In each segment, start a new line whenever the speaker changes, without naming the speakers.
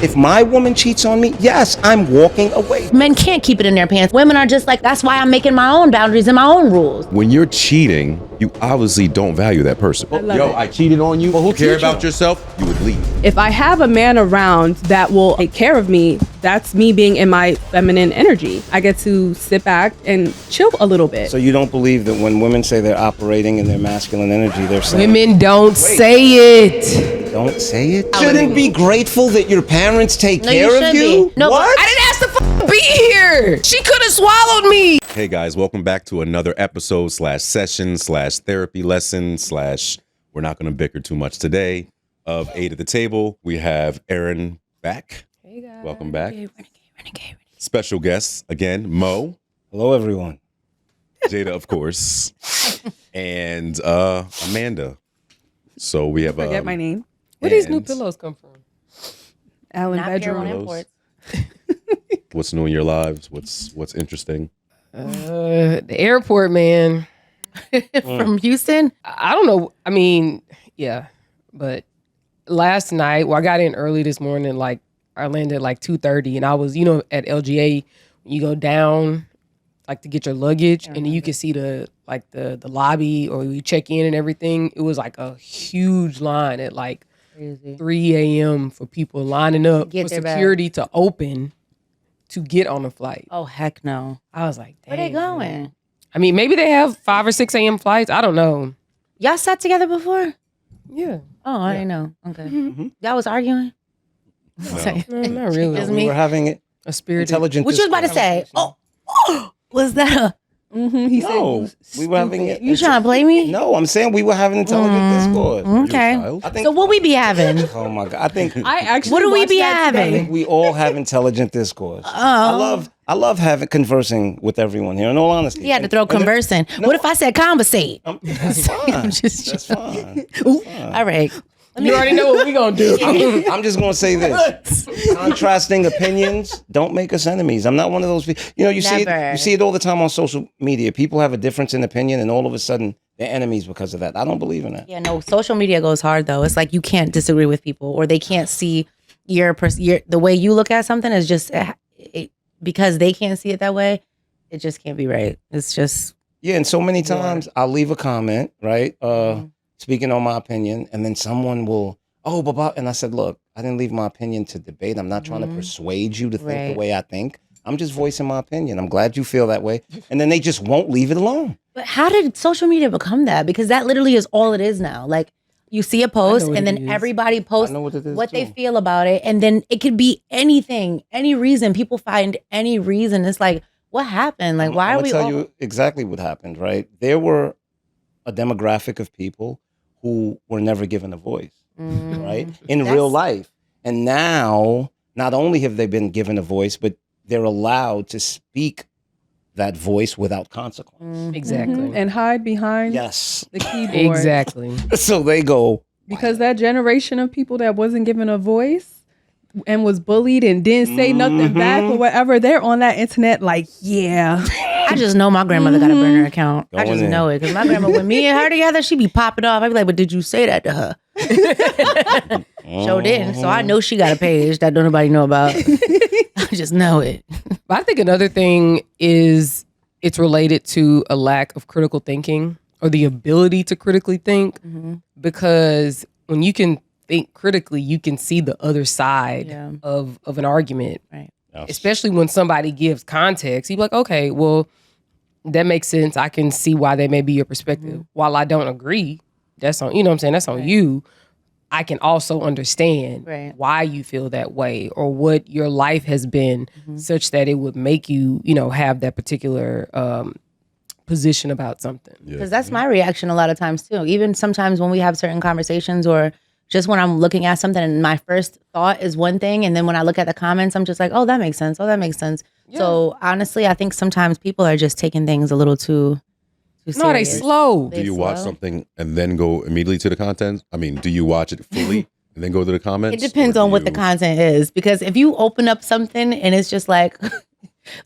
If my woman cheats on me, yes, I'm walking away.
Men can't keep it in their pants. Women are just like, that's why I'm making my own boundaries and my own rules.
When you're cheating, you obviously don't value that person.
I cheated on you.
Well, who care about yourself? You would leave.
If I have a man around that will take care of me, that's me being in my feminine energy. I get to sit back and chill a little bit.
So you don't believe that when women say they're operating in their masculine energy, they're saying...
Women don't say it.
Don't say it? Shouldn't be grateful that your parents take care
you
of
should
you?
be. No,
what?
I didn't ask to be here. She could have swallowed me.
Hey guys, welcome back to another episode /session /therapy lesson / we're not going to bicker too much today of 8 at the Table. We have Erin back.
Hey guys.
Welcome back.
Renegade.
Special guests again, Mo,
Hello, everyone.
Jada, of course, and Amanda. So we have
Forget my name.
Where these new pillows come from?
Alan
Not Pier 1
Bedroom.
Imports.
What's new in your lives? What's interesting?
The airport, man.
From Houston?
I don't know. I mean, yeah. But last night, I got in early this morning. Like I landed like 2:30, and I was, at LGA. You go down, like to get your luggage, and then you can see the lobby, or you check in and everything. It was like a huge line at like 3 a.m. for people lining up
Get
for
their
security to open to get on a flight.
Oh, heck no.
I was like,
Where
dang.
they going?
I mean, maybe they have 5 or 6 a.m. flights. I don't know.
Y'all sat together before?
Yeah.
Oh, I didn't know. Okay. Y'all was arguing?
No.
No, not really.
It's
We
me.
were having
A spirit.
intelligent
What you was about to say? Oh, was that a...
He
No,
said,
we were having it.
You trying to play me?
No, I'm saying we were having intelligent discourse.
Okay.
Child?
I think.
So what we be having?
Oh my God! I think
I actually
What do we
watched
be
that
having?
today.
we all have intelligent discourse.
Oh.
I love having conversing with everyone here. In all honesty,
He had to throw conversing.
No.
what if I said conversate?
That's fine.
I'm just
That's fine.
All right.
You already know what we gonna do.
I'm just gonna say this: contrasting opinions don't make us enemies. I'm not one of those people. You see it.
Never.
You see it all the time on social media. People have a difference in opinion, and all of a sudden they're enemies because of that. I don't believe in that.
Yeah, no, social media goes hard though. It's like you can't disagree with people, or they can't see your the way you look at something is just because they can't see it that way. It just can't be right. It's just
Yeah, and so many times I'll leave a comment, right? Speaking on my opinion, and then someone will, and I said, look, I didn't leave my opinion to debate. I'm not trying to persuade you to think
Right.
the way I think. I'm just voicing my opinion. I'm glad you feel that way. And then they just won't leave it alone.
But how did social media become that? Because that literally is all it is now. Like you see a post
what
and
it
then
is.
everybody posts
I know what it is,
they
too.
feel about it. And then it could be anything, any reason. People find any reason. It's like, what happened? Like, why
I'm
are we
gonna
all...
tell you exactly what happened, right? There were a demographic of people who were never given a voice, right? In real life. And now, not only have they been given a voice, but they're allowed to speak that voice without consequence.
Exactly.
And hide behind
Yes.
the keyboard.
Exactly.
So they go,
Because that generation of people that wasn't given a voice and was bullied and didn't say nothing back or whatever, they're on that internet like, yeah.
I just know my grandmother got a burner account. I
Going
just
in.
know it. Because my grandma, when me and her together, she be popping off. I'd be like, but did you say that to her? Sure didn't. So I know she got a page that don't nobody know about. I just know it.
But I think another thing is it's related to a lack of critical thinking or the ability to critically think, because when you can think critically, you can see the other side
Yeah.
of an argument.
Right.
Especially when somebody gives context, you're like, okay, well, that makes sense. I can see why that may be your perspective. While I don't agree, that's on, what I'm saying? That's on you. I can also understand why you feel that way or what your life has been such that it would make you, have that particular position about something.
Because that's my reaction a lot of times too. Even sometimes when we have certain conversations or just when I'm looking at something and my first thought is one thing. And then when I look at the comments, I'm just like, oh, that makes sense. Oh, that makes sense. Yeah. So honestly, I think sometimes people are just taking things a little too serious.
No, they slow.
Do you watch something and then go immediately to the content? I mean, do you watch it fully and then go to the comments?
It depends
Or
on
do
what the
you-
content is. Because if you open up something and it's just like,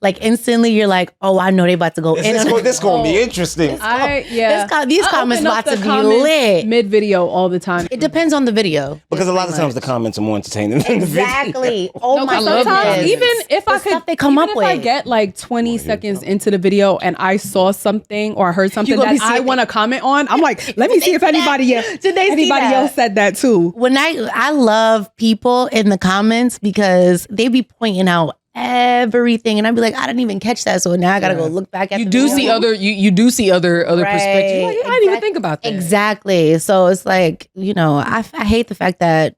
like instantly you're like, oh, I know they about to go in.
This going to be interesting.
These comments about to be lit
mid video all the time.
It depends on the video.
Because a lot of times the comments are more entertaining than the video.
Exactly. Oh my
Sometimes
goodness.
even if I could,
stuff they come
even
up
if
with.
I get like 20 seconds into the video and I saw something or heard something
gonna be
that I
seeing
want to comment on, I'm like, let me see if anybody else said that too.
When I love people in the comments because they be pointing out everything, and I'd be like, I didn't even catch that, so now I gotta go look back at.
You
the
do
video.
see other you do see other perspectives. Like, I didn't even think about that.
Exactly. So it's like, I hate the fact that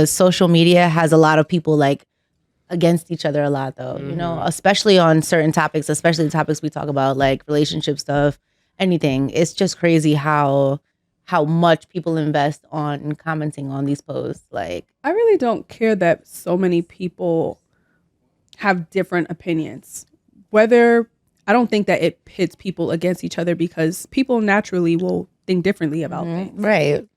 social media has a lot of people like against each other a lot, though. Especially on certain topics, especially the topics we talk about, like relationship stuff, anything. It's just crazy how much people invest on commenting on these posts. Like,
I really don't care that so many people have different opinions. I don't think that it pits people against each other because people naturally will think differently about things.
Right.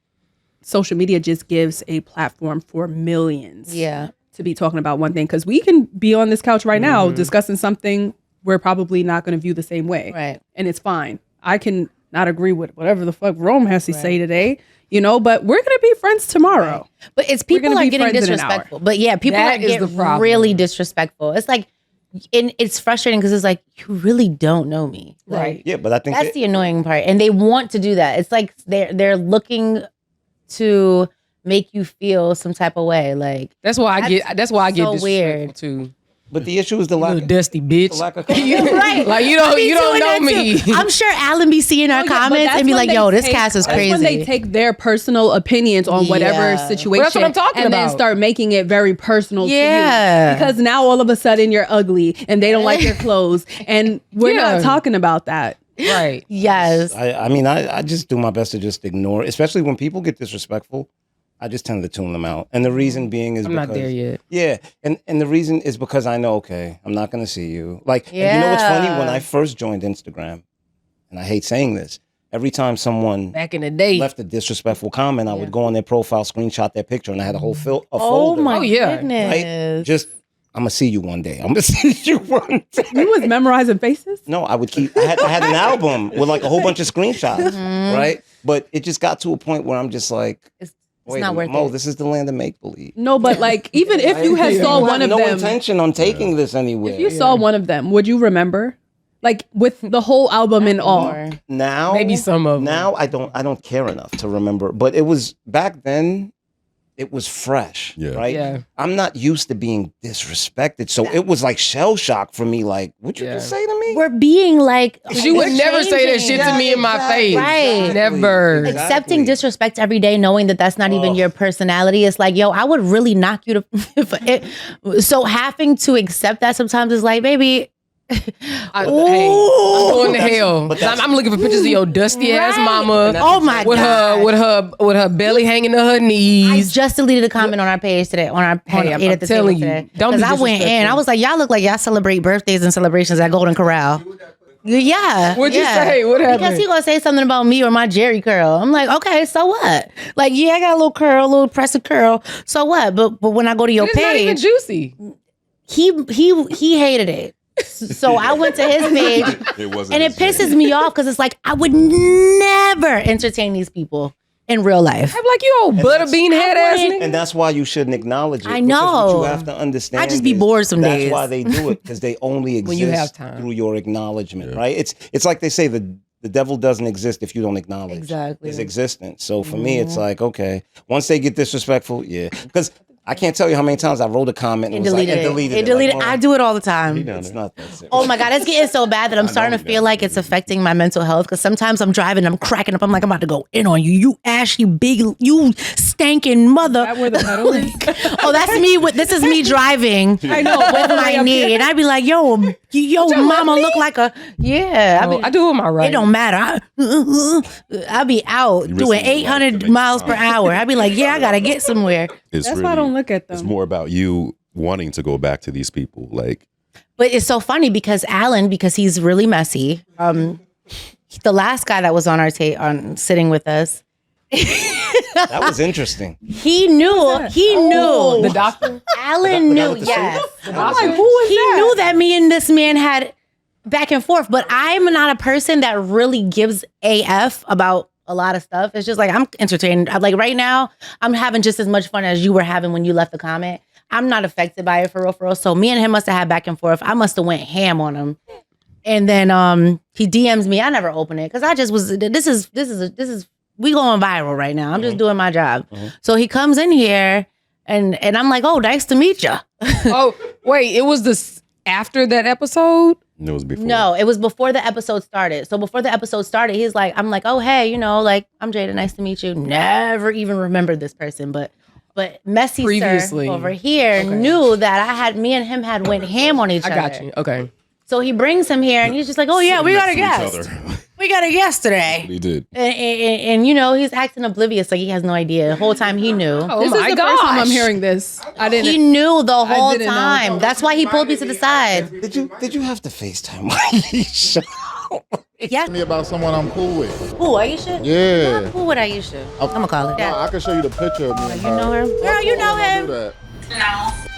Social media just gives a platform for millions.
Yeah.
To be talking about one thing, because we can be on this couch right now discussing something we're probably not going to view the same way.
Right.
And it's fine. I can not agree with whatever the fuck Rome has to say today, but we're going to be friends tomorrow.
Right. But it's people are getting disrespectful. But yeah, people are getting really disrespectful. It's like, and it's frustrating because it's like, you really don't know me.
Right.
Yeah, but I think
that's the annoying part. And they want to do that. It's like they're looking to make you feel some type of way. Like,
that's why I get
so
this
weird
too.
But the issue is the lack
Little dusty bitch.
the lack of
right.
Like you don't know me.
I'm sure Alan be seeing our comments and be like, yo, this cast is crazy.
That's when they take their personal opinions on whatever situation.
Well, that's what I'm talking
and
about.
then start making it very personal to you.
Yeah.
Because now all of a sudden you're ugly and they don't like your clothes. And we're not talking about that.
Right.
Yes.
I mean, I just do my best to just ignore, especially when people get disrespectful. I just tend to tune them out. And the reason being is
I'm not there yet.
Yeah. And the reason is because I know, okay, I'm not going to see you. Like, and you know what's funny? When I first joined Instagram, and I hate saying this, every time someone
back in the day
left a disrespectful comment, I would go on their profile, screenshot their picture, and I had a whole folder.
Oh my goodness.
Right? Just, I'm going to see you one day. I'm going to see you one day.
You was memorizing faces?
No, I would keep, I had an album with like a whole bunch of screenshots, right? But it just got to a point where I'm just like,
it's not worth
Mo,
it.
this is the land of make-believe.
No, but like, even if you had saw one of
no
them.
intention on taking this anywhere.
If you saw one of them, would you remember? Like with the whole album and all.
Now,
maybe some of them.
Now I don't care enough to remember. But it was back then. It was fresh, right?
Yeah.
I'm not used to being disrespected, so it was like shell shock for me. Like, what you just say to me?
We're being like,
you would never say that shit to me in my face,
right?
Never.
Accepting disrespect every day, knowing that that's not even your personality. It's like, yo, I would really knock you to. So having to accept that sometimes is like, baby.
I'm going to hell. I'm looking for pictures of your dusty ass mama.
Oh my god,
with her belly hanging to her
I
knees.
just deleted a comment on our page today. On our
Hey,
on
I'm
at the
telling
table
you,
today.
don't be
Because I went in.
disrespectful.
I was like, y'all look like y'all celebrate birthdays and celebrations at Golden Corral. Yeah.
What'd you say? What happened?
Because he gonna say something about me or my Jerry curl. I'm like, okay, so what? Like, yeah, I got a little curl, a little press of curl. So what? But when I go to your
It's not even
page,
juicy.
he hated it. So I went to his page, and it pisses me off because it's like I would never entertain these people in real life.
I'm like, you old butterbean head ass nigga.
And that's why you shouldn't acknowledge it.
I
because
know.
what you have to understand.
I just be bored some
that's
days.
That's why they do it, because they only exist
When you have time.
through your acknowledgement, right? It's like they say the devil doesn't exist if you don't acknowledge his existence. So for me, it's like, okay, once they get disrespectful, because I can't tell you how many times I wrote a comment and deleted it.
I do it all the time.
It's not that serious.
Oh my God, it's getting so bad that I'm starting to feel like it's affecting my mental health, because sometimes I'm driving, I'm cracking up. I'm like, I'm about to go in on you. You ashy big, you stanking mother.
Is that where the pedal is?
Oh, that's me. This is me driving.
I know.
With my knee. And I'd be like, yo, mama look like a,
I do it my right.
It don't matter. I be out doing 800 miles per hour. I'd be like, yeah, I got to get somewhere.
It's
That's why I don't look at them.
It's more about you wanting to go back to these people. Like,
but it's so funny because Alan, because he's really messy. The last guy that was on our sitting with us,
That was interesting.
He knew. He knew.
The doctor?
Alan knew.
with the
Yes.
I'm like, who was
He
that?
knew that me and this man had back and forth, but I'm not a person that really gives AF about a lot of stuff. It's just like I'm entertained. I'm like right now, I'm having just as much fun as you were having when you left the comment. I'm not affected by it for real. So me and him must have had back and forth. I must have went ham on him. And then he DMs me. I never opened it because I just was. This is we going viral right now. I'm just doing my job. So he comes in here and I'm like, oh, nice to meet you.
Oh, wait, it was this after that episode?
No, it was before.
No, it was before the episode started. So before the episode started, he's like, I'm like, oh, hey, like, I'm Jada. Nice to meet you. Never even remembered this person, but Messy
Previously.
Sir over here knew that me and him had went ham on each other.
I got you. Okay.
So he brings him here and he's just like, oh yeah, we got a guest. We got a guest today.
He did.
And he's acting oblivious, like he has no idea. The whole time he knew.
Oh
This
my
is the first time I'm
gosh.
hearing this. I didn't.
He knew the whole
didn't know.
time. That's why he pulled me to the side.
Did you have to FaceTime Aisha?
Yeah.
Me about someone I'm cool with.
Who, Aisha?
Yeah.
I'm cool with Aisha. I'm gonna call it.
No, I can show you the picture of me. And
You know her? Girl, you know him.
Do that.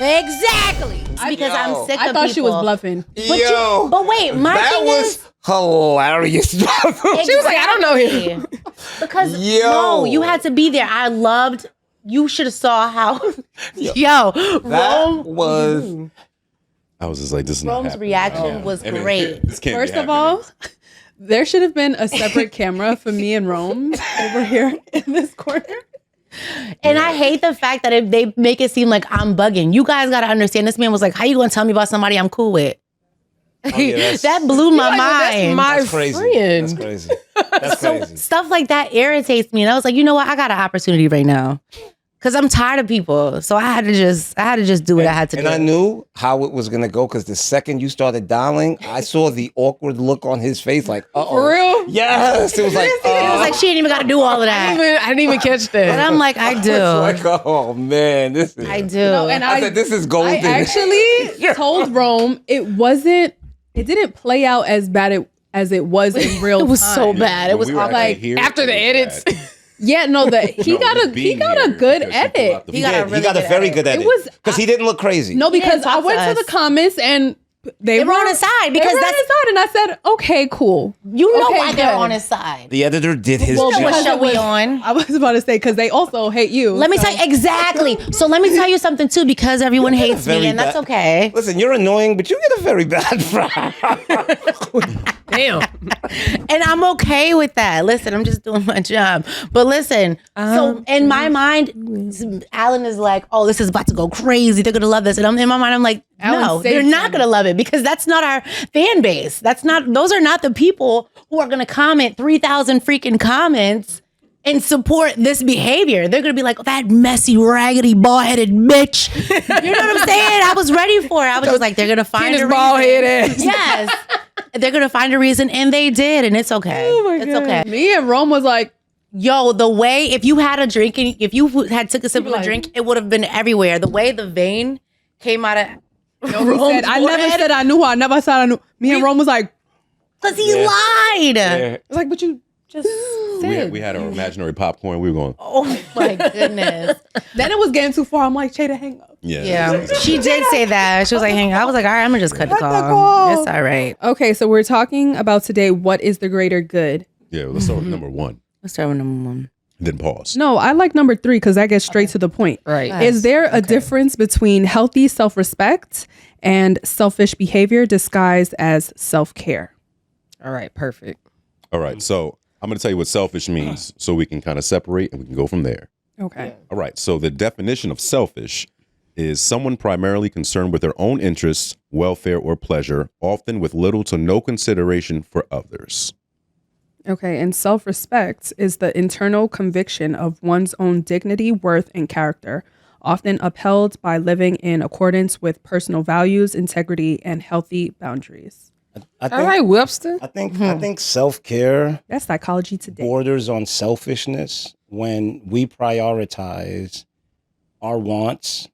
Exactly. It's because I'm sick
I
of
thought
people.
she was bluffing.
But wait, my
that
thing
was
is
hilarious.
She was like, I don't know him.
because
Yo.
no, you had to be there. I loved. You should have saw how.
That
Rome.
was
I was just like, this is not
Rome's
happening.
reaction was
And
great.
this can't be
First of
happening.
all, there should have been a separate camera for me and Rome over here in this corner.
And I hate the fact that they make it seem like I'm bugging. You guys got to understand. This man was like, "How you gonna tell me about somebody I'm cool with?" That blew my mind.
that's crazy.
friend.
That's crazy. That's crazy.
Stuff like that irritates me, and I was like, you know what? I got an opportunity right now because I'm tired of people. So I had to just do what I had to
And
do.
I knew how it was gonna go because the second you started dialing, I saw the awkward look on his face, like, "Uh oh."
For real?
Yes. It was like,
It was like she ain't even got to do all of
I
that.
didn't even catch
But
that.
I'm like, I do.
It's like, oh man, this is.
I do.
And
I said, this is golden.
I actually told Rome it didn't play out as bad as it was in real time.
It was so bad. It
When
was
we were
awkward.
actually
Like
here,
after
it
the
was
edits.
bad.
Yeah, no, he
No,
got
just
a
being
good
here because
edit.
she pulled out the
He got a
He
really
got a
good
very
edit.
good edit.
It was-
because he didn't look crazy.
No, because
didn't talk
I went
to
to
us.
the comments and they
were on his side because
they were on
that's-
his side, and I said, okay, cool.
You know
Okay,
why they're
good.
on his side.
The editor did his
You know
job.
what
because
show
it
we
was-
on?
I was about to say because they also hate you.
Let me
so-
tell you exactly. So let me tell you something too, because everyone
You're
hates me,
very
and that's
bad.
okay.
Listen, you're annoying, but you get a very bad rap.
Damn.
And I'm okay with that. Listen, I'm just doing my job. But listen, so in my mind, Alan is like, oh, this is about to go crazy. They're gonna love this. And in my mind, I'm like,
Alan
no,
saved
they're not
him.
gonna love it because that's not our fan base. Those are not the people who are gonna comment 3,000 freaking comments and support this behavior. They're gonna be like, that messy, raggedy, bald-headed bitch. You know what I'm saying? I was ready for it. I was just like, they're gonna find
His
a
bald
reason.
head ass.
Yes. They're gonna find a reason, and they did, and it's okay. It's okay.
Me and Rome was like,
Yo, the way if you had a drink and if you had took a sip of a
like-
drink, it would have been everywhere. The way the vein came out of
he said, I never said I knew her. I never said I knew. Me and Rome was like,
because he lied.
it's like, but you just said.
We had our imaginary popcorn. We were going,
Oh my goodness.
Then it was getting too far. I'm like, Jada, hang up.
Yeah, she did say that. She was like, "Hang." I was like, "All right, I'm gonna just cut the call.
call.
It's all right."
Okay, so we're talking about today. What is the greater good?
yeah, let's start with number one.
Let's start with number one.
Then pause.
No, I like number 3 because that gets straight to the point.
Right.
Is there a difference between healthy self-respect and selfish behavior disguised as self-care?
All right. Perfect.
All right. So I'm going to tell you what selfish means so we can kind of separate and we can go from there.
Okay.
All right. So the definition of selfish is someone primarily concerned with their own interests, welfare, or pleasure, often with little to no consideration for others.
Okay, and self-respect is the internal conviction of one's own dignity, worth, and character, often upheld by living in accordance with personal values, integrity, and healthy boundaries.
I think,
All right, Webster.
I think self-care
That's psychology today.
borders on selfishness when we prioritize our wants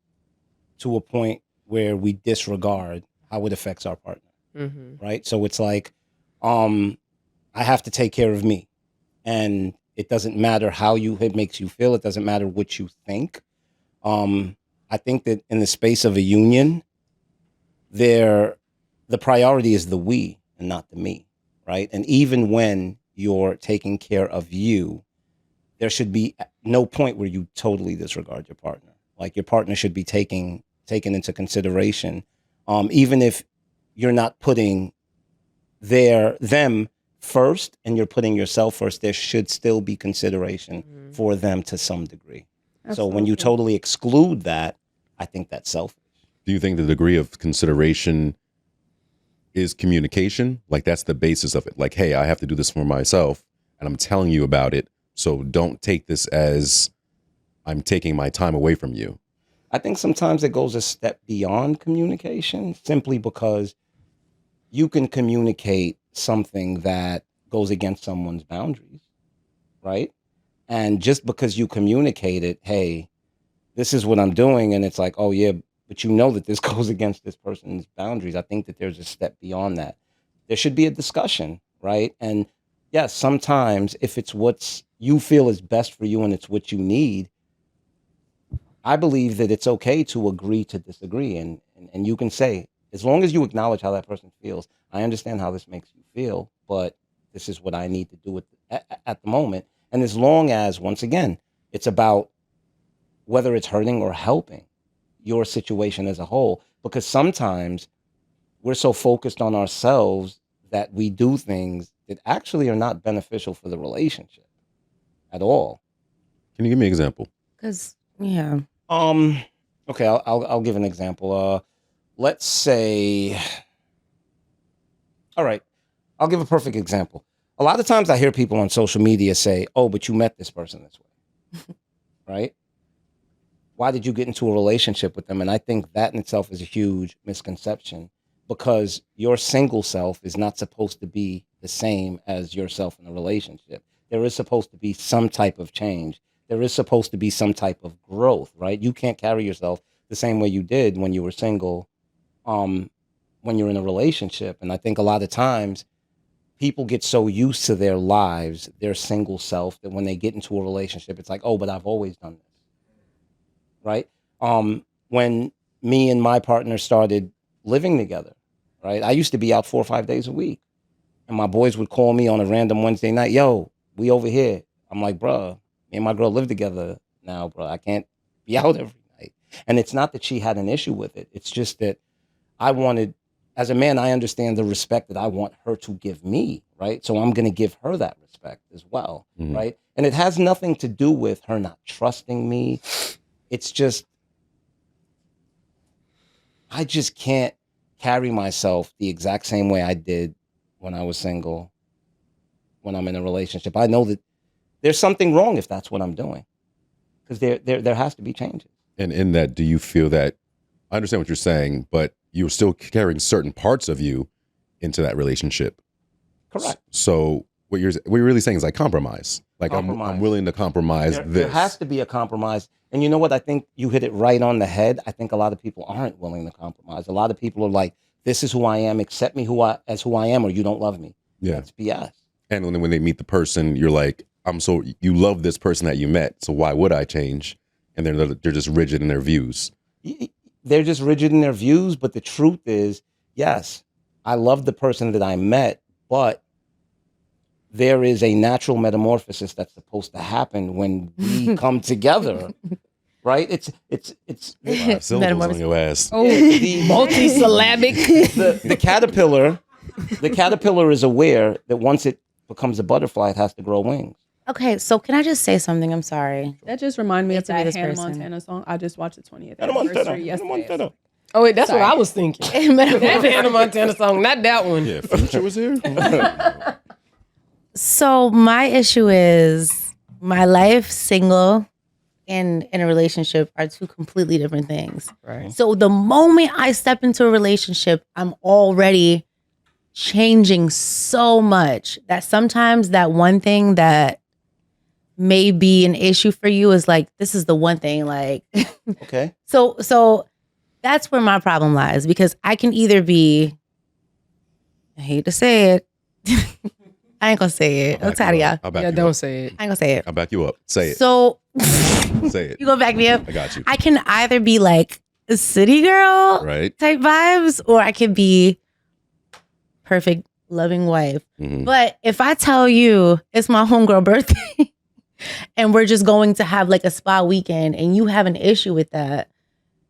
to a point where we disregard how it affects our partner. Right? So it's like, I have to take care of me. And It doesn't matter how it makes you feel. It doesn't matter what you think. I think that in the space of a union, the priority is the we and not the me, right? And even when you're taking care of you, there should be no point where you totally disregard your partner. Like your partner should be taken into consideration, even if you're not putting them first and you're putting yourself first. There should still be consideration for them to some degree.
Absolutely.
So when you totally exclude that, I think that's selfish.
Do you think the degree of consideration is communication? Like that's the basis of it. Like, hey, I have to do this for myself and I'm telling you about it. So don't take this as I'm taking my time away from you.
I think sometimes it goes a step beyond communication simply because you can communicate something that goes against someone's boundaries, right? And just because you communicate it, hey, this is what I'm doing, and it's like, oh yeah, but you know that this goes against this person's boundaries. I think that there's a step beyond that. There should be a discussion, right? And yes, sometimes if it's what you feel is best for you and it's what you need, I believe that it's okay to agree to disagree. And you can say, as long as you acknowledge how that person feels, I understand how this makes you feel, but this is what I need to do at the moment. And as long as, once again, it's about whether it's hurting or helping your situation as a whole, because sometimes we're so focused on ourselves that we do things that actually are not beneficial for the relationship at all.
Can you give me an example?
Because, yeah.
Okay, I'll give an example. Let's say, all right, I'll give a perfect example. A lot of times I hear people on social media say, oh, but you met this person this way, right? Why did you get into a relationship with them? And I think that in itself is a huge misconception because your single self is not supposed to be the same as yourself in a relationship. There is supposed to be some type of change. There is supposed to be some type of growth, right? You can't carry yourself the same way you did when you were single, when you're in a relationship. And I think a lot of times people get so used to their lives, their single self, that when they get into a relationship, it's like, oh, but I've always done this, right? When me and my partner started living together, right? I used to be out 4 or 5 days a week. And my boys would call me on a random Wednesday night, yo, we over here. I'm like, bruh, me and my girl live together now, bro. I can't be out every night. And it's not that she had an issue with it. It's just that I wanted, as a man, I understand the respect that I want her to give me, right? So I'm going to give her that respect as well, right? And it has nothing to do with her not trusting me. It's just, I just can't carry myself the exact same way I did when I was single, when I'm in a relationship. I know that there's something wrong if that's what I'm doing, because there has to be changes.
And in that, do you feel that, I understand what you're saying, but you're still carrying certain parts of you into that relationship?
Correct.
So what you're really saying is like compromise. Like I'm willing to compromise this.
There has to be a compromise. And you know what? I think you hit it right on the head. I think a lot of people aren't willing to compromise. A lot of people are like, this is who I am. Accept me as who I am, or you don't love me.
Yeah.
That's BS.
And when they meet the person, you're like, you love this person that you met, so why would I change? And they're just rigid in their views.
They're just rigid in their views, but the truth is, yes, I love the person that I met, but there is a natural metamorphosis that's supposed to happen when we come together, right? It's
syllables on your ass.
Oh, multisyllabic.
The caterpillar is aware that once it becomes a butterfly, it has to grow wings.
Okay, so can I just say something? I'm sorry.
That just reminded me of
To be
that
this
Hannah
person.
Montana song. I just watched the 20th anniversary yesterday.
Oh wait, that's what I was thinking. That Hannah Montana song, not that one.
Yeah, Future was here.
So my issue is my life, single, and in a relationship are two completely different things.
Right.
So the moment I step into a relationship, I'm already changing so much that sometimes that one thing that may be an issue for you is like, this is the one thing, like,
Okay.
So that's where my problem lies, because I can either be, I hate to say it, I ain't gonna say it. I'm tired of y'all.
I'll back
Yeah,
you
don't
up.
say it.
I ain't gonna say it.
I'll back you up. Say it.
So
Say it.
you gonna back me up?
I got you.
I can either be like a city girl
Right.
type vibes, or I could be perfect, loving wife.
Mhm.
But if I tell you it's my homegirl birthday and we're just going to have like a spa weekend and you have an issue with that,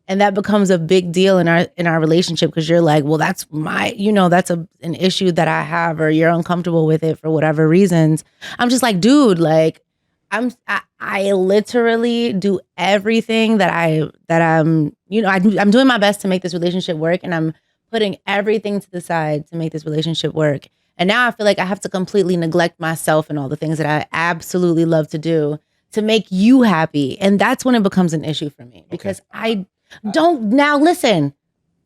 and that becomes a big deal in our relationship because you're like, well, that's my, that's an issue that I have, or you're uncomfortable with it for whatever reasons. I'm just like, dude, like I literally do everything I'm I'm doing my best to make this relationship work, and I'm putting everything to the side to make this relationship work. And now I feel like I have to completely neglect myself and all the things that I absolutely love to do to make you happy. And that's when it becomes an issue for me because I don't. Now listen,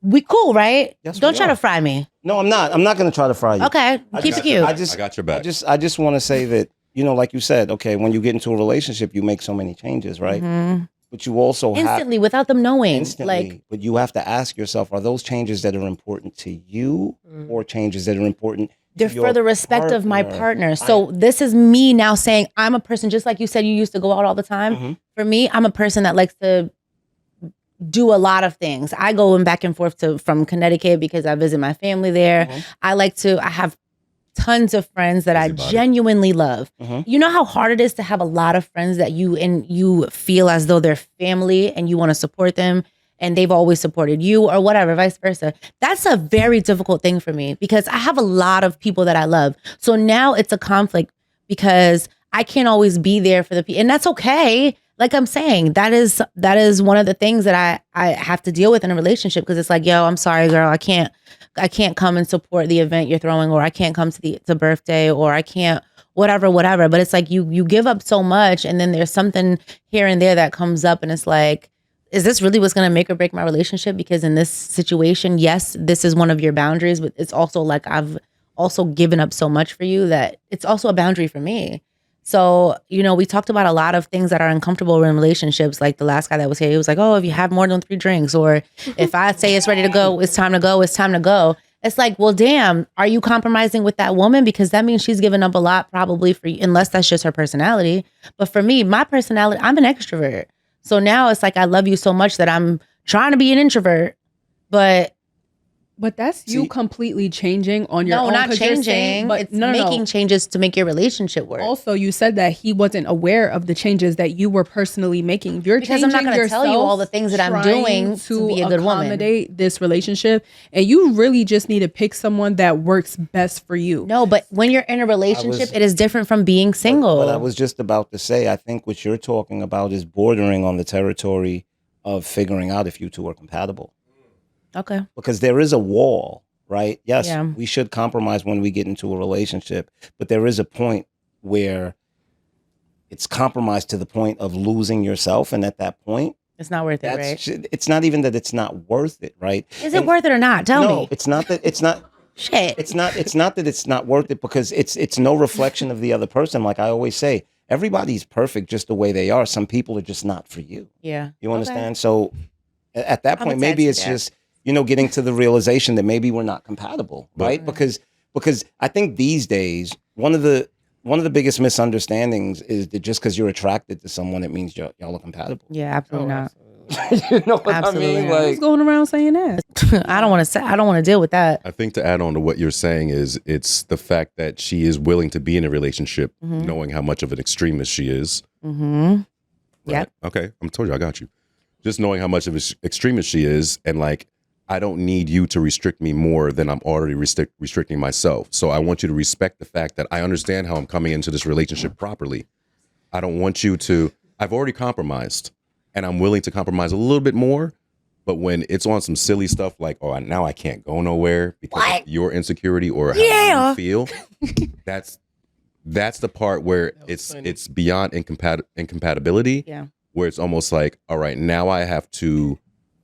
we cool, right?
Yes,
Don't
we
try
are.
to fry me.
No, I'm not. I'm not going to try to fry you.
Okay, keep it cute.
I got your back.
I just want to say that, like you said, okay, when you get into a relationship, you make so many changes, right?
Mhm.
But you also
Instantly, without them knowing,
instantly, but you have to ask yourself, are those changes that are important to you or changes that are important
they're
to your
for the respect of my
partner?
partner. So this is me now saying I'm a person, just like you said, you used to go out all the time.
Mhm.
For me, I'm a person that likes to do a lot of things. I go back and forth from Connecticut because I visit my family there. I have tons of friends that I genuinely love. You know how hard it is to have a lot of friends that you feel as though they're family and you want to support them and they've always supported you or whatever, vice versa. That's a very difficult thing for me because I have a lot of people that I love. So now it's a conflict because I can't always be there for the people, and that's okay. Like I'm saying, that is one of the things that I have to deal with in a relationship because it's like, yo, I'm sorry, girl, I can't come and support the event you're throwing, or I can't come to the birthday, or I can't whatever. But it's like you give up so much, and then there's something here and there that comes up, and it's like, is this really what's going to make or break my relationship? Because in this situation, yes, this is one of your boundaries, but it's also like I've also given up so much for you that it's also a boundary for me. So, we talked about a lot of things that are uncomfortable in relationships. Like the last guy that was here, he was like, oh, if you have more than 3 drinks, or if I say it's ready to go, it's time to go, it's time to go. It's like, well, damn, are you compromising with that woman? Because that means she's given up a lot probably for you, unless that's just her personality. But for me, my personality, I'm an extrovert. So now it's like, I love you so much that I'm trying to be an introvert, but
that's you completely changing on your own.
No, not
'cause you're saying-
changing. It's making changes to make your relationship work.
Also, you said that he wasn't aware of the changes that you were personally making. You're
because I'm not
going
going to tell you all the things that I'm doing to be a good woman.
Accommodate this relationship, and you really just need to pick someone that works best for you.
No, but when you're in a relationship, it is different from being single.
But I was just about to say, I think what you're talking about is bordering on the territory of figuring out if you two are compatible.
Okay.
Because there is a wall, right? Yes,
Yeah.
we should compromise when we get into a relationship, but there is a point where it's compromised to the point of losing yourself, and at that point,
it's not worth it, right?
it's not even that it's not worth it, right?
Is it worth it or not? Tell
No,
me.
it's not that it's not.
Shit.
It's not that it's not worth it because it's no reflection of the other person. Like I always say, everybody's perfect just the way they are. Some people are just not for you.
Yeah.
You understand? So at that
I'm
point, maybe
attached
it's
to that.
just, getting to the realization that maybe we're not compatible, right? Because I think these days, one of the biggest misunderstandings is that just because you're attracted to someone, it means y'all are compatible.
Yeah, absolutely not.
You know what
Absolutely
I mean?
not.
Who's going around saying that?
I don't want to deal with that.
I think to add on to what you're saying is it's the fact that she is willing to be in a relationship knowing how much of an extremist she is.
Mm-hmm.
Right?
Yep.
Okay. I'm told you I got you. Just knowing how much of an extremist she is, and like, I don't need you to restrict me more than I'm already restricting myself. So I want you to respect the fact that I understand how I'm coming into this relationship properly. I don't want you to, I've already compromised and I'm willing to compromise a little bit more. But when it's on some silly stuff like, oh, now I can't go nowhere because of your insecurity or how you feel, that's the part where it's beyond incompatibility.
Yeah.
Where it's almost like, all right, now I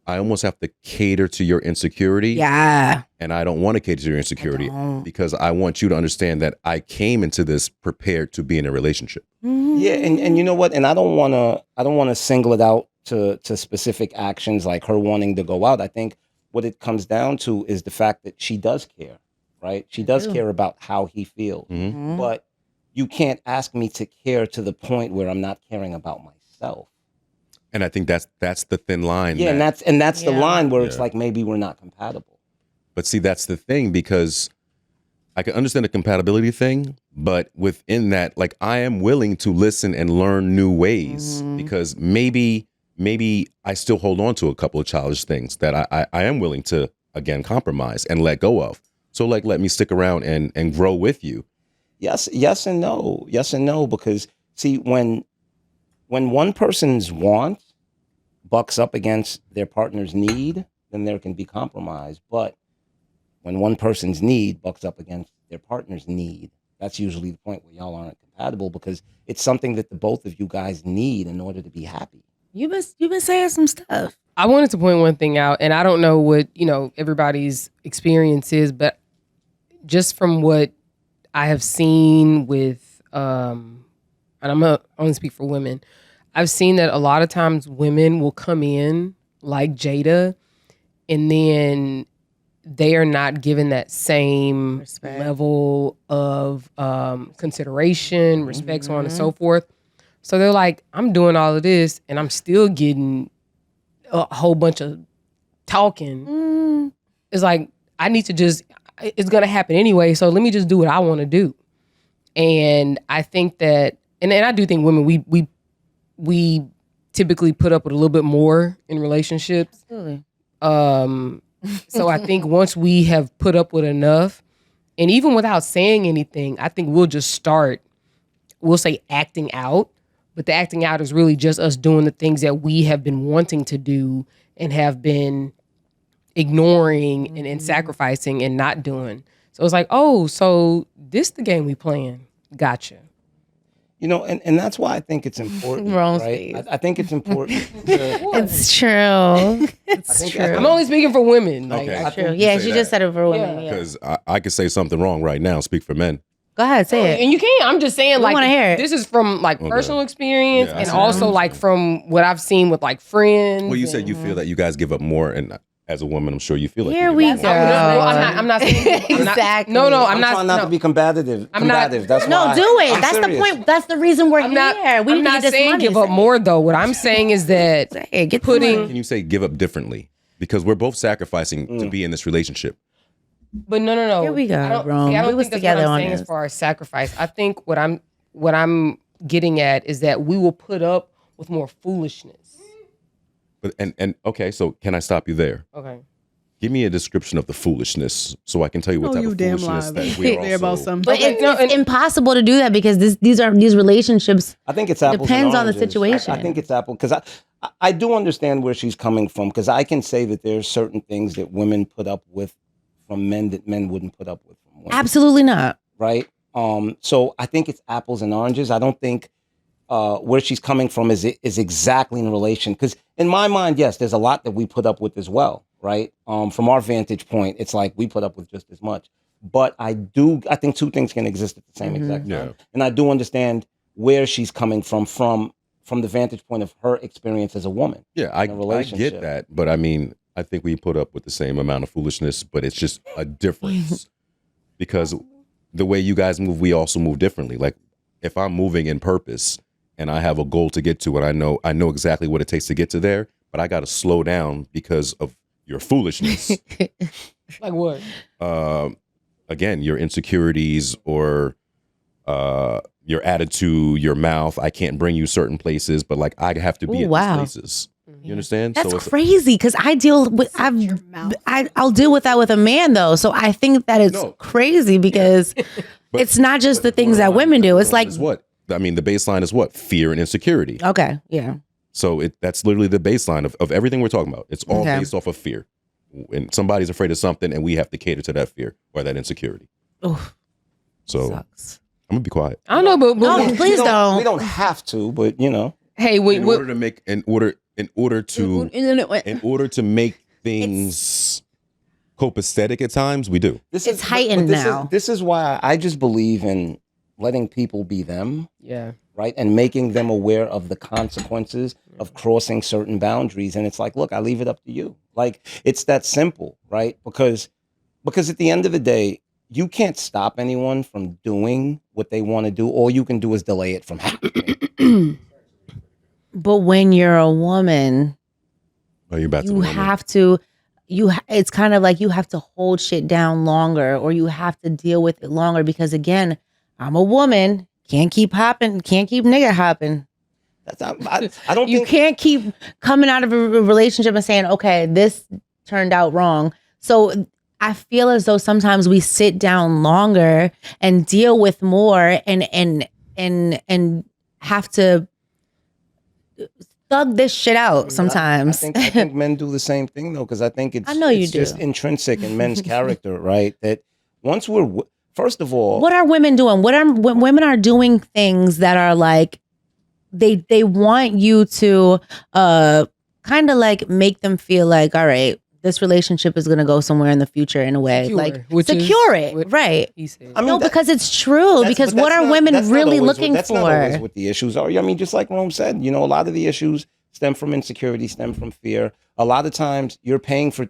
almost have to cater to your insecurity.
Yeah.
And I don't want to cater to your insecurity because I want you to understand that I came into this prepared to be in a relationship.
Yeah, and you know what? And I don't want to single it out to specific actions like her wanting to go out. I think what it comes down to is the fact that she does care. right? She does
do.
care about how he feels.
Mhm.
But you can't ask me to care to the point where I'm not caring about myself.
And I think that's the thin line.
Yeah, and that's the
Yeah.
line where it's
Yeah.
like maybe we're not compatible.
But see, that's the thing, because I can understand the compatibility thing, but within that, like, I am willing to listen and learn new ways, because maybe I still hold on to a couple of childish things that I am willing to, again, compromise and let go of. So, like, let me stick around and grow with you.
Yes and no, because see, when one person's want bucks up against their partner's need, then there can be compromise. But when one person's need bucks up against their partner's need, that's usually the point where y'all aren't compatible, because it's something that the both of you guys need in order to be happy.
You've been saying some stuff.
I wanted to point one thing out, and I don't know what, everybody's experience is, but just from what I have seen with, and I'm gonna only speak for women, I've seen that a lot of times women will come in like Jada, and then they are not given that same
Respect.
level of consideration, respect, so on and so forth. So they're like, I'm doing all of this, and I'm still getting a whole bunch of talking. It's like, I need to just, it's going to happen anyway, so let me just do what I want to do. And I think that, and I do think women, we typically put up with a little bit more in relationships.
Absolutely.
So I think once we have put up with enough, and even without saying anything, I think we'll say acting out, but the acting out is really just us doing the things that we have been wanting to do and have been ignoring and sacrificing and not doing. So it's like, oh, so this the game we playing. Gotcha.
And that's why I think it's important,
Wrong
right?
space.
I think it's important.
It's true. It's
think-
true.
I'm only speaking for women. Like,
Okay.
I-
True.
You
Yeah,
say
she
that.
just said it for women. Yeah.
Because I could say something wrong right now. Speak for men.
Go ahead, say it.
and you can. I'm just saying,
We
like,
wanna hear it.
this is from like personal experience,
Yeah, I
and
see.
also like from what I've seen with like friends.
Well, you said you feel that you guys give up more, and as a woman, I'm sure you feel like
Here
you
we
give
go.
up more.
I'm not saying I'm not-
Exactly.
No, I'm
I'm
not.
trying not to be combative.
I'm not-
That's
No,
why
do it.
I'm
That's
serious.
the point. That's the reason we're
I'm
here.
not.
We
I'm
need
not
to get this
saying
money.
give up
Say it.
more though. What I'm saying is that
Say it. Get the
putting-
money.
Can you say give up differently? Because we're both sacrificing to be in this relationship.
But no.
Here we go,
I don't,
Rome.
see, I don't
We was
think that's
together
what I'm
on
saying
this.
as far as sacrifice. I think what I'm getting at is that we will put up with more foolishness.
But and okay, so can I stop you there?
Okay.
Give me a description of the foolishness, so I can tell you what
Oh,
type
you
of
damn
foolishness
lie.
that we're
They're about
also.
some.
But
Okay,
it's impossible to do that because these relationships.
I think it's apples
Depends
and
on the
oranges.
situation.
I think it's apple, because I do understand where she's coming from, because I can say that there's certain things that women put up with from men that men wouldn't put up with from women.
Absolutely not.
Right? So I think it's apples and oranges. I don't think where she's coming from is exactly in relation, because in my mind, yes, there's a lot that we put up with as well, right? From our vantage point, it's like we put up with just as much. But I think two things can exist at the same exact time.
Yeah.
And I do understand where she's coming from the vantage point of her experience as a woman.
Yeah, I
in a relationship.
get that, but I mean, I think we put up with the same amount of foolishness, but it's just a difference because the way you guys move, we also move differently. Like if I'm moving in purpose and I have a goal to get to, and I know exactly what it takes to get to there, but I got to slow down because of your foolishness.
Like what?
Again, your insecurities or your attitude, your mouth. I can't bring you certain places, but like I have to be
Ooh,
at
wow.
these places. You understand?
That's
it's
crazy because I deal with I'll deal with that with a man though. So I think that it's
No.
crazy because
But-
it's not just the things that women do. It's like
is what? I mean, the baseline is what? Fear and insecurity.
okay, yeah.
So that's literally the baseline of everything we're talking about. It's all
Okay.
based off of fear. And somebody's afraid of something and we have to cater to that fear or that insecurity.
Oof,
So
sucks.
I'm gonna be quiet.
I don't know, but
No, please
We
don't.
don't have to, but
hey, wait,
In order to make in order to make things copacetic at times, we do.
It's heightened now.
This is why I just believe in letting people be them,
yeah.
right? And making them aware of the consequences of crossing certain boundaries. And it's like, look, I leave it up to you. Like, it's that simple, right? Because at the end of the day, you can't stop anyone from doing what they want to do. All you can do is delay it from happening.
But when you're a woman,
Are you about to
you have to. It's kind of like you have to hold shit down longer, or you have to deal with it longer. Because again, I'm a woman. Can't keep hopping. Can't keep nigga hopping.
I don't.
You can't keep coming out of a relationship and saying, "Okay, this turned out wrong." So I feel as though sometimes we sit down longer and deal with more, and have to thug this shit out sometimes.
I think men do the same thing though, because I think it's just intrinsic in men's character, right? That once first of all,
what are women doing? When women are doing things that are like they want you to kind of like make them feel like, all right, this relationship is gonna go somewhere in the future in a way, secure it, right?
He said.
I mean, because it's true. Because what are women really looking
that's
for?
That's not always what the issues are. I mean, just like Rome said, a lot of the issues stem from insecurity, stem from fear. A lot of times, you're paying for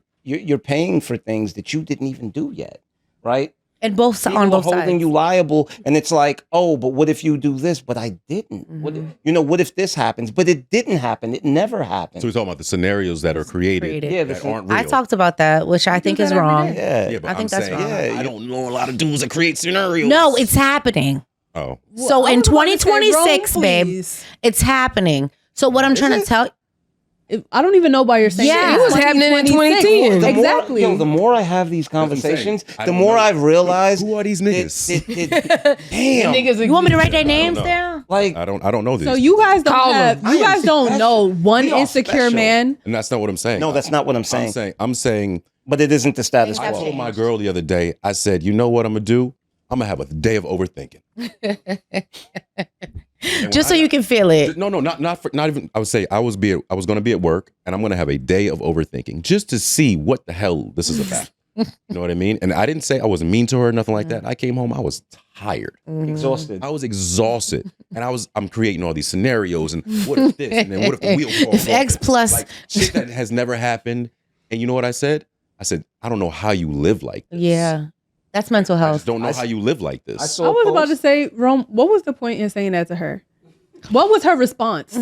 things that you didn't even do yet, right?
And on both sides,
holding you liable, and it's like, oh, but what if you do this? But I didn't.
Mm-hmm.
What if this happens? But it didn't happen. It never happened.
So we're talking about the scenarios that are created.
Yeah,
that aren't real.
I talked about that, which I think is wrong.
Yeah,
but
I think that's wrong.
I don't know a lot of dudes that create scenarios.
No, it's happening.
Oh,
So in 2026, babe,
please.
it's happening. So what I'm trying to tell.
I don't even know why you're saying
Yeah.
it
It was happening in
2026.
2010.
Exactly.
The more I have these conversations,
I
the
don't
more
know.
I've realized.
Who are these niggas?
Damn.
You want me to write their names
know.
down?
Like,
I don't know this.
So you guys don't
Call
have,
them.
you guys don't know one
We are
insecure
special.
man.
and that's not what I'm saying.
no, that's not what I'm saying.
I'm saying.
But it isn't the status
I
quo.
told my girl the other day. I said, you know what I'm gonna do? I'm gonna have a day of overthinking.
Just so you can feel it.
No, not even. I would say I was going to be at work, and I'm going to have a day of overthinking just to see what the hell this is about. You know what I mean? And I didn't say I wasn't mean to her or nothing like that. I came home, I was tired,
Exhausted.
I was exhausted, and I'm creating all these scenarios. And what if this? And then what if the wheel falls off?
X plus.
Like shit that has never happened. And you know what I said? I said, I don't know how you live like this.
Yeah. That's mental
I
health.
just don't know how you live like this.
saw
I
a
was about
post.
to say, Rome, what was the point in saying that to her? What was her response?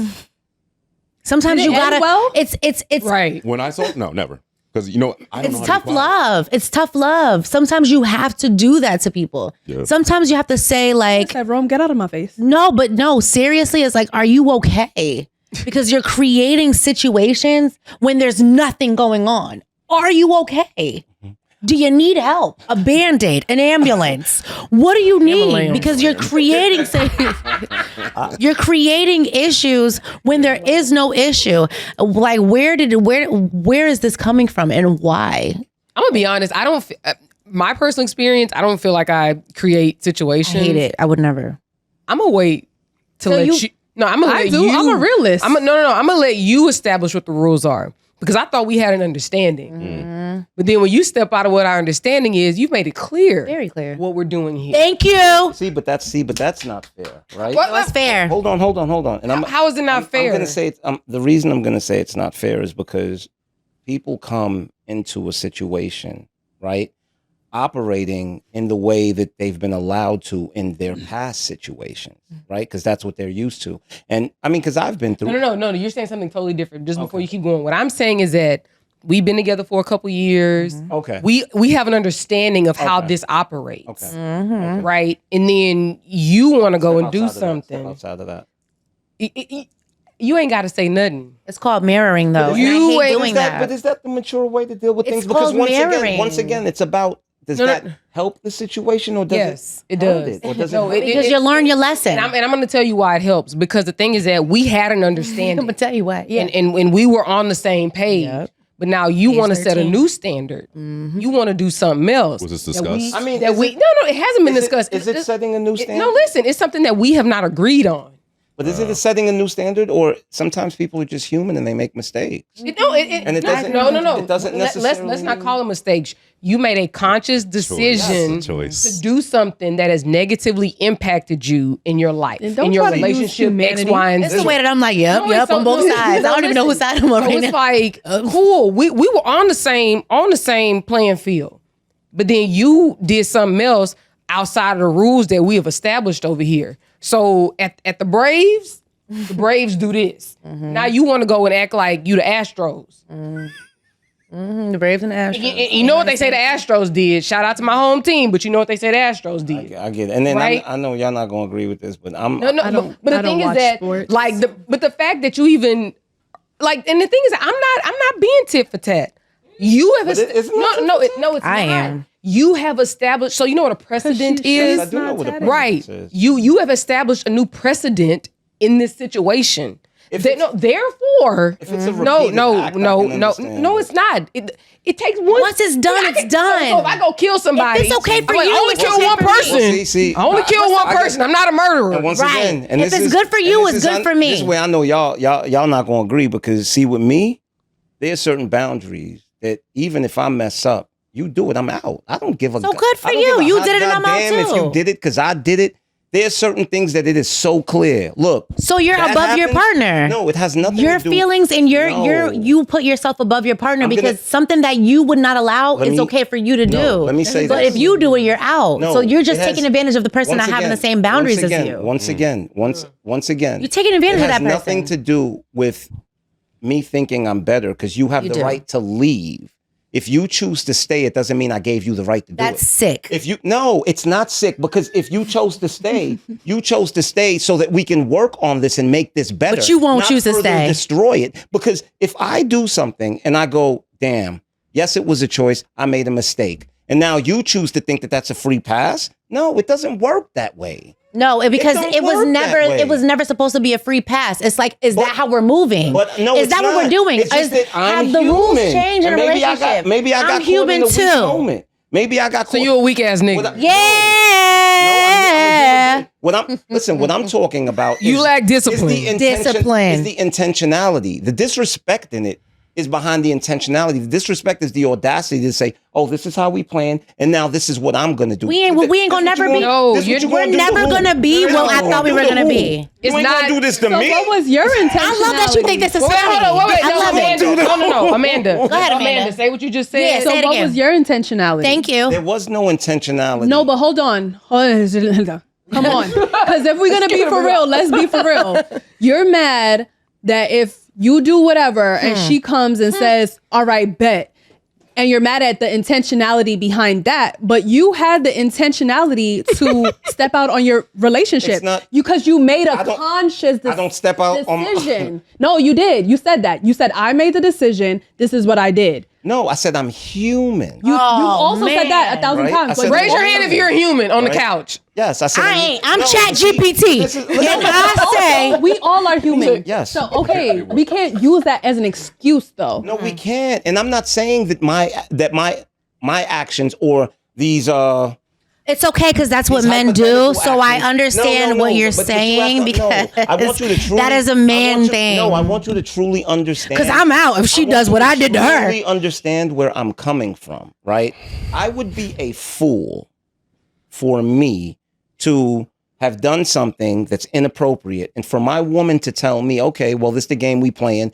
Sometimes
Did
you
it end
gotta.
well?
It's
Right.
When I saw no, never. Because I don't know. How
It's
to
tough
be quiet.
love. It's tough love. Sometimes you have to do that to people.
Yeah.
Sometimes you have to say
I
like,
said, Rome, get out of my face.
no, seriously, it's like, are you okay? Because you're creating situations when there's nothing going on. Are you okay? Do you need help? A Band-Aid, an ambulance? What do you need?
Ambulance.
Because you're creating issues when there is no issue. Like where is this coming from and why?
I'm gonna be honest. I don't. My personal experience, I don't feel like I create
I
situations.
hate it. I would never.
I'm gonna wait to
So
let
you-
you. No, I'm gonna
I
let
do.
you.
I'm a realist.
I'm gonna let you establish what the rules are because I thought we had an understanding. But then when you step out of what our understanding is, you've made it clear
Very clear.
what we're doing here.
Thank you.
See, but that's not fair, right?
What?
That's fair.
Hold on. And
How is it not fair?
I'm going to say the reason I'm going to say it's not fair is because people come into a situation, right, operating in the way that they've been allowed to in their past situations, right? Because that's what they're used to. And I mean, because I've been through.
No. You're saying something totally different. Just before you keep going, what I'm saying is that we've been together for a couple years.
Okay.
We have an understing of how this operates.
Okay.
Right? And then you want to go and do
Outside of that, step
something.
outside of that.
You ain't got to say nothing.
It's called mirroring, though. And
You
I hate
ain't-
doing
But is that the mature way to deal with
It's
things? Because
called mirroring.
once again, it's about does
No, no.
that help the situation or does
Yes, it
hurt
does.
it? Or does
No,
it, hurt it?
Because you learn your lesson.
And I'm going to tell you why it helps. Because the thing is that we had an
I'm
understanding.
gonna tell you what. Yeah.
and we were on the same page.
Yep.
But now you want to set a
13.
new standard. You want to do something else.
Was this
that we-
discussed?
I mean,
that
is
we
it-
no, it hasn't been
Is
discussed.
it setting a new standard?
No, listen, it's something that we have not agreed on.
But is it setting a new standard, or sometimes people are just human and they make mistakes?
And it
And it doesn't-
no.
it doesn't
Let's
necessarily-
not call them mistakes. You made a conscious decision
Choice.
to do something that has negatively impacted you in your life,
And don't
in your
try to use
relationship, X,
humanity.
Y, and
It's
Z.
the way that I'm like, yep,
No, it's
on both
no,
sides. I don't even know whose
listen.
side I'm on
So
right
it's
now.
like, cool. We were on the same playing field. but then you did something else outside of the rules that we have established over here. So at the Braves do this. Now you want to go and act like you the Astros.
The Braves and the Astros.
You know what they say the Astros did. Shout out to my home team, but you know what they say the Astros did.
I get it. And then
Right?
I know y'all not going to agree with this, but
No,
I
but
don't
the thing is
watch
that
sports.
but the fact that you even and the thing is that I'm not being tit for tat. You have
it's not
it's not.
I am.
You have established. So you know what a precedent is,
Yes, I do know what a precedent
right?
is.
You have established a new precedent in this situation. Therefore,
If it's a
no,
repeated act, I can understand.
it's not. It takes one.
Once it's done, it's done.
So if I go kill somebody,
If it's okay for
I'm like,
you,
I only
it's
kill
okay
one
for me.
person.
Well, see,
I only kill one person. I'm not a murderer.
And once
Right.
again, and
If
this
it's
is-
good for
and
you,
this
it's
is
good for me.
This is where I know y'all not gonna agree, because see, with me, there's certain boundaries that even if I mess up, you do it, I'm out. I don't give a.
So good for
I don't
you.
give a
You
hot
did it and I'm out
goddamn if
too.
you did it because I did it. There's certain things that it is so clear. Look.
So you're
that
above your
happens-
partner.
No, it has nothing
Your
to do.
feelings and
No.
you put yourself above your partner
I'm
because
gonna-
something that you would not allow
Let
is
me-
okay for you to do.
No, let me say
but
this.
if you do it, you're out.
No,
so you're just
it has-
taking advantage of the person
once
not having the
again-
same boundaries
once
as
again,
you.
Once again,
You're taking advantage
it
of
has
that person.
nothing to do with me thinking I'm better, because you have
You
the
do.
right to leave. If you choose to stay, it doesn't mean I gave you the right to do
That's
it.
sick.
No, it's not sick, because if you chose to stay, you chose to stay so that we can work on this and make this better.
But you won't
not
choose to
further
stay.
Destroy it. Because if I do something and I go, damn, yes, it was a choice. I made a mistake. And now you choose to think that that's a free pass. No, it doesn't work that way.
No, because
don't
it was
work
never
that way.
it was never supposed to be a free pass. It's like, is that how we're moving?
But no,
is
it's
that what
not.
we're doing?
It's just that I'm
have the rules
human.
changed in
And
a
maybe
relationship?
Maybe I got
I'm
caught in
human
a weak
too.
moment. Maybe I got caught.
So you a weak ass nigga.
Yeah.
What I'm talking about.
You lack discipline.
Discipline.
Is the intentionality. The disrespect in it is behind the intentionality. The disrespect is the audacity to say, "Oh, this is how we plan, and now this is what I'm going to do."
We ain't gonna never be.
No,
We're never gonna be what I thought we were gonna be.
It's
You ain't
not-
gonna do this to
So
me.
what was your intention?
I love that you think this is
Wait,
funny.
hold on, wait.
I
No,
love
Amanda.
it.
No, Amanda.
Go ahead, Amanda.
Say what you just said.
Yeah,
So
say it
what
again.
was your intentionality?
Thank you.
There was no intentionality.
No, but hold on. Come on. Because if we're going to be for real, let's be for real. You're mad that if you do whatever and she comes and says, all right, bet. And you're mad at the intentionality behind that, but you had the intentionality to step out on your relationship.
It's not-
Because you made a
I don't-
conscious
I don't step out on my-
decision. No, you did. You said that. You said, I made the decision. This is what I did.
No, I said I'm human.
You also said that
man.
1,000
Right?
times.
I
but
said
Raise your hand if you're a human on the
Right?
couch.
Yes, I said
I ain't. I'm
No,
Chat
see,
GPT.
listen,
And I say,
we all are human.
Yes.
So okay, we can't use that as an excuse though.
No, we can't. And I'm not saying that my actions or these
it's okay because that's what
these
men do.
hypothetical
So I
actions-
understand
No,
what you're
but you
saying
have to- no,
because
I want you to truly,
that is a
I
man
want you-
thing.
No, I want you to truly understand.
Because I'm out if she
want
does
you
what I did to her.
Truly understand where I'm coming from, right? I would be a fool for me to have done something that's inappropriate, and for my woman to tell me, "Okay, well, this is the game we playing.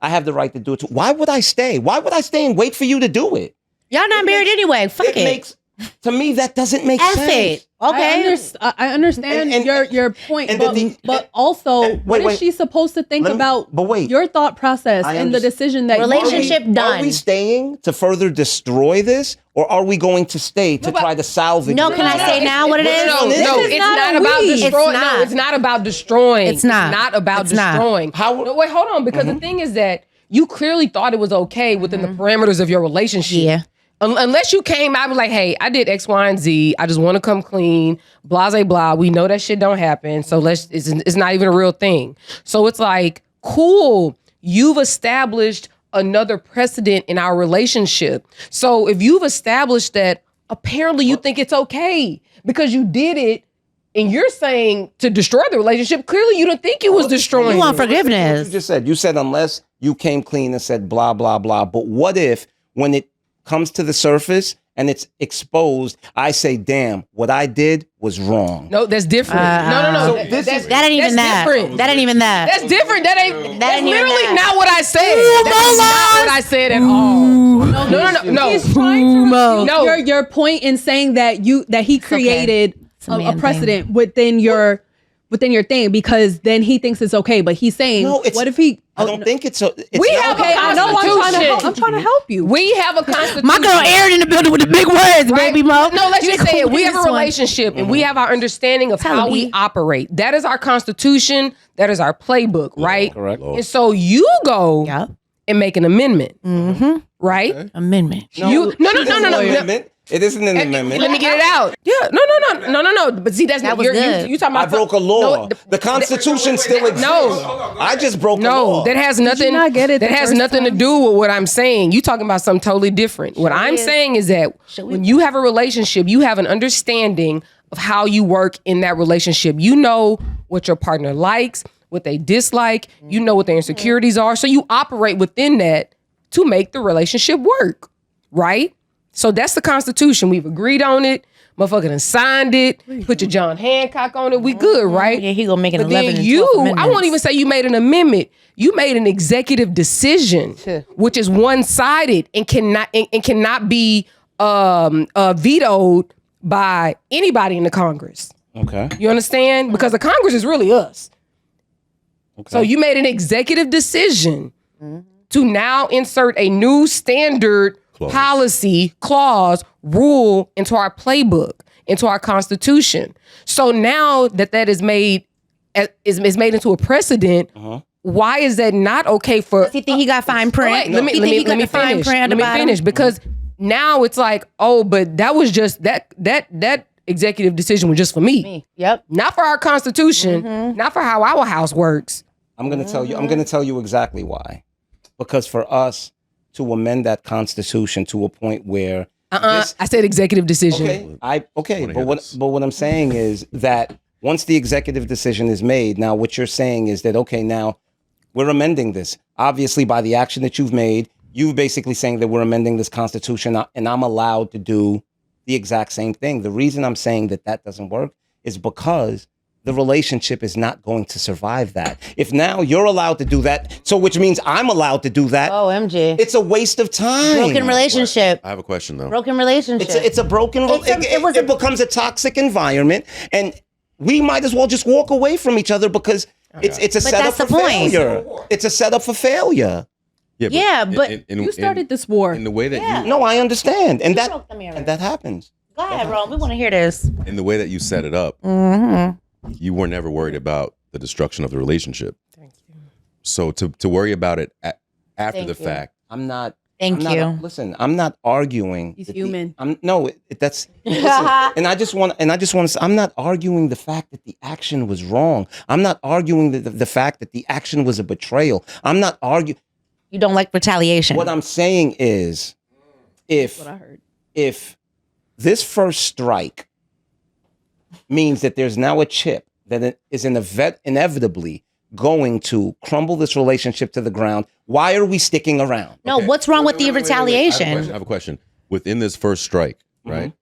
I have the right to do it too." Why would I stay? Why would I stay and wait for you to do it?
Y'all not married anyway. Fuck it.
Makes to me that doesn't make
F
sense.
it. Okay.
I understand
And-
your point,
and
but,
the-
but also,
and-
what
wait,
is she supposed to think
Let me-
about
but wait.
your thought process
I
and the
understand.
decision that
Relationship
you made?
done.
Are we staying to further destroy this, or are we going to stay to try to salvage?
No,
it?
can I say now what it is?
No,
This is
it's
not
not
a
about
we.
destroying.
It's
No,
not.
it's not about destroying.
It's not.
It's not about
It's not.
destroying.
How-
No, wait, hold on, because the thing is that you clearly thought it was okay within the parameters of your relationship.
Yeah.
Unless you came out and was like, hey, I did X, Y, and Z. I just want to come clean, blah, blah, blah. We know that shit don't happen. So it's not even a real thing. So it's like, cool. You've established another precedent in our relationship. So if you've established that, apparently you think it's okay because you did it and you're saying to destroy the relationship, clearly you didn't think it was destroying.
You want
What
forgiveness.
you just said. You said unless you came clean and said blah blah blah. But what if when it comes to the surface and it's exposed, I say, damn, what I did was wrong.
No, that's different. No.
So
That-
this
that's-
is-
That ain't even
that's
that.
different.
That ain't even that.
That's different. That's
ain't even
literally
that.
not what I said.
Ooh,
That's not
Molas.
what I said at all. No.
He's trying to
Mo.
refute your point in saying that he created a precedent within your thing, because then he thinks it's okay. But he's saying, what if he?
I don't think it's.
We have
Okay, I know. I'm trying to help you.
We have a constitution.
My girl Erin in the building with the big words,
Right?
baby Mo.
No, let's just say it. We have a
This one.
relationship and we have our understanding of
Tell
how
me.
we operate. That is our constitution. That is our playbook, right?
Correct.
And so you go
Yep.
and make an amendment, right?
Okay.
Amendment.
No.
Amendment. It isn't an amendment.
Let me get it out. Yeah, no. But see, that's
That
not
was
you're
good.
you talking about.
I broke a law.
No,
the Constitution still exists.
No.
I just broke a
No,
law.
that has nothing.
not get it
That
the
has
first
nothing to
time?
do with what I'm saying. You talking about something totally different. What I'm saying is that when you have a relationship, you have an understanding of how you work in that relationship. You know what your partner likes, what they dislike. You know what their insecurities are. So you operate within that to make the relationship work, right? So that's the Constitution. We've agreed on it. Motherfucker done signed it. Put your John Hancock on it. We good, right?
Yeah, he gonna make an
But
11
then
and 12
I
amendments.
won't even say you made an amendment. You made an executive decision, which is one-sided and cannot be vetoed by anybody in the Congress.
Okay.
You understand? Because the Congress is really us.
Okay.
So you made an executive decision to now insert a new standard policy, clause, rule into our playbook, into our Constitution. So now that is made into a precedent, why is that not okay for?
Does he think he got fine print?
Let me finish because now it's like, oh, but that was just that executive decision was just for me.
Yep.
Not for our Constitution, not for how our house works.
I'm going to tell you. I'm going to tell you exactly why. Because for us to amend that Constitution to a point where
I said executive decision.
But what I'm saying is that once the executive decision is made, now what you're saying is that now we're amending this. Obviously, by the action that you've made, you're basically saying that we're amending this Constitution, and I'm allowed to do the exact same thing. The reason I'm saying that doesn't work is because the relationship is not going to survive that. If now you're allowed to do that, so which means I'm allowed to do that.
Oh, MG.
It's a waste of time.
Broken relationship.
I have a question though.
Broken relationship.
It's a broken. It becomes a toxic environment, and we might as well just walk away from each other because it's a setup
that's the
for
point.
failure. It's a setup for failure.
Yeah, but
You started this war.
in the way that
No, I understand, and
broke the mirror.
that happens.
Go ahead, Ron. We want to hear this.
in the way that you set it up, you were never worried about the destruction of the relationship.
Thank you.
So to worry about it after
Thank
the
you.
fact,
I'm not.
Thank
I'm
you.
not, listen, I'm not arguing.
He's
that
human.
That's. Listen, and I just want to say, I'm not arguing the fact that the action was wrong. I'm not arguing the fact that the action was a betrayal. I'm not arguing.
You don't like retaliation.
What I'm saying is,
That's what I heard.
if this first strike means that there's now a chip that it is inevitably going to crumble this relationship to the ground, why are we sticking around?
No, what's wrong with the
Wait. I
retaliation?
have a question. Within this first strike, right?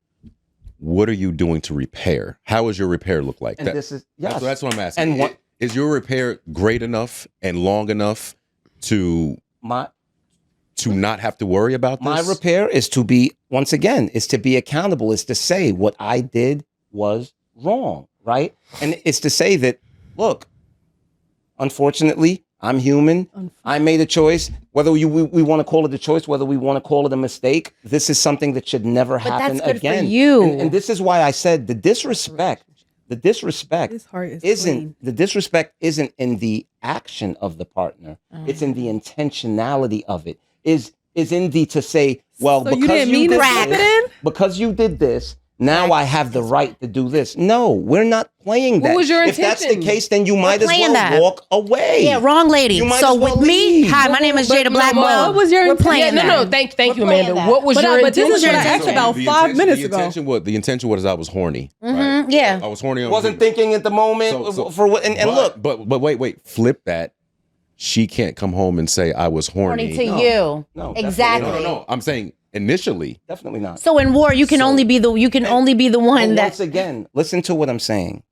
What are you doing to repair? How does your repair look like?
And this is yes.
That's what I'm asking.
And what
is your repair great enough and long enough to not have to worry about this?
my repair is to be, once again, is to be accountable, is to say what I did was wrong, right? And it's to say that, look, unfortunately, I'm human. I made a choice. Whether we want to call it a choice, whether we want to call it a mistake, this is something that should never happen
that's good for
again.
you.
And this is why I said the disrespect
His heart is
isn't
clean.
the disrespect isn't in the action of the partner. It's in the intentionality of it. Is in the to say, well,
So you
because
didn't mean
did
to slip
this,
it in?
because you did this, now I have the right to do this. No, we're not playing that.
What was your
If that's the
intention?
case, then you might as
playing
well
that.
walk away.
Yeah, wrong lady.
You might
So
as well
with me,
leave.
hi, my name is Jada Blackmore.
What was your
We're
intention?
playing
Yeah,
that.
no, thank
We're
you,
playing
Amanda.
that.
What was your
But this is
intention?
what I asked about 5 minutes ago.
The intention was I was horny. Right?
Yeah.
I was horny.
Wasn't thinking at the moment for what. And look,
but wait. Flip that. She can't come home and say I was horny.
Horny to you.
No,
Exactly.
No. I'm saying initially.
definitely not.
So in war, you can only be the one
And
that
once again, listen to what I'm saying.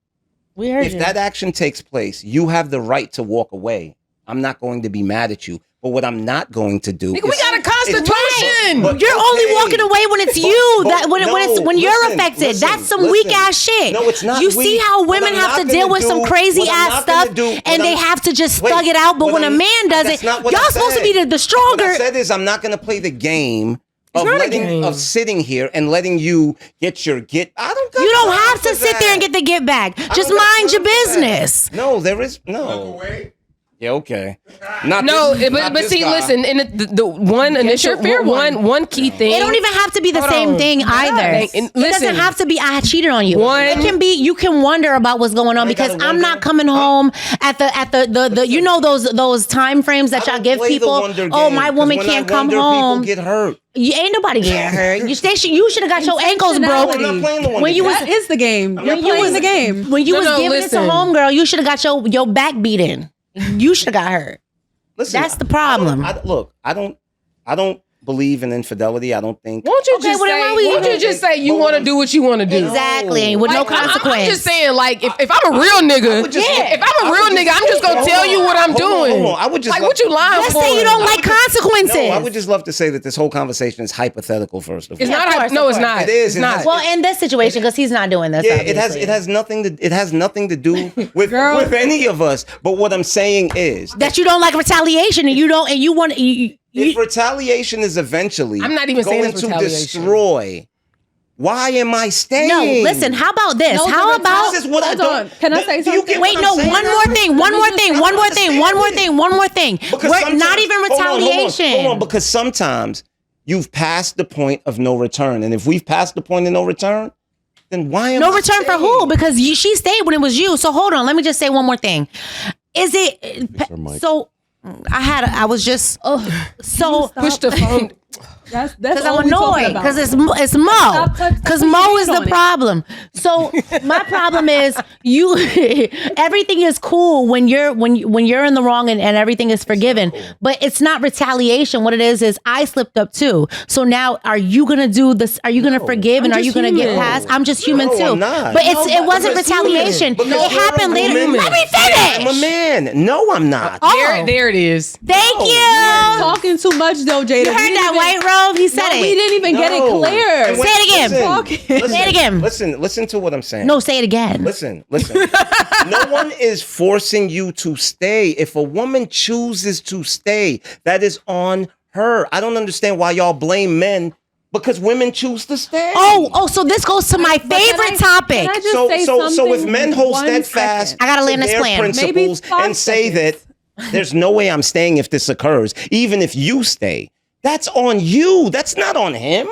we heard
If
you.
that action takes place, you have the right to walk away. I'm not going to be mad at you. But what I'm not going to do
Nigga, we got a Constitution.
You're only walking away when it's you. When you're affected. That's some weak ass shit.
No, it's not.
You see how women have to deal with some crazy ass stuff, and they have to just thug it out. But when a man does it, y'all supposed to be the stronger.
What I said is, I'm not going to play the game of sitting here and letting you get your get. You
don't have to sit there and get the get back. Just mind your business.
No, there is no. Yeah, okay.
But see, listen, and the one initial one key thing.
It don't even have to be the same thing either. It doesn't have to be I cheated on you. It can be you can wonder about what's going on because I'm not coming home at the you know those time frames that y'all give people. Oh, my woman can't come home.
People get hurt.
You ain't nobody getting hurt. You should have got your ankles broke.
When you that is the game. You're playing the game.
When you was giving it to homegirl, you should have got your back beaten. You should have got hurt. Listen, that's the problem.
I don't believe in infidelity. I don't think.
Won't you just say you want to do what you want to do?
Exactly, with no consequence.
I'm just saying, like, if I'm a real nigga, I'm just gonna tell you what I'm doing.
I would just
what you lying for?
Let's say you don't like consequences.
No, I would just love to say that this whole conversation is hyhypothetical. First of all,
it's not. No, it's not.
It is.
It's not.
Well, in this situation, because he's not doing this.
Yeah, it has nothing to do with any of us. But what I'm saying is
that you don't like retaliation, and you want.
If retaliation is eventually
I'm not even
going to destroy, why am I staying?
No, listen, how about this? How about
this is what I don't.
Can I say something?
Wait, no, one more thing. We're not even retaliation.
Hold on, because sometimes you've passed the point of no return. And if we've passed the point of no return, then why am I
no return
staying?
for who? Because she stayed when it was you. So hold on, let me just say one more thing. Is it so? I was just so
push the phone.
That's
because I'm annoyed because it's Mo. Because Mo is the problem. So my problem is everything is cool when you're in the wrong and everything is forgiven, but it's not retaliation. What it is I slipped up too. So now are you gonna do this? Are you gonna forgive and are you gonna get past? I'm just human too. But it wasn't retaliation. It happened later. Let me finish.
I'm a man. No, I'm not.
There it is.
Thank you.
Talking too much though, Jada.
You heard that white robe? He said it.
We didn't even get it clear.
Say it again. Say it again.
Listen to what I'm saying.
No, say it again.
Listen. No one is forcing you to stay. If a woman chooses to stay, that is on her. I don't understand why y'all blame men because women choose to stay.
Oh, so this goes to my favorite topic.
So if men hold steadfast
I gotta land this
their
plan.
principles and say that there's no way I'm staying if this occurs, even if you stay. That's on you. That's not on him.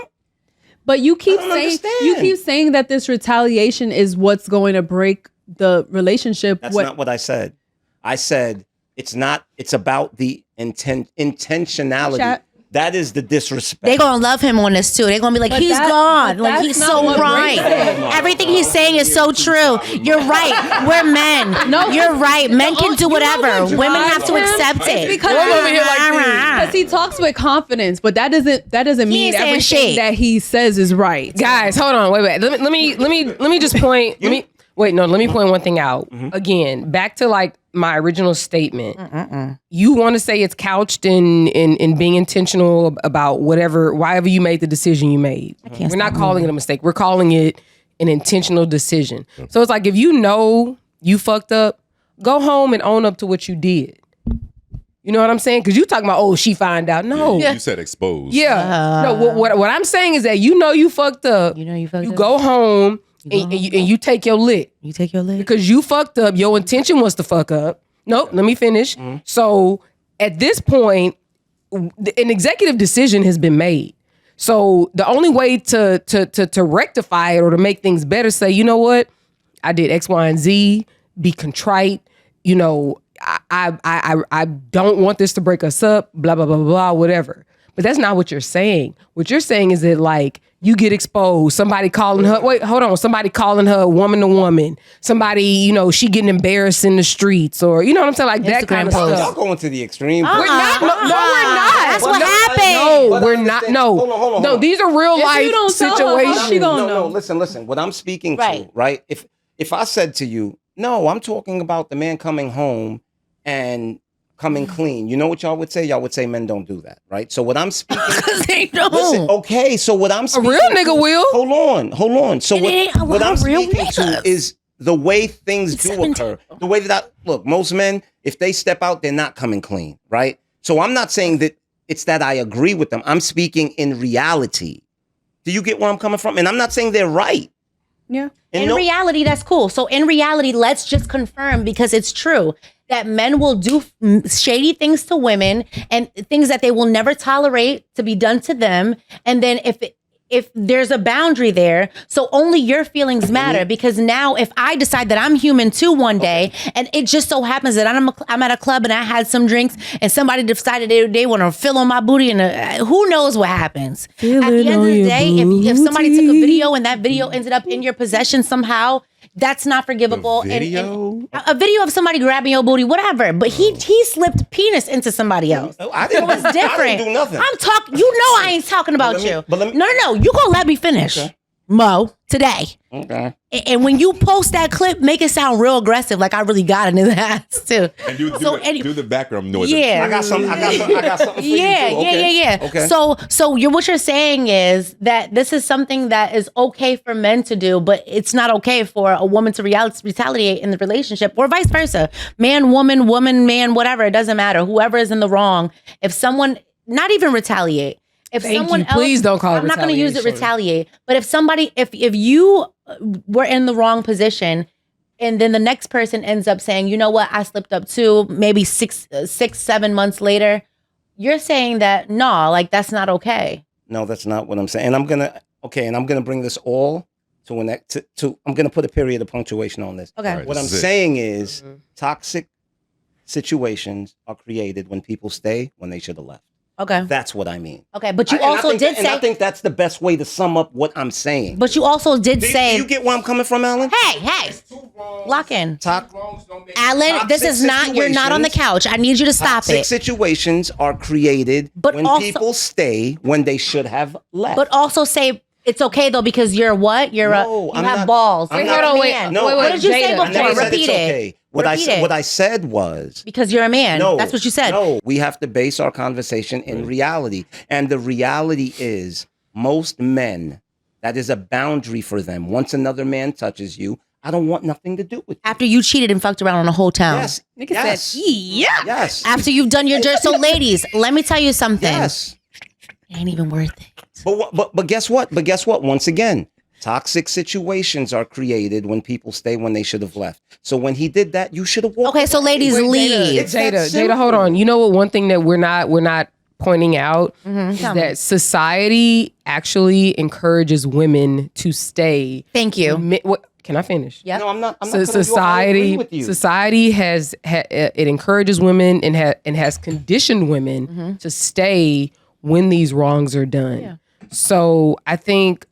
But you keep saying that this retaliation is what's going to break the relationship.
That's not what I said. I said it's not. It's about the intentionality. That is the disrespect.
They're going to love him on this too. They're going to be like, he's gone. Like, he's so right. Everything he's saying is so true. You're right. We're men. No, you're right. Men can do whatever. Women have to accept it.
Because he talks with confidence, but that doesn't mean everything that he says is right.
Guys, hold on. Wait. Let me just point. Let me point one thing out. Again, back to like my original statement. You want to say it's couched in being intentional about whatever you made the decision you made. We're not calling it a mistake. We're calling it an intentional decision. So it's like, if you know you fucked up, go home and own up to what you did. You know what I'm saying? Because you talking about, she find out. No.
You said exposed.
Yeah. No, what I'm saying is that you fucked up. You go home. And you take your lick.
You take your lick.
Because you fucked up. Your intention was to fuck up. Nope, let me finish. So at this point, an executive decision has been made. So the only way to rectify it or to make things better, say, you know what? I did X, Y, and Z. Be contrite. You know, I don't want this to break us up. Blah, blah, blah, blah, whatever. But that's not what you're saying. What you're saying is that, like, you get exposed. Somebody calling her, somebody calling her woman to woman. Somebody, she getting embarrassed in the streets, or, you know what I'm saying? Like that kind of stuff.
Y'all going to the extreme.
We're not. No, we're not.
That's what happened.
No, we're not. No. Hold on. No, these are real life situations.
No, listen. What I'm speaking to, right? If I said to you, no, I'm talking about the man coming home and coming clean, you know what y'all would say? Y'all would say men don't do that, right? So what I'm speaking,
Because they don't.
listen, okay. So what I'm speaking,
A real nigga will.
Hold on. So
It ain't a
what
lot
I'm
of real
speaking to
niggas.
is the way things do
17.
occur. The way that look, most men, if they step out, they're not coming clean, right? So I'm not saying that it's that I agree with them. I'm speaking in reality. Do you get where I'm coming from? And I'm not saying they're right.
Yeah.
And
In
no-
reality, that's cool. So in reality, let's just confirm, because it's true that men will do shady things to women and things that they will never tolerate to be done to them. And then if there's a boundary there, so only your feelings matter, because now if I decide that I'm human too one day, and it just so happens that I'm at a club and I had some drinks and somebody decided they want to fill on my booty, and who knows what happens. At the end of the day, if somebody took a video and that video ended up in your possession somehow, that's not forgivable.
The video?
And a video of somebody grabbing your booty, whatever. But he slipped penis into somebody else.
I didn't,
It was different.
I didn't do nothing.
I'm talking. You know I ain't talking about
But let me-
you.
but let me-
No. You gonna let me finish, Mo, today.
Okay.
And when you post that clip, make it sound real aggressive, like I really got it in the ass too.
And do the background noise.
Yeah.
I got something for you too. Okay.
Yeah.
Okay.
So what you're saying is that this is something that is okay for men to do, but it's not okay for a woman to retaliate in the relationship, or vice versa. Man, woman, man, whatever. It doesn't matter. Whoever is in the wrong. If someone, not even retaliate. If
Thank
someone
you.
else,
Please don't call it
I'm not going to use it
retaliation.
retaliate. But if somebody, if you were in the wrong position, and then the next person ends up saying, you know what, I slipped up too, maybe 6-7 months later, you're saying that, no, like that's not okay.
No, that's not what I'm saying. And I'm gonna bring this all to an I'm gonna put a period of punctuation on this.
Okay.
All right.
What I'm
This is it.
saying is toxic situations are created when people stay when they should have left.
Okay.
That's what I mean.
Okay. But you
And I
also
think
did
and I
say,
think that's the best way to sum up what I'm saying.
but you also did
do
say,
you get where I'm coming from, Alan?
hey, lock in. Alan,
Toxic
this is not, you're not on the couch. I need you to stop
Toxic
it.
situations are created
But
when
also-
people stay when they should have left.
But also say, it's okay though, because you're what? You're
No,
you
I'm
have
not-
balls.
I'm
You're
not-
a
Hold on, wait.
man.
No,
What did you say
Jada,
before?
I never said
Repeat
it's
it.
okay.
Repeat it.
What I said was
Because you're a man.
no.
That's what you said.
No, we have to base our conversation in reality, and the reality is most men. That is a boundary for them. Once another man touches you, I don't want nothing to do with you.
After you cheated and fucked around on the whole town.
Yes,
Nigga
yes,
said, yeah.
yes,
After you've done your dirt. So ladies, let me tell you something.
yes.
It ain't even worth it.
But guess what? But guess what? Once again, toxic situations are created when people stay when they should have left. So when he did that, you should have walked.
Okay, so ladies,
away.
leave.
It's that
Jada,
simple.
hold on. You know what? One thing that we're not pointing out is
Tell me.
that society actually encourages women to stay.
Thank you.
What, can I finish?
Yep.
No, I'm not.
So
cutting you off. I agree
society
with you.
society it encourages women and has conditioned women
Mm-hmm.
to stay when these wrongs are done.
Yeah.
So I think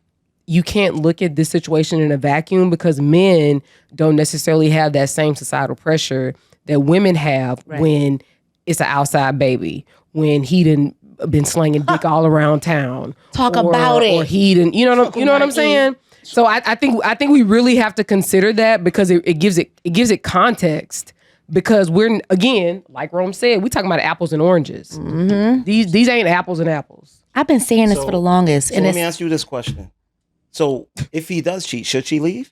you can't look at this situation in a vacuum, because men don't necessarily have that same societal pressure that women have when it's an outside baby, when he didn't been slinging dick all around town.
Talk about it.
Or he didn't, you know what I'm saying? So I think we really have to consider that, because it gives it context, because we're, again, like Rome said, we talking about apples and oranges.
Mm-hmm.
These ain't apples and apples.
I've been saying this for the longest.
So
And
let me
it's
ask you this question. So if he does cheat, should she leave?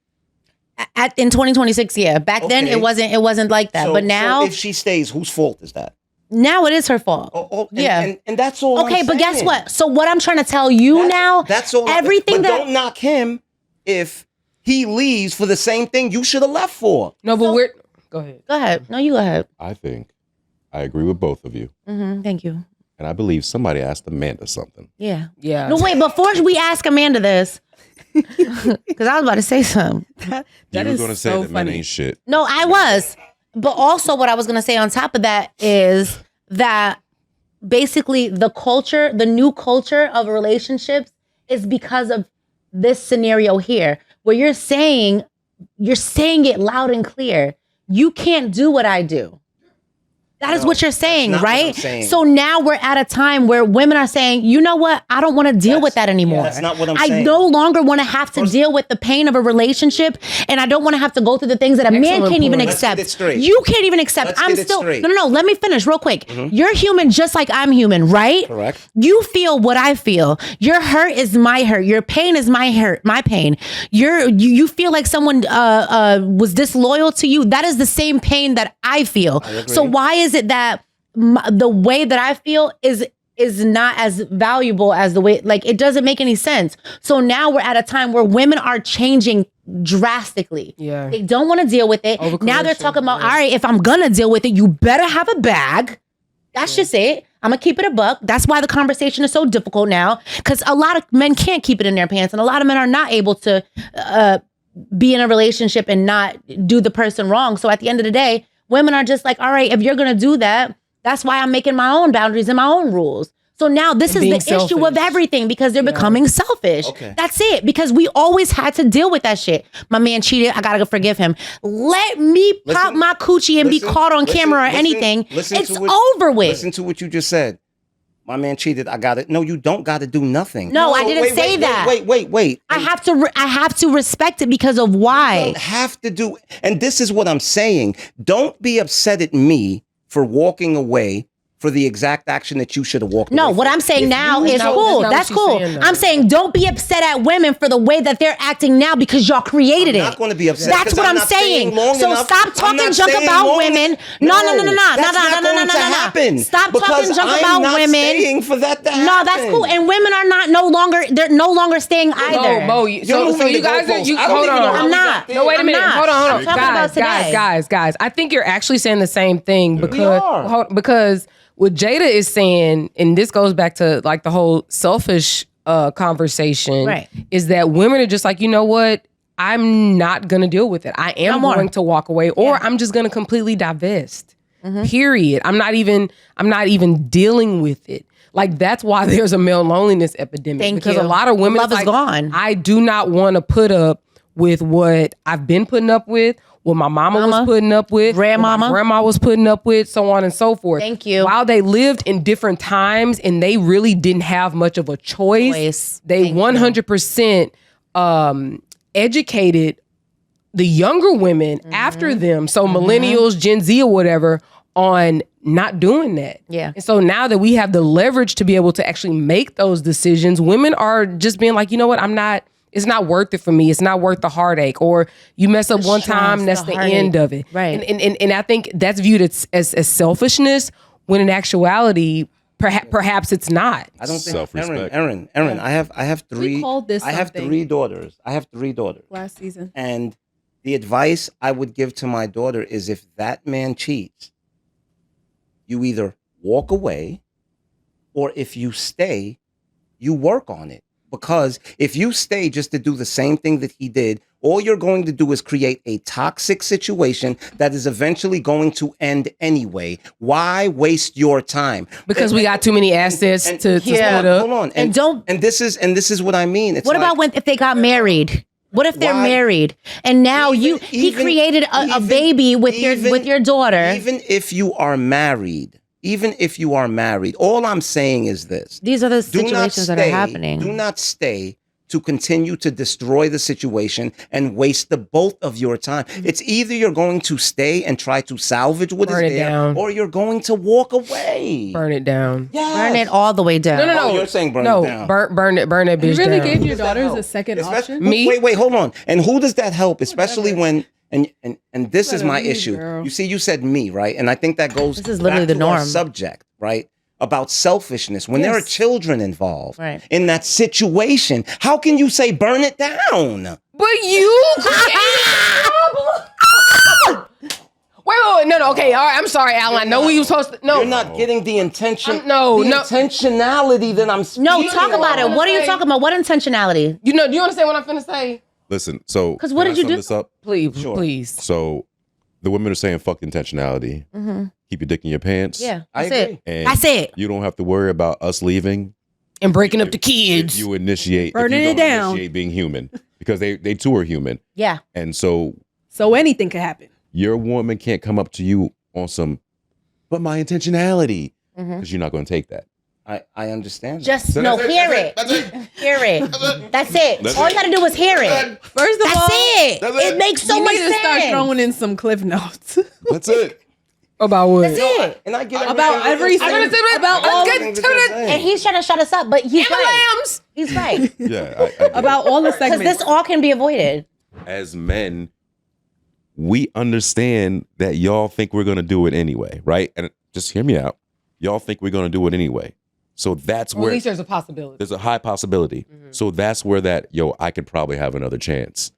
in 2026, yeah. Back then
Okay.
it wasn't like that.
So-
but now
so if she stays, whose fault is that?
now it is her fault.
And,
Yeah.
and that's all.
Okay,
I'm
but guess
saying.
what? So what I'm trying to tell you now,
That's all.
everything
but
that
don't knock him if he leaves for the same thing you should have left for.
No, but we're go ahead.
go ahead. No, you go ahead.
I think I agree with both of you.
Thank you.
And I believe somebody asked Amanda something.
Yeah.
Yeah.
No, wait, before we ask Amanda this, because I was about to say something.
You
That
were
is
going to say
so
that men
funny.
ain't shit.
No, I was. But also what I was going to say on top of that is that basically the new culture of relationships is because of this scenario here, where you're saying it loud and clear. You can't do what I do. That is what you're saying,
not what I'm
right?
saying.
So now we're at a time where women are saying, you know what? I don't want to deal with that anymore.
That's not what I'm
I
saying.
no longer want to have to deal with the pain of a relationship, and I don't want to have to go through the things that a man
Excellent
can't even
point.
Let's get
accept.
it straight.
You can't even accept.
Let's
I'm
get it
still
straight.
no. Let me finish real quick. You're human just like I'm human, right?
Correct.
You feel what I feel. Your hurt is my hurt. Your pain is my hurt, my pain. You feel like someone was disloyal to you. That is the same pain that I feel. So why is it that the way that I feel is not as valuable as the way, like, it doesn't make any sense. So now we're at a time where women are changing drastically.
Yeah.
They don't want to deal with it. Now they're talking about, all right, if I'm gonna deal with it, you better have a bag. That's just it. I'm gonna keep it a buck. That's why the conversation is so difficult now, because a lot of men can't keep it in their pants, and a lot of men are not able to be in a relationship and not do the person wrong. So at the end of the day, women are just like, all right, if you're gonna do that, that's why I'm making my own boundaries and my own rules. So now this is the issue of everything, because they're becoming selfish.
Okay.
That's it. Because we always had to deal with that shit. My man cheated. I gotta go forgive him. Let me pop my coochie and be caught on camera or anything. It's over with.
Listen to what you just said. My man cheated. I got it. No, you don't got to do nothing.
No, I didn't say that.
Wait.
I have to respect it because of why.
You don't have to do. And this is what I'm saying. Don't be upset at me for walking away for the exact action that you should have walked away.
No, what I'm saying now is cool. That's cool. I'm saying don't be upset at women for the way that they're acting now, because y'all created it.
I'm not going to be upset.
That's what I'm saying. So stop talking junk about women. No. Stop talking junk about women.
I'm not saying for that to happen.
No, that's cool. And women are they're no longer staying either.
No, Mo, so you guys are, hold on.
I'm not.
No, wait a minute. Hold on.
I'm talking about today.
Guys. I think you're actually saying the same thing because what Jada is saying, and this goes back to like the whole selfish conversation,
right,
is that women are just like, you know what? I'm not going to deal with it. I am going to walk away, or I'm just going to completely divest. Period. I'm not even dealing with it. Like, that's why there's a male loneliness epidemic. Because a lot of women,
love is gone.
I do not want to put up with what I've been putting up with, what my mama was putting up with,
grandmama,
what my grandma was putting up with, so on and so forth.
Thank you.
While they lived in different times and they really didn't have much of a choice. They 100% educated the younger women after them, so millennials, Gen Z or whatever, on not doing that.
Yeah.
And so now that we have the leverage to be able to actually make those decisions, women are just being like, you know what, it's not worth it for me. It's not worth the heartape. Or you mess up one time, that's the end of it.
Right.
And I think that's viewed as selfishness, when in actuality, perhaps it's not.
I don't think
Self-respect.
Aaron, I have three.
We called this
I have
something.
3 daughters.
Last season.
And the advice I would give to my daughter is, if that man cheats, you either walk away, or if you stay, you work on it. Because if you stay just to do the same thing that he did, all you're going to do is create a toxic situation that is eventually going to end anyway. Why waste your time?
Because we got too many assets to split up.
Hold on.
And
this is what I mean. It's
what about if they got married? What if they're married and now he created a baby with your daughter?
Even if you are married, all I'm saying is this.
These are the situations that are happening.
Do not stay to continue to destroy the situation and waste the both of your time. It's either you're going to stay and try to salvage what is there, or you're going to walk away.
Burn it down.
Yes.
Burn it all the way down.
No.
You're saying burn it down.
Burn that bitch
You really
down.
gave your daughters a second option?
Me?
Wait, hold on. And who does that help? Especially when and this is my issue.
Girl.
You see, you said me, right? And I think that goes
This is literally
back
the
to our
norm.
subject, right? About selfishness. When there are children involved in that situation, how can you say burn it down?
But you created a problem. Wait, no, okay, all right, I'm sorry, Alan. I know we were supposed to, no.
You're not getting the intention,
no.
intentionality that I'm speaking.
No, talk about it. What are you talking about? What intentionality?
Do you understand what I'm finna say?
Listen, so
because what did you do?
This up?
Please.
So the women are saying fuck intentionality. Keep your dick in your pants.
Yeah,
I
that's
agree.
it.
And
That's it.
you don't have to worry about us leaving
And breaking up the
if
kids.
you initiate,
Burning
if you
it
don't
down.
initiate being human, because they too are human.
Yeah.
And so
So anything could happen.
your woman can't come up to you on some, but my intentionality, because you're not going to take that.
I understand.
Just
So
no,
that's it,
hear
that's
it. Hear it. That's it.
That's
All
it.
you gotta do is hear it.
First of
That's
all,
it.
That's it.
It makes so
you
much
need to start
sense.
throwing in some cliff notes
That's it.
About what?
That's it.
And I get
about every
I'm gonna say it.
about
Let's
all
get
everything
to
that
it.
they're saying.
And he's trying to shut us up, but he's right.
Lambs.
He's right.
Yeah. I get it.
about all the
Because
segments.
this all can be avoided.
As men, we understand that y'all think we're going to do it anyway, right? And just hear me out. Y'all think we're going to do it anyway. So that's
Or at
where
least there's a possibility.
there's a high possibility. So that's where I could probably have another chance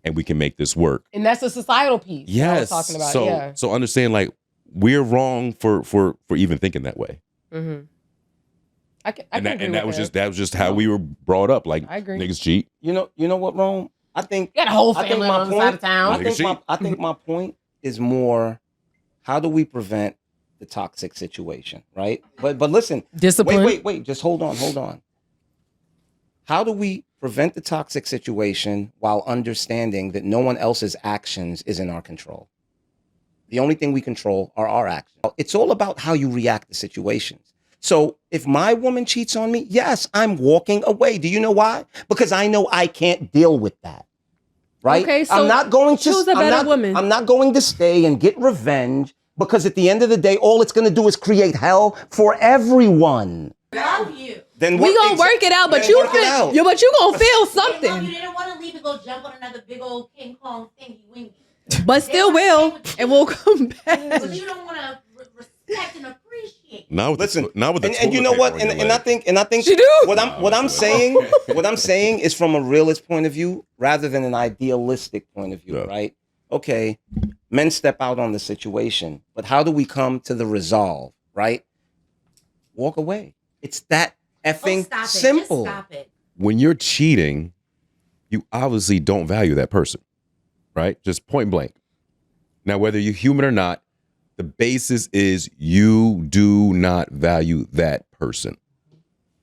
and we can make this work.
And that's a societal piece. that I was
Yes.
talking about.
So
Yeah.
so understand, like, we're wrong for even thinking that way.
Mm-hmm. I can
And
agree
that
with
was just how we were brought up. Like,
I agree.
niggas cheat.
You know what, Rome? I think
You got a whole
I think
family
my
on the side of
point-
town.
I think my point is more, how do we prevent the toxic situation, right? But listen,
Discipline.
wait, just hold on. How do we prevent the toxic situation while understanding that no one else's actions is in our control? The only thing we control are our actions. It's all about how you react to situations. So if my woman cheats on me, yes, I'm walking away. Do you know why? Because I know I can't deal with that. Right?
Okay, so
I'm not going to
choose a better woman.
I'm not going to stay and get revenge, because at the end of the day, all it's going to do is create hell for everyone.
Love you.
Then
we gonna work it out, but
then
you
work it out.
but you gonna feel
You
something.
didn't want to leave and go jump on another big old King Kong thingy wingy.
But still will, and we'll come back.
But you don't want to respect and appreciate.
Now with
Listen,
now with the
and you know
toilet
what?
paper on
And
your
I think
She do.
what I'm saying is from a realist point of view rather than an idealistic point of view,
Yeah.
right? Okay, men step out on the situation, but how do we come to the resolve, right? Walk away. It's that effing
stop it.
simple.
Just stop it.
when you're cheating, you obviously don't value that person, right? Just point blank. Now, whether you're human or not, the basis is you do not value that person.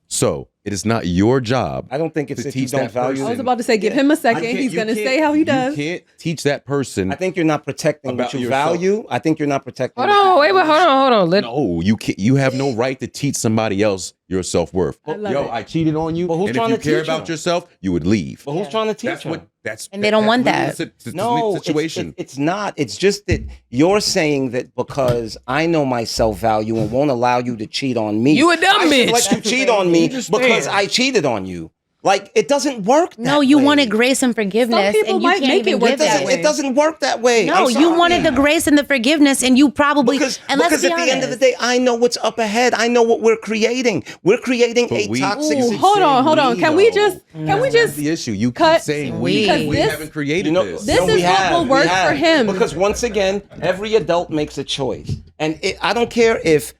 So it is not your job.
I don't think it's
to
that you
teach
don't
that
value.
I was about to say, give him a second. He's gonna say how he does.
You can't teach that person.
I think you're not protecting
About
what you
yourself.
value. I think you're not protecting.
Hold on, wait, hold on.
No, you can't. You have no right to teach somebody else your self-worth.
I love
Yo,
it.
I cheated on you,
But who's
and if
trying
you
to
care
teach
about
them?
yourself, you would leave.
But who's trying to teach
That's
them?
what. That's
And they don't want
that's
that.
the
No,
situation.
It's not. It's just that you're saying that because I know my self-value and won't allow you to cheat on me.
You a dumb
I should
bitch.
let you cheat on me because
Understand.
I cheated on you. Like, it doesn't work that
No, you
way.
wanted grace and forgiveness,
Some people
and you
might
can't
make
even
it work
give
that
that.
way.
It doesn't work that way.
No,
I'm
you
sorry.
wanted the grace and the forgiveness, and you probably
Because
and let's be
at the end of the
honest.
day, I know what's up ahead. I know what we're creating. We're creating
But
a
we-
toxic.
Ooh,
It's
hold on.
we,
Can we
though.
just
That's the issue. You
cut-
keep saying
we.
we.
Because
We
this-
haven't created
You know,
this.
This
no,
is
we
what
have,
will
we
work
have.
for him.
Because once again, every adult makes a choice, and I don't care if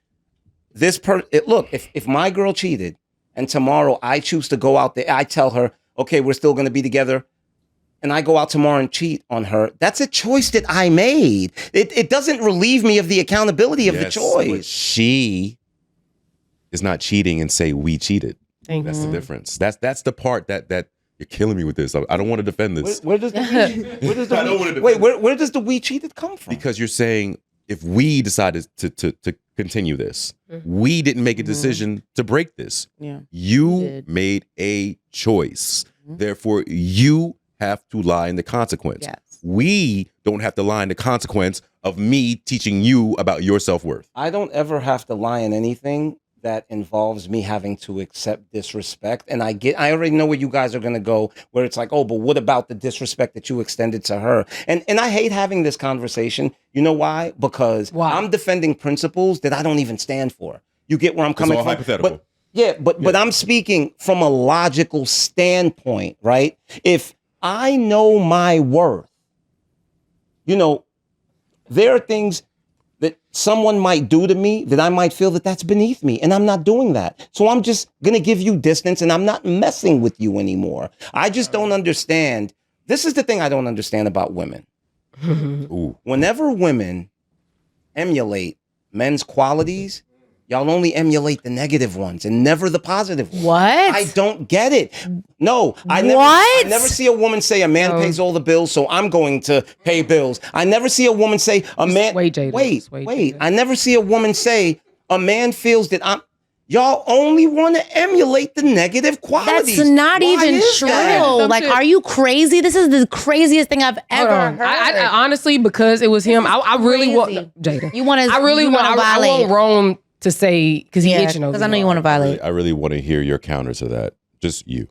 look, if my girl cheated, and tomorrow I choose to go out there, I tell her, okay, we're still going to be together, and I go out tomorrow and cheat on her. That's a choice that I made. It doesn't relieve me of the accountability of the
Yes, but
choice.
she is not cheating and say we cheated. That's the difference. That's the part that you're killing me with this. I don't want to defend this
Where does the where does
I don't wanna
the wait
defend
where does the we cheated come from?
because you're saying if we decided to continue this, we didn't make a decision to break this.
Yeah.
You
did.
made a choice. Therefore, you have to lie in the consequence.
Yes.
We don't have to lie in the consequence of me teaching you about your self-worth.
I don't ever have to lie in anything that involves me having to accept disrespect. And I already know where you guys are going to go, where it's like, oh, but what about the disrespect that you extended to her? And I hate having this conversation. You know why? Because
Why?
I'm defending principles that I don't even stand for. You get where I'm coming
all
from?
hypothetical.
But I'm speaking from a logical standpoint, right? If I know my worth, there are things that someone might do to me that I might feel that that's beneath me, and I'm not doing that. So I'm just going to give you distance, and I'm not messing with you anymore. I just don't understand. This is the thing I don't understand about women.
Ooh.
Whenever women emulate men's qualities, Y'all only emulate the negative ones and never the positive ones.
What?
I don't get it. No, I never see a woman say a man pays all the bills, so I'm going to pay bills. I never see a woman say a man.
Wait, Jada.
Wait. I never see a woman say a man feels that I'm. Y'all only want to emulate the negative qualities.
That's not
Why
even
is
true.
that?
Like, are you crazy? This is the craziest thing I've ever heard.
I honestly, because it was him, I really want Jada.
You want to?
I really want. I want Rome to say because he itching over.
Because I know you want to violate.
I really want to hear your counter to that. Just you.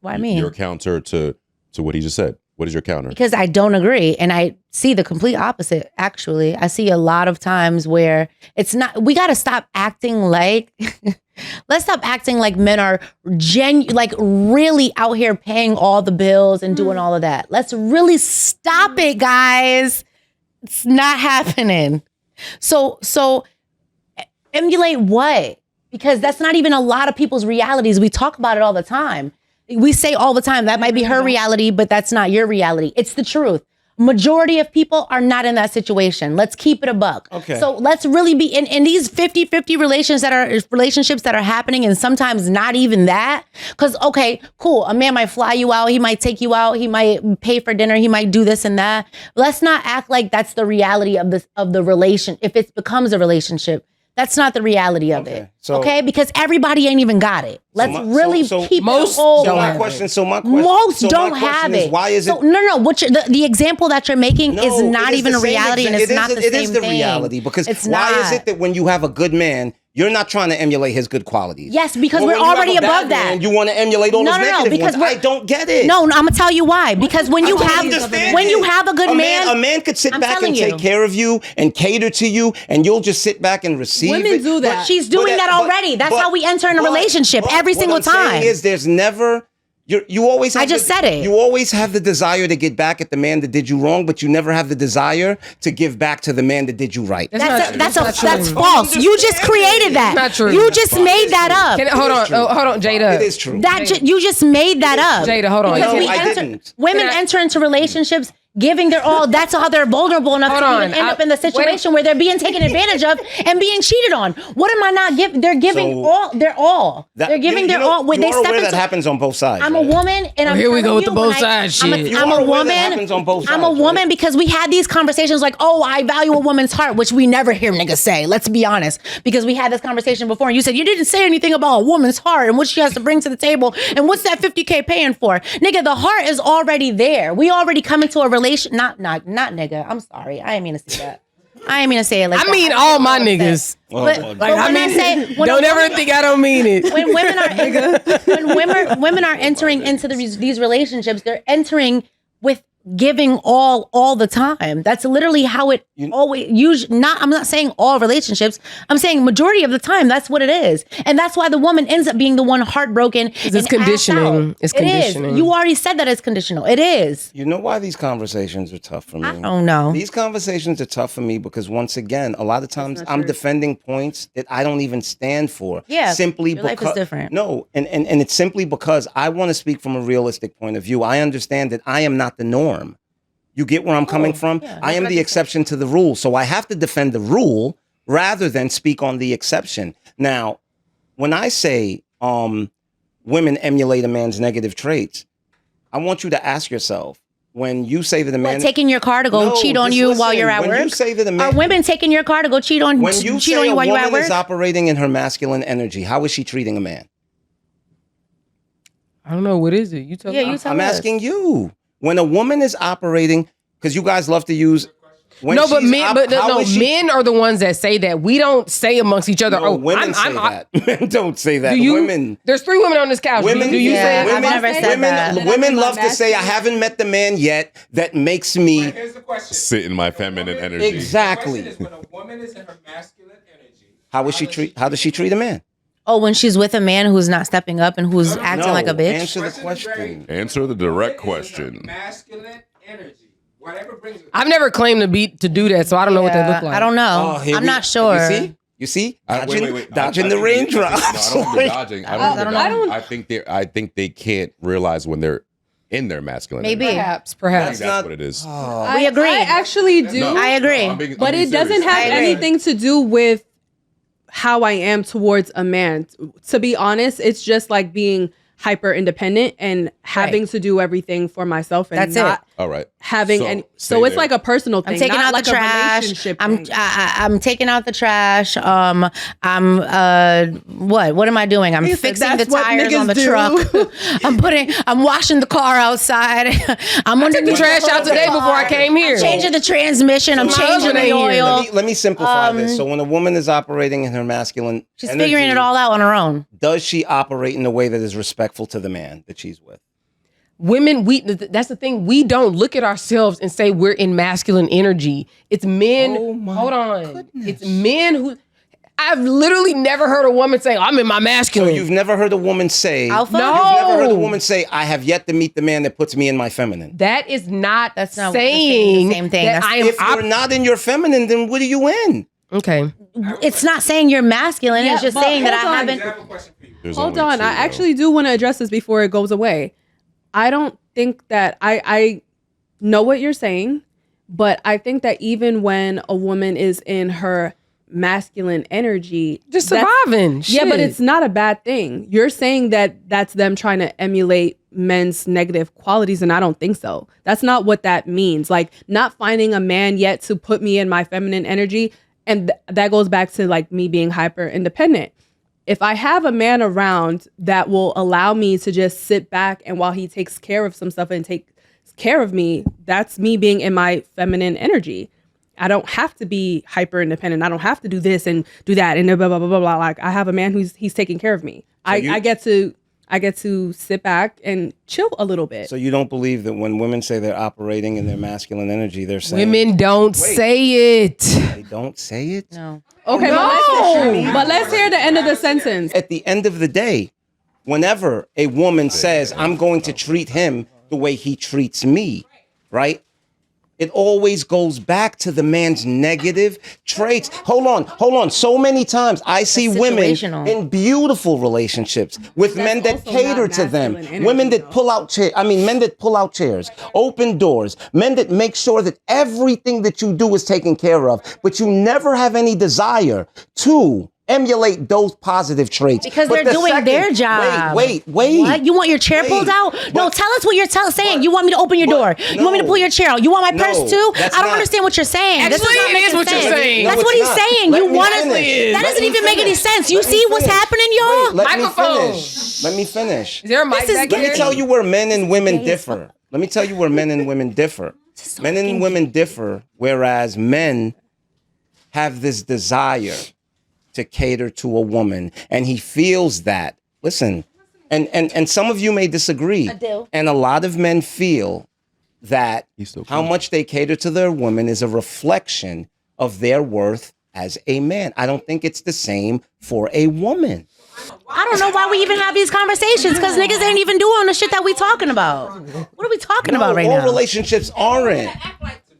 Why me?
Your counter to what he just said. What is your counter?
Because I don't agree. And I see the complete opposite, actually. I see a lot of times where it's not, we got to stop acting like, let's stop acting like men are like really out here paying all the bills and doing all of that. Let's really stop it, guys. It's not happening. So emulate what? Because that's not even a lot of people's realities. We talk about it all the time. We say all the time, that might be her reality, but that's not your reality. It's the truth. Majority of people are not in that situation. Let's keep it a buck.
Okay.
So let's really be in these 50-50 relationships that are happening, and sometimes not even that. Because, okay, cool. A man might fly you out. He might take you out. He might pay for dinner. He might do this and that. Let's not act like that's the reality of the relation. If it becomes a relationship, that's not the reality of it.
So,
because everybody ain't even got it. Let's keep
most
it whole.
My question.
Most don't have it.
Why is it?
No. The example that you're making is not even a reality, and it's not the same thing.
It is the reality because why is it that when you have a good man, you're not trying to emulate his good qualities?
Yes, because we're already above that.
Man, you want to emulate all his negative ones. I don't get it.
No, I'm gonna tell you why. Because when you have a good man,
a man could sit back and take care of you and cater to you, and you'll just sit back and receive it.
Women do that.
But she's doing that already. That's how we enter in a relationship every single time.
What I'm saying is there's never... You always have
said it.
You always have the desire to get back at the man that did you wrong, but you never have the desire to give back to the man that did you right.
That's false. You just created that.
Not true.
You just made that up.
Hold on, Jada.
It is true.
You just made that up.
Jada, hold on.
Because
I didn't.
Women enter into relationships giving their all. That's how they're vulnerable enough to even end up in the situation where they're being taken advantage of and being cheated on. What am I not giving? They're giving all. They're all. They're giving their all.
They step into that happens on both sides.
I'm a woman, and I'm
here we go with the both
sides
shit.
I'm a woman.
Happens on both sides,
I'm a woman because we had these conversations like, oh, I value a woman's heart, which we never hear niggas say. Let's be honest, because we had this conversation before, and you said you didn't say anything about a woman's heart and what she has to bring to the table, and what's that $50K paying for, nigga? The heart is already there. We already come into a relation. Not nigga. I'm sorry. I didn't mean to say that. I didn't mean to say it like that.
I mean all my niggas.
But when I say,
don't ever think I don't mean it.
When women are entering into these relationships, they're entering with giving all the time. That's literally how it always usually. I'm not saying all relationships. I'm saying majority of the time that's what it is, and that's why the woman ends up being the one heartbroken.
It's conditioning. It's conditioning.
It is. You already said that it's conditional. It is.
You know why these conversations are tough for me?
I don't know.
These conversations are tough for me because once again, a lot of times I'm defending points that I don't even stand for.
Yeah,
simply
your
because
life is different.
No, and it's simply because I want to speak from a realistic point of view. I understand that I am not the norm. You get where I'm coming from?
Yeah,
I am the exception to the rule. So I have to defend the rule rather than speak on the exception. Now, when I say women emulate a man's negative traits, I want you to ask yourself, when you say that a man...
taking your car to go cheat on you while you're at work?
When you say that a man...
Are women taking your car to go cheat on you while you're at work?
When you say a woman is operating in her masculine energy, how is she treating a man?
I don't know. What is it? You tell me.
I'm asking you. When a woman is operating, because you guys love to use... men
are the ones that say that. We don't say amongst each other.
Women say that. Men don't say that.
Women. There's 3 women on this couch. Do you say it?
I've never said that.
Women love to say, I haven't met the man yet that makes me...
Here's the question.
Sit in my feminine energy.
Exactly.
The question is, when a woman is in her masculine energy...
How does she treat a man?
Oh, when she's with a man who's not stepping up and who's acting like a bitch?
Answer the question.
Answer the direct question.
Masculine energy. Whatever brings it.
I've never claimed to do that, so I don't know what they look like.
I don't know. I'm not sure.
You see?
Wait.
Dodging the raindrops.
No, I don't think dodging.
I don't
know. I think they can't realize when they're in their masculine.
Maybe.
energy.
Perhaps.
That's what it is.
We agree.
I actually do.
No,
I agree.
I'm
but
being
it doesn't
serious.
have anything to do with how I am towards a man. To be honest, it's just like being hyper independent and having to do everything for myself and
That's
not
it.
All right.
having
So,
any.
stay
So it's
there.
like a personal thing.
I'm taking
not
out
like
the
a
trash.
relationship
I'm
thing.
I'm taking out the trash. What am I doing? I'm
He said,
fixing the
"That's what
tires on the
niggas do."
truck. I'm washing the car outside. I'm
Took the trash out today before I came here.
changing the transmission. I'm
My
changing
husband
the
ain't here.
oil.
Let me simplify this. So when a woman is operating in her masculine
She's
energy,
figuring it all out on her own.
does she operate in a way that is respectful to the man that she's with?
Women, that's the thing. We don't look at ourselves and say we're in masculine energy. It's men.
Oh my
hold on.
goodness.
It's men who. I've literally never heard a woman say, I'm in my
So
masculine.
you've never heard a woman say,
Alpha?
No.
You've never heard a woman say, I have yet to meet the man that puts me in my feminine.
That is not
That's not
saying
the same thing.
that
That's-
I am
If you're not in your feminine, then what are you in?
okay.
It's not saying you're masculine. It's
Yeah,
just
but
saying that
hold
I
on.
haven't.
I have a question for you.
There's
Hold
only
on.
two,
I
though.
actually do want to address this before it goes away. I don't think that I know what you're saying, but I think that even when a woman is in her masculine energy,
Just
that's-
surviving.
Yeah, but
Shit.
it's not a bad thing. You're saying that that's them trying to emulate men's negative qualities, and I don't think so. That's not what that means. Like not finding a man yet to put me in my feminine energy, and that goes back to like me being hyper independent. If I have a man around that will allow me to just sit back and while he takes care of some stuff and takes care of me, that's me being in my feminine energy. I don't have to be hyper independent. I don't have to do this and do that and blah blah blah blah blah. Like I have a man he's taking care of me. I get to sit back and chill a little bit.
So you don't believe that when women say they're operating in their masculine energy, they're saying
Women don't say it.
they don't say it?
No.
Okay,
No.
but let's hear the end of the sentence.
At the end of the day, whenever a woman says, I'm going to treat him the way he treats me, right? It always goes back to the man's negative traits. Hold on. So many times I see women
situational.
in beautiful relationships with men that
also
cater
not
to them.
masculine energy,
Women that
though.
pull out chairs. Men that pull out chairs, open doors, men that make sure that everything that you do is taken care of, but you never have any desire to emulate those positive traits.
Because
But
they're
the
doing
second-
their job.
Wait.
What? You want your chair
Wait,
pulled out? No,
but-
tell us what you're saying. You want me to open your door? You want me to
no.
pull your chair out? You want my purse
No,
too?
that's
I don't
not-
understand what you're saying. This
Actually,
is not
it
making
is what you're
sense.
saying.
That's
No,
what
it's
he's
not.
saying.
Let
You
me
want to.
finish.
That
Let
doesn't
me
even make any
finish.
sense. You
Let me
see what's
finish.
happening, y'all?
Let me
Microphone.
finish. Let me finish.
Is there a mic
This is
back
Let me
there?
tell you where men and women differ. Let me tell you where men and women differ. Men and women differ, whereas men have this desire to cater to a woman, and he feels that. Listen, and some of you may disagree.
I do.
And a lot of men feel that
He's still
how
cute.
much they cater to their women is a reflection of their worth as a man. I don't think it's the same for a woman.
I don't know why we even have these conversations because niggas ain't even doing the shit that we talking about. What are we talking about right
all
now?
relationships aren't.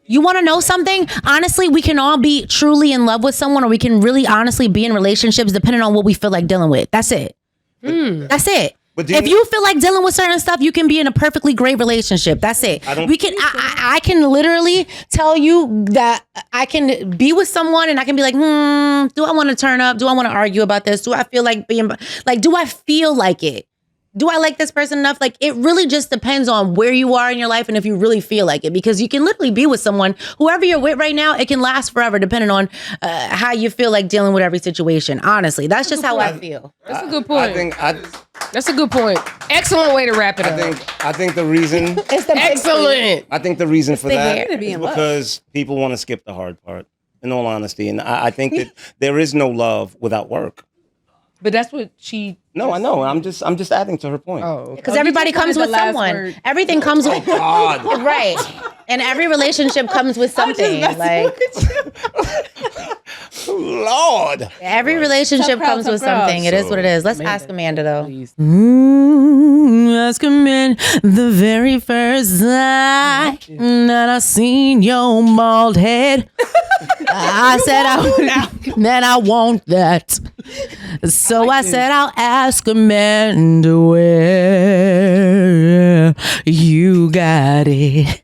You want to know something? Honestly, we can all be truly in love with someone, or we can really honestly be in relationships depending on what we feel like dealing with. That's it. That's it.
But do
If
you-
you feel like dealing with certain stuff, you can be in a perfectly great relationship. That's it. We can. I can literally tell you that I can be with someone and I can be like, do I want to turn up? Do I want to argue about this? Do I feel like being like? Do I feel like it? Do I like this person enough? Like, it really just depends on where you are in your life and if you really feel like it. Because you can literally be with someone, whoever you're with right now, it can last forever depending on how you feel like dealing with every situation. Honestly, that's just how I feel.
That's a good point.
I think
That's a good point. Excellent way to wrap it up.
I think the reason
Excellent.
I think the reason for
big
that
hair.
To be
is
in love.
because people want to skip the hard part. In all honesty, and I think that there is no love without work.
But that's what she.
No, I know. I'm just adding to her point.
Oh,
Because everybody
just
comes
wanted
with
the last
someone.
word.
Everything comes with
God.
right. And every relationship comes with something. Like
Lord.
every relationship
Tough crowd,
comes
tough
with
crowd.
something. It is
So,
what it is. Let's ask Amanda though.
please.
Ask Amanda the very first time that I seen your bald head. I said I want that. So I said I'll ask Amanda where you got it.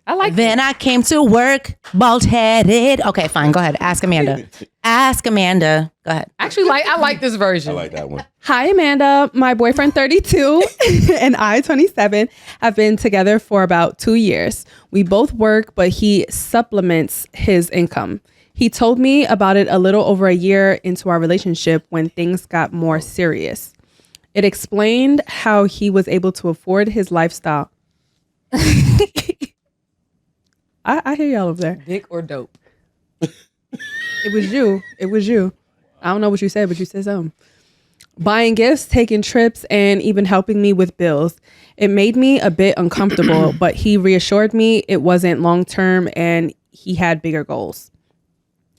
I like
Then I came to work bald headed. Okay, fine. Go ahead. Ask Amanda. Ask Amanda. Go ahead.
Actually, I like this version.
I like that one.
Hi, Amanda. My boyfriend, 32, and I, 27, have been together for about 2 years. We both work, but he supplements his income. He told me about it a little over a year into our relationship when things got more serious. It explained how he was able to afford his lifestyle. I hear y'all over there.
Dick or dope?
It was you. It was you. I don't know what you said, but you said something. Buying gifts, taking trips, and even helping me with bills. It made me a bit uncomfortable, but he reassured me it wasn't long-term and he had bigger goals.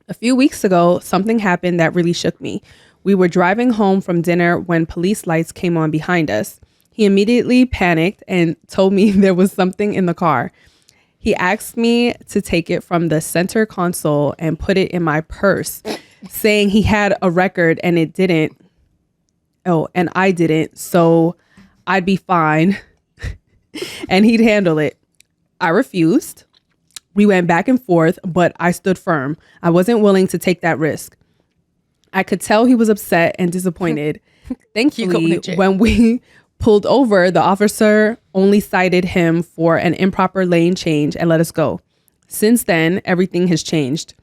A few weeks ago, something happened that really shook me. We were driving home from dinner when police lights came on behind us. He immediately panicked and told me there was something in the car. He asked me to take it from the center console and put it in my purse, saying he had a record and it didn't. Oh, and I didn't, so I'd be fine and he'd handle it. I refused. We went back and forth, but I stood firm. I wasn't willing to take that risk. I could tell he was upset and disappointed. Thankfully, when we pulled over, the officer only cited him for an improper lane change and let us go. Since then, everything has changed.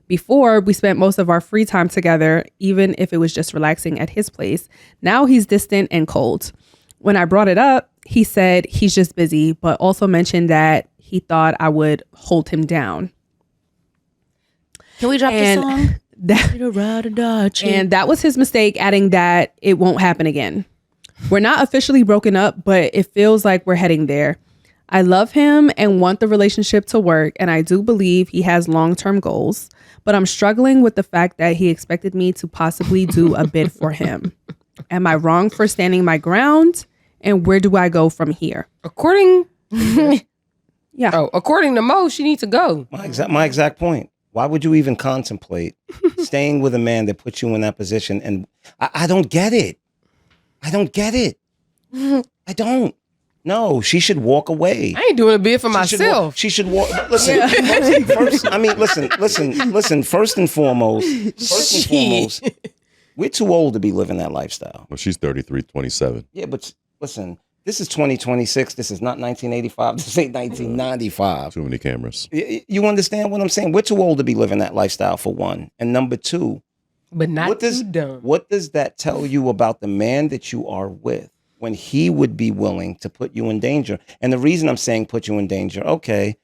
Before, we spent most of our free time together, even if it was just relaxing at his place. Now he's distant and cold. When I brought it up, he said he's just busy, but also mentioned that he thought I would hold him down.
Can we drop the song?
And that was his mistake, adding that it won't happen again. We're not officially broken up, but it feels like we're heading there. I love him and want the relationship to work, and I do believe he has long-term goals, but I'm struggling with the fact that he expected me to possibly do a bit for him. Am I wrong for standing my ground? And where do I go from here?
According
to
Mo, she needs to go.
My exact point. Why would you even contemplate staying with a man that puts you in that position? And I don't get it. I don't get it. I don't. No, she should walk away.
I ain't doing a bid for myself.
She should walk. Listen, listen. First and foremost, we're too old to be living that lifestyle.
Well, she's 33, 27.
Yeah, but listen, this is 2026. This is not 1985. This ain't 1995.
Too many cameras.
You understand what I'm saying? We're too old to be living that lifestyle, for one. And number two,
but not too dumb.
What does that tell you about the man that you are with when he would be willing to put you in danger? And the reason I'm saying put you in danger, okay,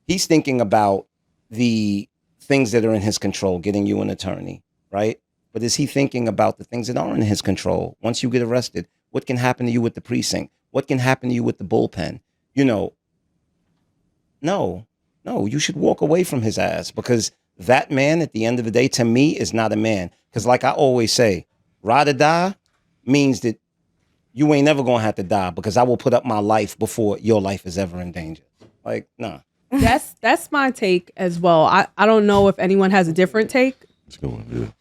he's thinking about the things that are in his control, getting you an attorney, right? But is he thinking about the things that are in his control? Once you get arrested, what can happen to you with the precinct? What can happen to you with the bullpen? You know, no, you should walk away from his ass, because that man, at the end of the day, to me, is not a man. Because like I always say, ride or die means that you ain't never going to have to die, because I will put up my life before your life is ever in danger. Like, nah.
That's my take as well. I don't know if anyone has a different take.
It's going,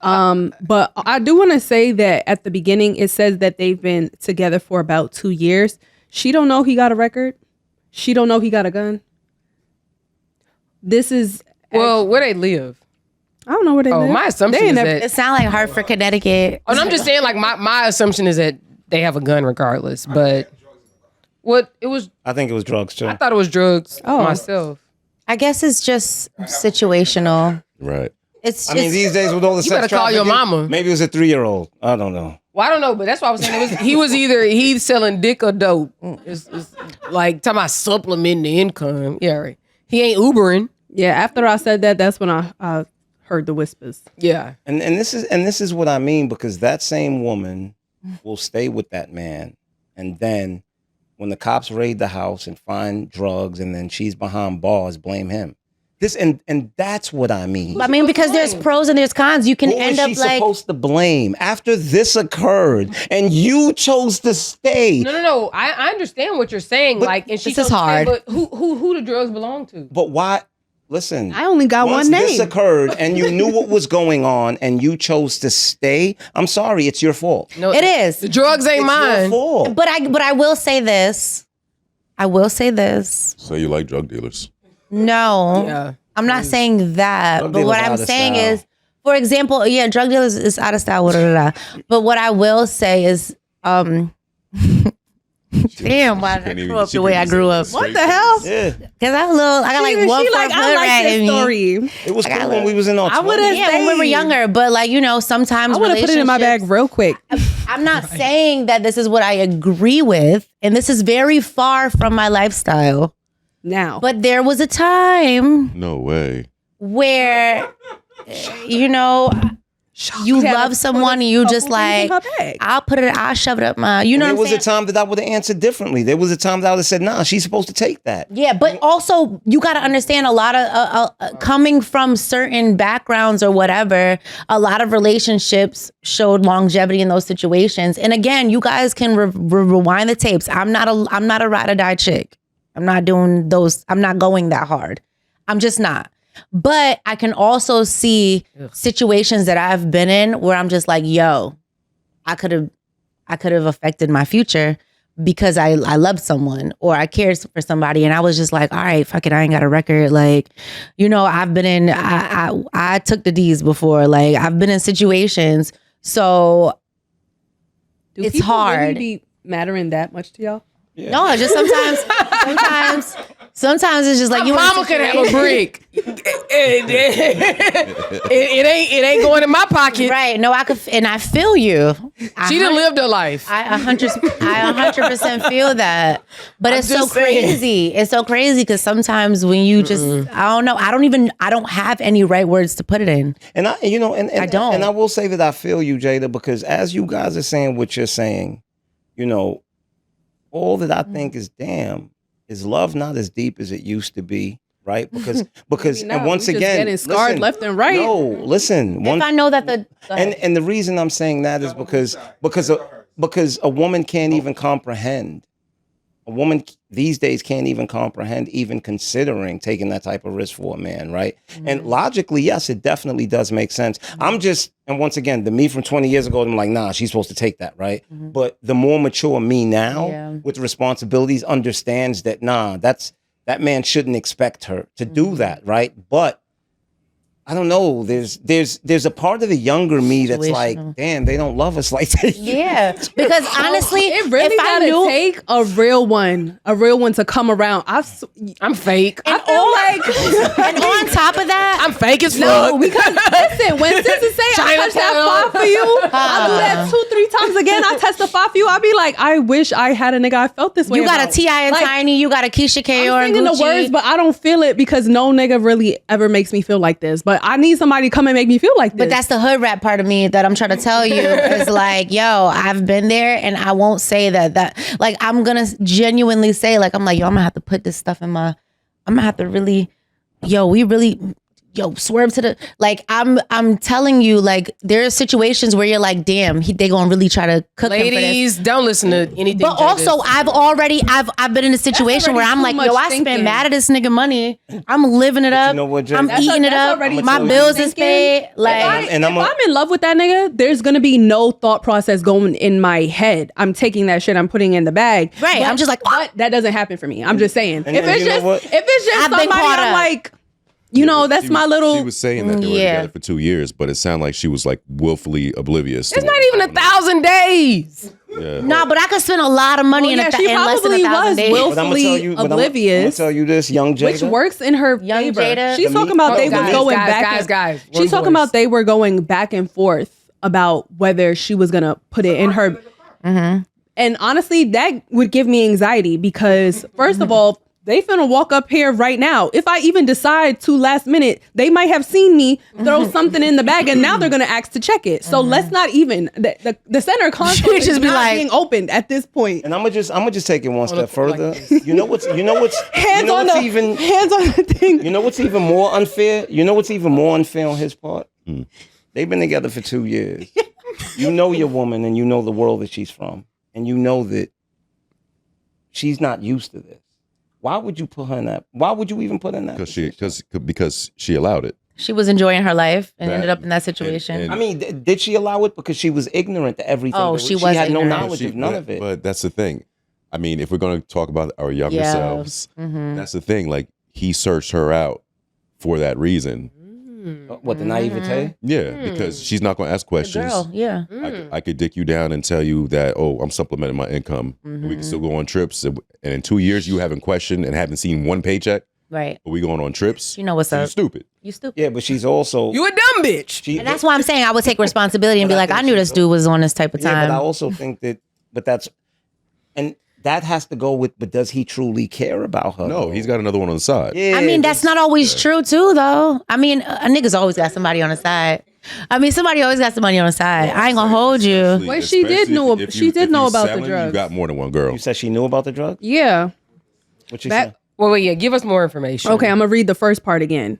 But I do want to say that at the beginning, it says that they've been together for about 2 years. She don't know he got a record. She don't know he got a gun. This is...
Well, where they live?
I don't know where they live.
My assumption is that...
It sounds like Hartford, Connecticut.
Oh, no, I'm just saying, like, my assumption is that they have a gun regardless, but... What? It was...
I think it was drugs, too.
I thought it was drugs myself.
I guess it's just situational.
right.
It's just...
I mean, these days with all the
You
sex
better call your
trafficking,
mama.
maybe it was a 3-year-old. I don't know.
Well, I don't know, but that's why I was saying he was either he's selling dick or dope. It's like talking about supplementing the income. Yeah, right. He ain't Ubering.
Yeah, after I said that, that's when I heard the whispers.
Yeah.
And this is what I mean, because that same woman will stay with that man, and then when the cops raid the house and find drugs, and then she's behind bars, blame him. This and that's what I mean.
I mean, because there's pros and there's cons. You can end up
like. Who is she
like
supposed to blame after this occurred, and you chose to stay?
No. I understand what you're saying.
But
like, and she
this is hard.
But who the drugs belong to?
But why? Listen,
I only got
once
one name.
this occurred, and you knew what was going on, and you chose to stay. I'm sorry, it's your fault.
No,
it is.
The drugs ain't
It's
mine.
your fault.
But I will say this.
So you like drug dealers?
No.
Yeah.
I'm not saying that,
Drug
but what
dealers
I'm
out of
saying
style.
is, for example, yeah, drug dealers is out of style. But what I will say is, damn, why did I grew up the way I grew up?
What the hell?
Yeah,
Because I got like one
She
for
like,
a
I
hood
like
rat
this
in me.
story.
it was
I got
cool
a
when we was in our
I would've-
20s.
Yeah, when we were younger, but like, you know, sometimes
I would have put it in my bag
relationships-
real quick.
I'm not saying that this is what I agree with, and this is very far from my lifestyle.
Now,
But there was a time
No way.
where, you know, you
had
love
to
someone
put
and you
a
just
couple things in
like,
her bag.
I'll shove it up my, you know
There
what I'm
was
saying?
a time that I would have answered differently. There was a time that I would have said, "Nah, she's supposed to take that."
Yeah, but also you got to understand a lot of coming from certain backgrounds or whatever, a lot of relationships showed longevity in those situations. And again, you guys can rewind the tapes. I'm not a ride or die chick. I'm not doing those. I'm not going that hard. I'm just not. But I can also see situations that I've been in where I'm just like, yo, I could have affected my future because I loved someone or I cared for somebody, and I was just like, all right, fuck it, I ain't got a record. Like, you know, I've been in, I took the D's before. Like, I've been in situations, so
Do
it's
people
hard.
really be mattering that much to y'all?
No, it's just sometimes it's just like you.
Mama could have a brick. It ain't going in my pocket.
Right? No, I could, and I feel you.
She done lived her life.
I 100% feel that, but it's so
just saying.
crazy. It's so crazy because sometimes when you just, I don't know, I don't have any right words to put it in.
And I, you know, and
I don't.
And I will say that I feel you, Jada, because as you guys are saying what you're saying, you know, all that I think is, damn, is love not as deep as it used to be, right? Because
No,
and once
we just
again,
getting scarred
listen,
left and right.
No, listen.
If I know that go ahead.
And the reason I'm saying that is because a woman can't even comprehend. A woman these days can't even comprehend even considering taking that type of risk for a man, right? And logically, yes, it definitely does make sense. And once again, the me from 20 years ago, I'm like, nah, she's supposed to take that, right? But the more mature me now with responsibilities understands that, nah, that man shouldn't expect her to do that, right? But I don't know. There's a part of the younger me that's like, damn, they don't love us like that.
Yeah, because honestly,
It really
if I
gotta
knew,
take a real one to come around.
I'm fake.
and on top of that,
I'm fake as
No,
fuck.
because listen, when sisters say I touch that
Chinatown.
spot for you, I'll do that 2-3 times again. I testify for you. I'll be like, I wish I had a nigga I felt this way.
you got
about.
a T.I. and
Like,
Tiny, you got a Keisha K or
I'm singing the
Gucci.
words, but I don't feel it because no nigga really ever makes me feel like this. But I need somebody to come and make me feel like this.
But that's the hood rap part of me that I'm trying to tell you is like, yo, I've been there, and I won't say that like I'm gonna genuinely say like I'm like, yo, I'm gonna have to put this stuff in my, I'm gonna have to really, swerve to the, like I'm telling you, like there are situations where you're like, damn, they gonna really try to cook him for this.
Ladies, don't listen to anything.
But also, I've been in a situation where I'm like,
already
yo,
too
I
much
spent
thinking.
mad at this nigga money. I'm living it up.
you know what, Jay?
I'm
That's
eating it up.
already
My
too much
bills is
thinking.
paid. Like,
And
if I'm in love with that nigga, there's gonna be no thought process going in my head. I'm taking that shit, I'm putting it in the bag.
Right, I'm just like,
but that doesn't happen for me. I'm just saying.
And
if it's
you know
just
what?
I've been
somebody,
caught
I'm
up.
like, you know, that's
She
my
was-
little.
She was saying that they were
Yeah.
together for 2 years, but it sounded like she was like willfully oblivious.
It's not even 1,000 days.
Yeah.
nah, but I could spend a lot of money in,
she
in less than
probably
1,000
was
days.
willfully
But I'm gonna tell you,
oblivious.
I'm gonna tell you this, young Jada.
Which works in her
Young
favor.
Jada.
She's
The
talking
me-
about they
Guys,
was going
guys,
back.
guys,
and-
guys.
She's
One
talking
voice.
about they were going back and forth about whether she was gonna put it in her. And honestly, that would give me anxiety because first of all, they finna walk up here right now. If I even decide to last minute, they might have seen me throw something in the bag, and now they're gonna ask to check it. So let's not even the center console is
just be
not
like-
being opened at this point.
And I'm gonna just take it one step further. You know what's
Hands on the thing.
You know what's even more unfair? You know what's even more unfair on his part? They've been together for 2 years. You know your woman, and you know the world that she's from, and you know that she's not used to this. Why would you put her in that? Why would you even put her in that?
Because she allowed it.
She was enjoying her life and
That-
ended up in that situation.
and-
I mean, did she allow it because she was ignorant to everything?
Oh,
that
she was
had no
ignorant.
knowledge of none of it.
But that's the thing. I mean, if we're going to talk about our younger
Yeah.
selves, that's the thing. Like he searched her out for that reason.
What, the naivete?
Yeah, because she's not going to ask questions.
Girl, yeah.
I could dick you down and tell you that, oh, I'm supplementing my income. We can still go on trips. And in 2 years, you haven't questioned and haven't seen one paycheck.
Right.
But we going on trips.
You know what's
so
up.
You stupid.
You stupid.
Yeah, but she's also...
You a dumb bitch.
And that's why I'm saying I would take responsibility and be like, I knew this dude was on this type of time.
Yeah, but I also think that... But that's... And that has to go with, but does he truly care about her?
No, he's got another one on the side.
Yeah,
I mean, that's not always true too, though. I mean, a nigga's always got somebody on the side. I mean, somebody always got somebody on the side. I ain't gonna hold you.
Wait, she did know. She did know about the drugs.
You got more than one girl.
You said she knew about the drug?
Yeah.
What you said?
Well, yeah, give us more information.
Okay, I'm gonna read the first part again.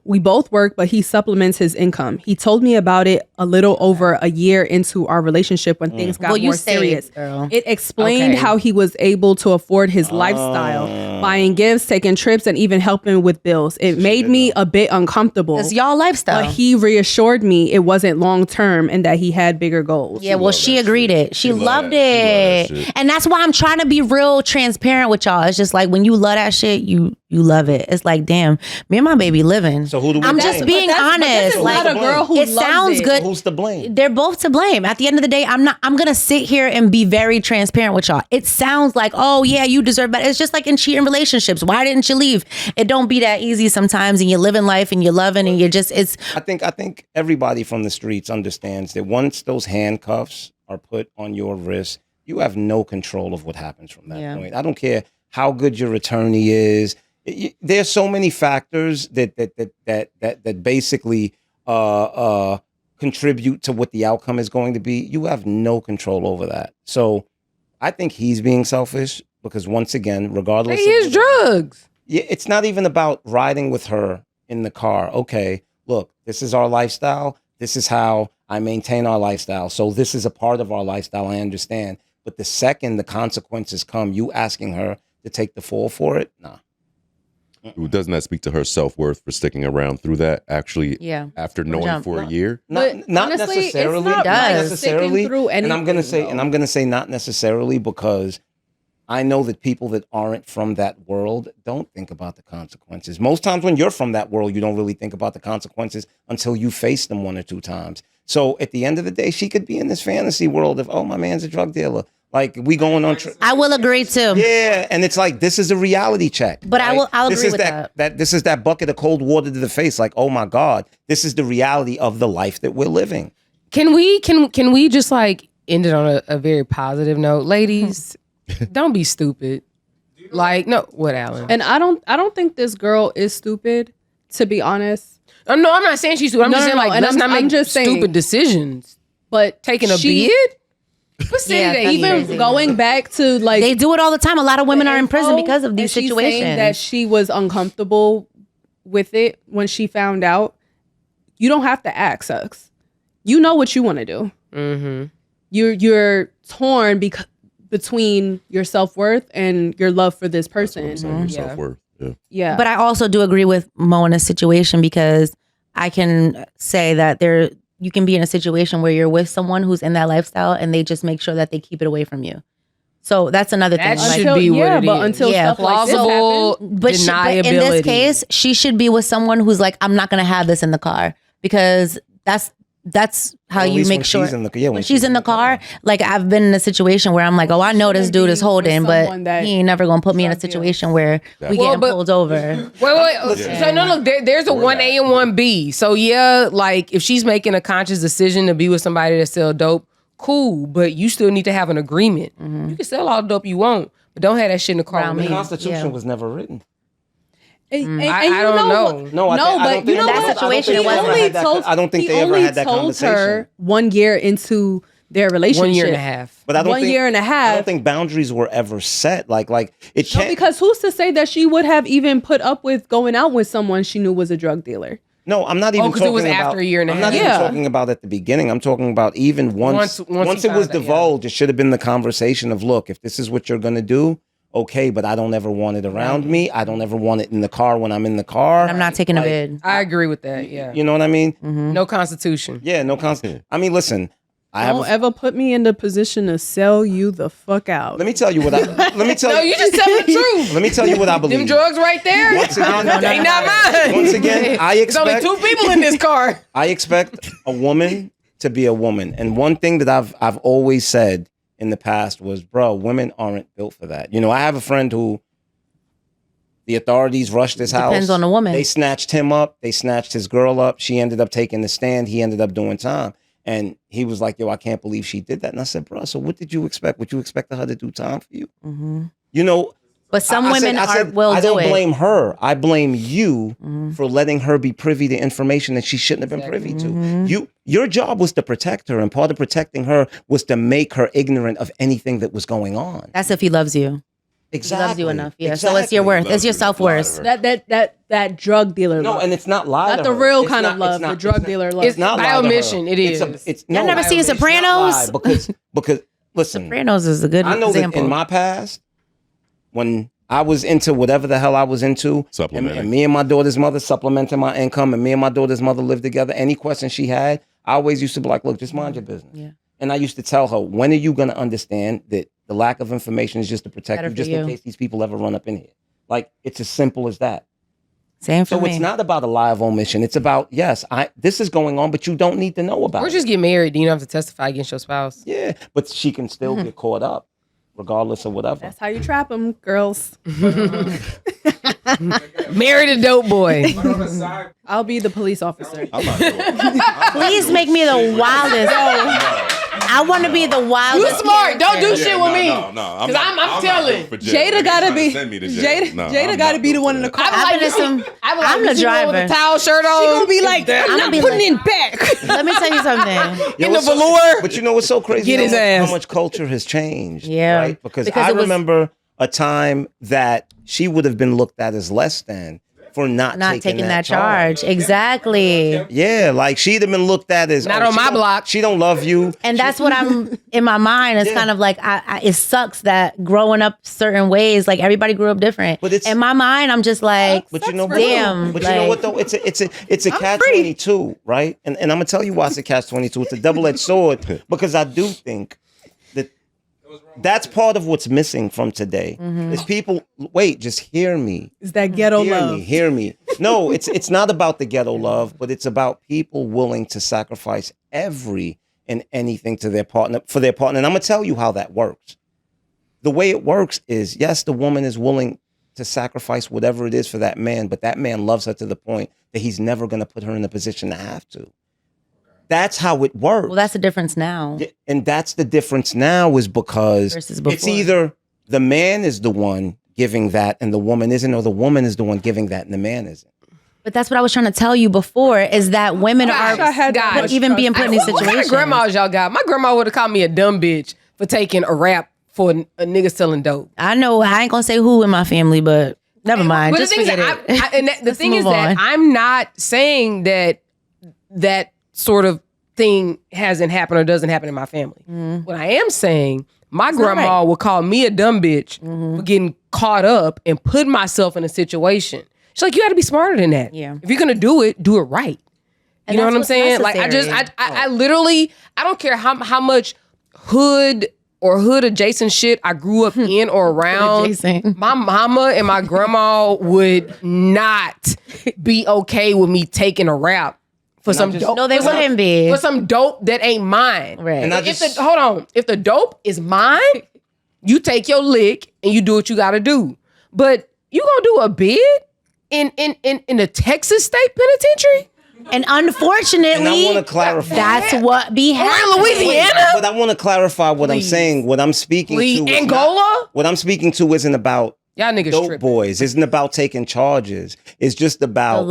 We both work, but he supplements his income. He told me about it a little over a year into our relationship when things got more serious.
Girl.
It explained
Okay.
how he was able to afford his lifestyle, buying gifts, taking trips, and even helping with bills. It made me a bit uncomfortable.
It's y'all lifestyle.
But he reassured me it wasn't long term and that he had bigger goals.
Yeah, well, she agreed it. She loved
loved that
it.
shit.
And that's why I'm trying to be real transparent with y'all. It's just like when you love that shit, you love it. It's like, damn, me and my baby living.
So who do we
I'm
blame?
just being
But this
honest.
is
Like,
not a girl who
it
loves
sounds
it.
good.
Who's to blame?
They're both to blame. At the end of the day, I'm gonna sit here and be very transparent with y'all. It sounds like, oh yeah, you deserve better. It's just like in cheating relationships. Why didn't you leave? It don't be that easy sometimes, and you're living life and you're loving and you're just
I think everybody from the streets understands that once those handcuffs are put on your wrist, you have no control of what happens from that point. I don't care how good your attorney is. There's so many factors that basically contribute to what the outcome is going to be. You have no control over that. So I think he's being selfish because once again, regardless
Hey, his drugs.
Yeah, it's not even about riding with her in the car. Okay, look, this is our lifestyle. This is how I maintain our lifestyle. So this is a part of our lifestyle. I understand. But the second the consequences come, you asking her to take the fall for it, nah.
Doesn't that speak to her self-worth for sticking around through that? Actually,
Yeah.
after knowing
jump.
for a year,
But
Not
honestly, it's
necessarily.
not
like
necessarily.
sticking through
And I'm gonna say,
anything,
not necessarily because I know that people that aren't from that world don't think about the consequences. Most times when you're from that world, you don't really think about the consequences until you face them one or two times. So at the end of the day, she could be in this fantasy world of, oh, my man's a drug dealer. Like we going on.
I will agree too.
Yeah, and it's like this is a reality check.
But
right?
I'll
This
agree
is
with
that. This is that bucket of cold water to the face. Like, oh my God, this is the reality of the life that we're living.
Can we just like end it on a very positive note, ladies? Don't be stupid. Like no, what, Alan?
And I don't think this girl is stupid, to be honest.
No, I'm not saying she's stupid. I'm
No,
just
no,
saying
no,
like
and
let's
I'm
not make
just saying-
stupid decisions.
But
Taking a
she-
bid. What city
Yeah,
they
that's
even
crazy.
Going back to like
They do it all the time. A lot of women are in prison
info,
because of these
and she's saying
situations.
that she was uncomfortable with it when she found out. You don't have to ask us. You know what you want to do.
Mm-hmm.
You're torn between your self-worth and your love for this person.
your self-worth. Yeah.
Yeah.
But I also do agree with Mo in a situation because I can say that you can be in a situation where you're with someone who's in that lifestyle and they just make sure that they keep it away from you. So that's another
That
thing.
should be what it
but
is.
until
Yeah,
stuff like this
Plausible
happens,
but
deniability.
in this case, she should be with someone who's like, I'm not going to have this in the car because that's how
Or at
you
least
make
when
sure
she's in the-
when she's in the car. Like I've been in a situation where I'm like, oh, I know this dude is holding, but
someone that
he ain't never gonna put me in a
drug deals.
situation where we
Well,
getting
but-
pulled over.
Wait. So no, look, there's a 1A and 1B. So yeah, like if she's making a conscious decision to be with somebody that sell dope, cool. But you still need to have an agreement. You can sell all the dope you want, but don't have that shit in the car
Around
with
The
me.
Constitution
Yeah.
was never written.
And
I
you
don't know.
what-
No,
but you know
that
what?
situation,
I
it
don't think they
wasn't.
ever had that. I don't think
he
they ever
only
had that
told
conversation.
her 1 year into their relationship.
1 year and a half.
But I don't
1
think,
year and a half.
I don't think boundaries were ever set. Like it
No,
can't.
because who's to say that she would have even put up with going out with someone she knew was a drug dealer?
No, I'm not even
'cause
talking
it was
about.
after a year and a
I'm not
half.
even
Yeah.
talking about at the beginning. I'm talking about even once
Once
it
he
was
found out, yeah.
divulged, it should have been the conversation of, look, if this is what you're gonna do, okay, but I don't ever want it around me. I don't ever want it in the car when I'm in the car.
I'm not taking a bid.
I agree with that. Yeah.
You know what I mean?
No constitution.
Yeah, no constant. I mean, listen,
Don't ever put me in the position to sell you the fuck out.
Let me tell you what I. Let me tell
No,
you.
you just telling the truth.
Let me tell you what I believe.
Them drugs right there.
Once again,
They not mine.
Once again, I
There's only
expect
2 people in this car.
I expect a woman to be a woman. And one thing that I've always said in the past was, bro, women aren't built for that. You know, I have a friend who the authorities rushed his house.
Depends on the woman.
They snatched him up. They snatched his girl up. She ended up taking the stand. He ended up doing time. And he was like, yo, I can't believe she did that. And I said, bro, so what did you expect? Would you expect her to do time for you?
Mm-hmm.
You know,
but some women will
I
do it.
don't blame her. I blame you for letting her be privy to information that she shouldn't have been privy to. Your job was to protect her, and part of protecting her was to make her ignorant of anything that was going on.
That's if he loves you.
Exactly.
He loves you enough. Yeah.
Exactly.
So it's your worth. It's your self-worth.
That drug dealer
No,
love.
and it's not lie.
Not
to
the
her.
real
It's
kind
not-
of love.
it's not-
The drug
it's not-
dealer love.
It's not
By
lie to her.
omission, it is.
Y'all never seen
it's not
Sopranos?
lie because listen,
Sopranos is a good
I know
example.
that in my past, when I was into whatever the hell I was into,
Supplementing.
and me and my daughter's mother supplementing my income, and me and my daughter's mother lived together, any question she had, I always used to be like, look, just mind your business.
Yeah.
And I used to tell her, when are you going to understand that the lack of information is just to protect
Better
you, just
for
in
you.
case these people ever run up in here? Like, it's as simple as that.
Same for
So
me.
it's not about a lie of omission. It's about, yes, this is going on, but you don't need to know about
Or
it.
just get married. You don't have to testify against your spouse.
Yeah, but she can still get caught up, regardless of whatever.
That's how you trap them, girls.
Married a dope boy.
But on the side,
I'll be the police officer.
I'm not doing it.
Please make me the wildest. I want to be the
You
wildest.
smart. Don't do
Yeah,
shit
no,
with me.
No,
Because I'm telling.
Jada gotta be Jada gotta be the one in the car.
I've been to some- I'm the
With
driver.
the towel shirt on.
She gonna be like, I'm
I'ma
not
be
putting
like-
it back.
Let me tell you something.
in the
what's so-
velour.
But you know what's so crazy?
Get his
how much,
ass.
How much culture has changed.
Yeah.
Right? Because
Because
I
it was-
remember a time that she would have been looked at as less than for not
Taking that charge. Exactly.
Yeah, like she'd have been looked at as
Not
oh,
on
she
my
don't-
block.
She don't love you.
And that's what I'm in my mind. It's
Yeah.
kind of like it sucks that growing up certain ways, like everybody grew up different.
But it's-
in my mind, I'm just like,
But you know,
damn.
But you know what though? It's a catch-22, right? And I'm gonna tell you why it's a catch-22. It's a double-edged sword because I do think that that's part of what's missing from today. Is people wait, just hear me.
Is that ghetto
Hear
love?
me, hear me. No, it's not about the ghetto love, but it's about people willing to sacrifice every and anything to their partner for their partner. And I'm gonna tell you how that works. The way it works is, yes, the woman is willing to sacrifice whatever it is for that man, but that man loves her to the point that he's never gonna put her in a position to have to. That's how it works.
well, that's the difference now.
Yeah, and that's the difference now is because
Versus
it's
before.
either the man is the one giving that and the woman isn't, or the woman is the one giving that and the man isn't.
But that's what I was trying to tell you before is that women are
I had that
Guys,
much
even being put in these
What kind of
situations.
grandmas y'all got? My grandma would have called me a dumb bitch for taking a rap for a nigga selling dope.
I know I ain't gonna say who in my family, but never mind.
But
Just
the thing
forget
is,
it.
and the
Let's
thing is
move
that
on.
I'm not saying that that sort of thing hasn't happened or doesn't happen in my family. What I am saying, my grandma would call me a dumb bitch for getting caught up and put myself in a situation. She's like, you got to be smarter than that.
Yeah.
If you're gonna do it right.
And
You know
that's
what I'm
what's
saying? Like
necessary.
I literally, I don't care how much hood or hood adjacent shit I grew up in or around.
adjacent.
My mama and my grandma would not be okay with me taking a rap for some
just-
dope.
No, they
for some-
wouldn't be.
for some dope that ain't mine.
Right.
And I
If
just-
hold on, if the dope is mine, you take your lick and you do what you got to do. But you gonna do a bid in the Texas State Penitentiary
And unfortunately,
And I want to clarify.
that's what be
or in
happening.
Louisiana?
But I want to clarify what I'm saying. What I'm speaking
Please.
to is
Angola?
not- what I'm speaking to isn't about
Y'all niggas
dope
tripping.
boys. Isn't about taking charges. It's just about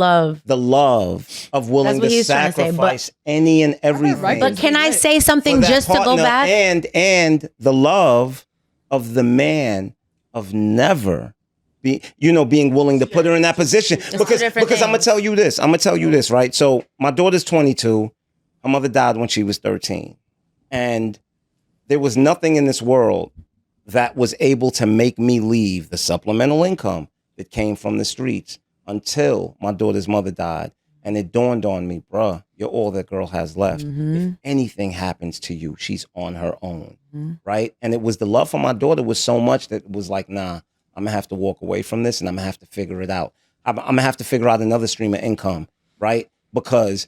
The love.
of willing
That's what
to
he's trying to say, but-
sacrifice any and everything.
But can I say
for
something
that
just to go
partner
back?
and the love of the man of never being willing to put her in that position because
two
I'm
different
gonna
things.
tell you this, right? So my daughter's 22. Her mother died when she was 13, and there was nothing in this world that was able to make me leave the supplemental income that came from the streets until my daughter's mother died. And it dawned on me, bruh, you're all that girl has left. If anything happens to you, she's on her own, right? And it was the love for my daughter was so much that it was like, nah, I'm gonna have to walk away from this and I'm gonna have to figure it out. I'm gonna have to figure out another stream of income, right? Because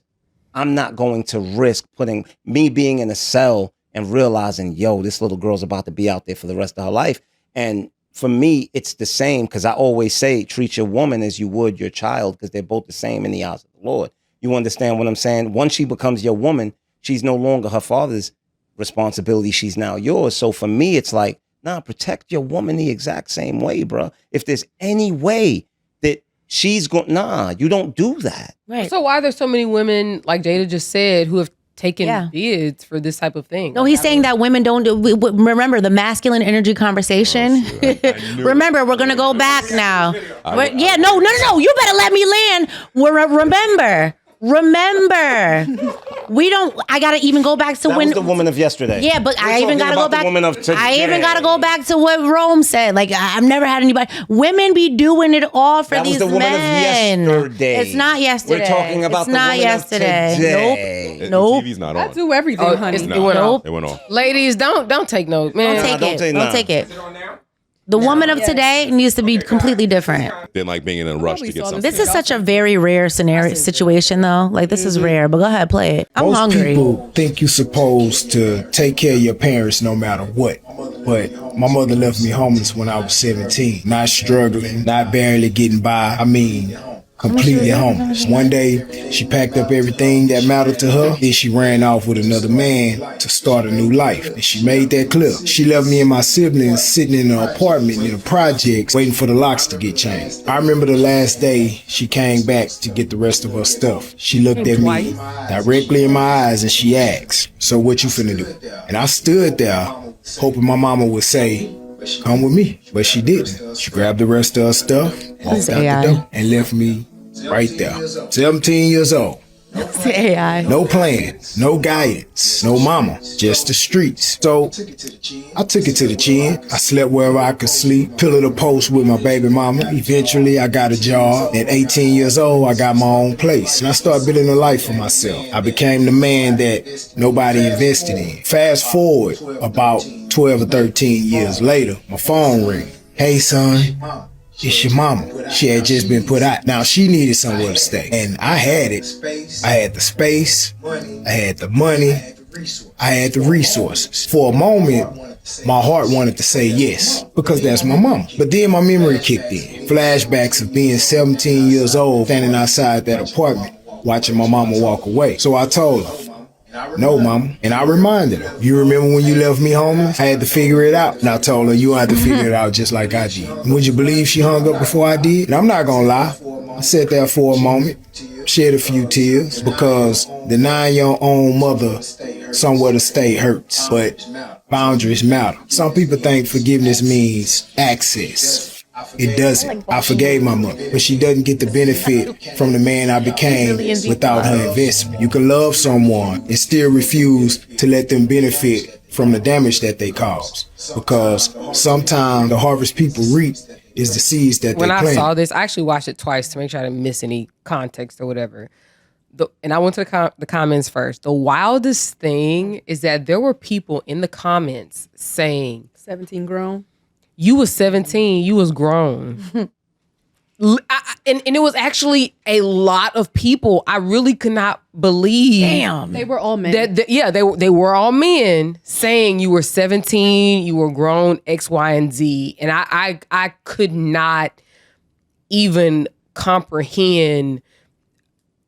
I'm not going to risk putting me being in a cell and realizing, yo, this little girl's about to be out there for the rest of her life. And for me, it's the same, because I always say, treat your woman as you would your child, because they're both the same in the eyes of the Lord. You understand what I'm saying? Once she becomes your woman, she's no longer her father's responsibility. She's now yours. So for me, it's like, nah, protect your woman the exact same way, bro. If there's any way that she's going, nah, you don't do that.
Right.
So why there's so many women, like Jada just said, who have taken bids for this type of thing?
No, he's saying that women don't do. Remember the masculine energy conversation. Remember, we're gonna go back now. No. You better let me land. Remember. We don't. I gotta even go back to
That
when
was the woman of yesterday.
Yeah, but I even gotta go back. I even
today.
gotta go back to what Rome said. Like, I've never had anybody. Women be doing it all for
That was
these
the woman
men.
of yesterday.
It's not yesterday.
We're talking about
it's
the
not
woman
yesterday.
of today.
Nope.
The TV's not
I
on.
do everything, honey.
It went off.
It went off.
Ladies, don't take note, man.
Don't take
don't
it.
say
Don't
nah.
take it.
Is it on now?
The woman of today needs to be completely different.
Then like being in a rush to get something.
This is such a very rare situation, though. Like, this is rare. But go ahead, play it. I'm
Most
hungry.
people think you're supposed to take care of your parents no matter what. But my mother left me homeless when I was 17. Not struggling, not barely getting by. I mean, completely homeless. One day, she packed up everything that mattered to her. Then she ran off with another man to start a new life. And she made that clear. She left me and my siblings sitting in an apartment in the projects waiting for the locks to get changed. I remember the last day she came back to get the rest of her stuff. She looked at me directly in my eyes and she asked, "So what you finna do?" And I stood there hoping my mama would say, "Come with me." But she didn't. She grabbed the rest of her stuff, walked out the door, and left me right there. 17 years old.
It's the AI.
No plan, no guidance, no mama, just the streets. So I took it to the chin. I slept wherever I could sleep, pillow to post with my baby mama. Eventually I got a job. At 18 years old, I got my own place. And I started building a life for myself. I became the man that nobody invested in. Fast forward about 12 or 13 years later, my phone rang. "Hey son, it's your mama." She had just been put out. Now she needed somewhere to stay. And I had it. I had the space. I had the money. I had the resources. For a moment, my heart wanted to say yes, because that's my mama. But then my memory kicked in. Flashbacks of being 17 years old, standing outside that apartment, watching my mama walk away. So I told her, "No, mama." And I reminded her, "You remember when you left me homeless? I had to figure it out." And I told her, "You had to figure it out just like I did." And would you believe she hung up before I did? And I'm not gonna lie, I sat there for a moment, shed a few tears, because denying your own mother somewhere to stay hurts. But boundaries matter. Some people think forgiveness means access. It doesn't. I forgave my mother, but she doesn't get the benefit from the man I became without her investment. You can love someone and still refuse to let them benefit from the damage that they cause, because sometimes the harvest people reap is the seeds that they
When I
plant.
saw this, I actually watched it twice to make sure I didn't miss any context or whatever. And I went to the comments first. The wildest thing is that there were people in the comments saying,
17 grown.
"You was 17, you was grown." And it was actually a lot of people. I really could not believe.
Damn.
They were all men.
They were all men saying you were 17, you were grown, X, Y, and Z. And I could not even comprehend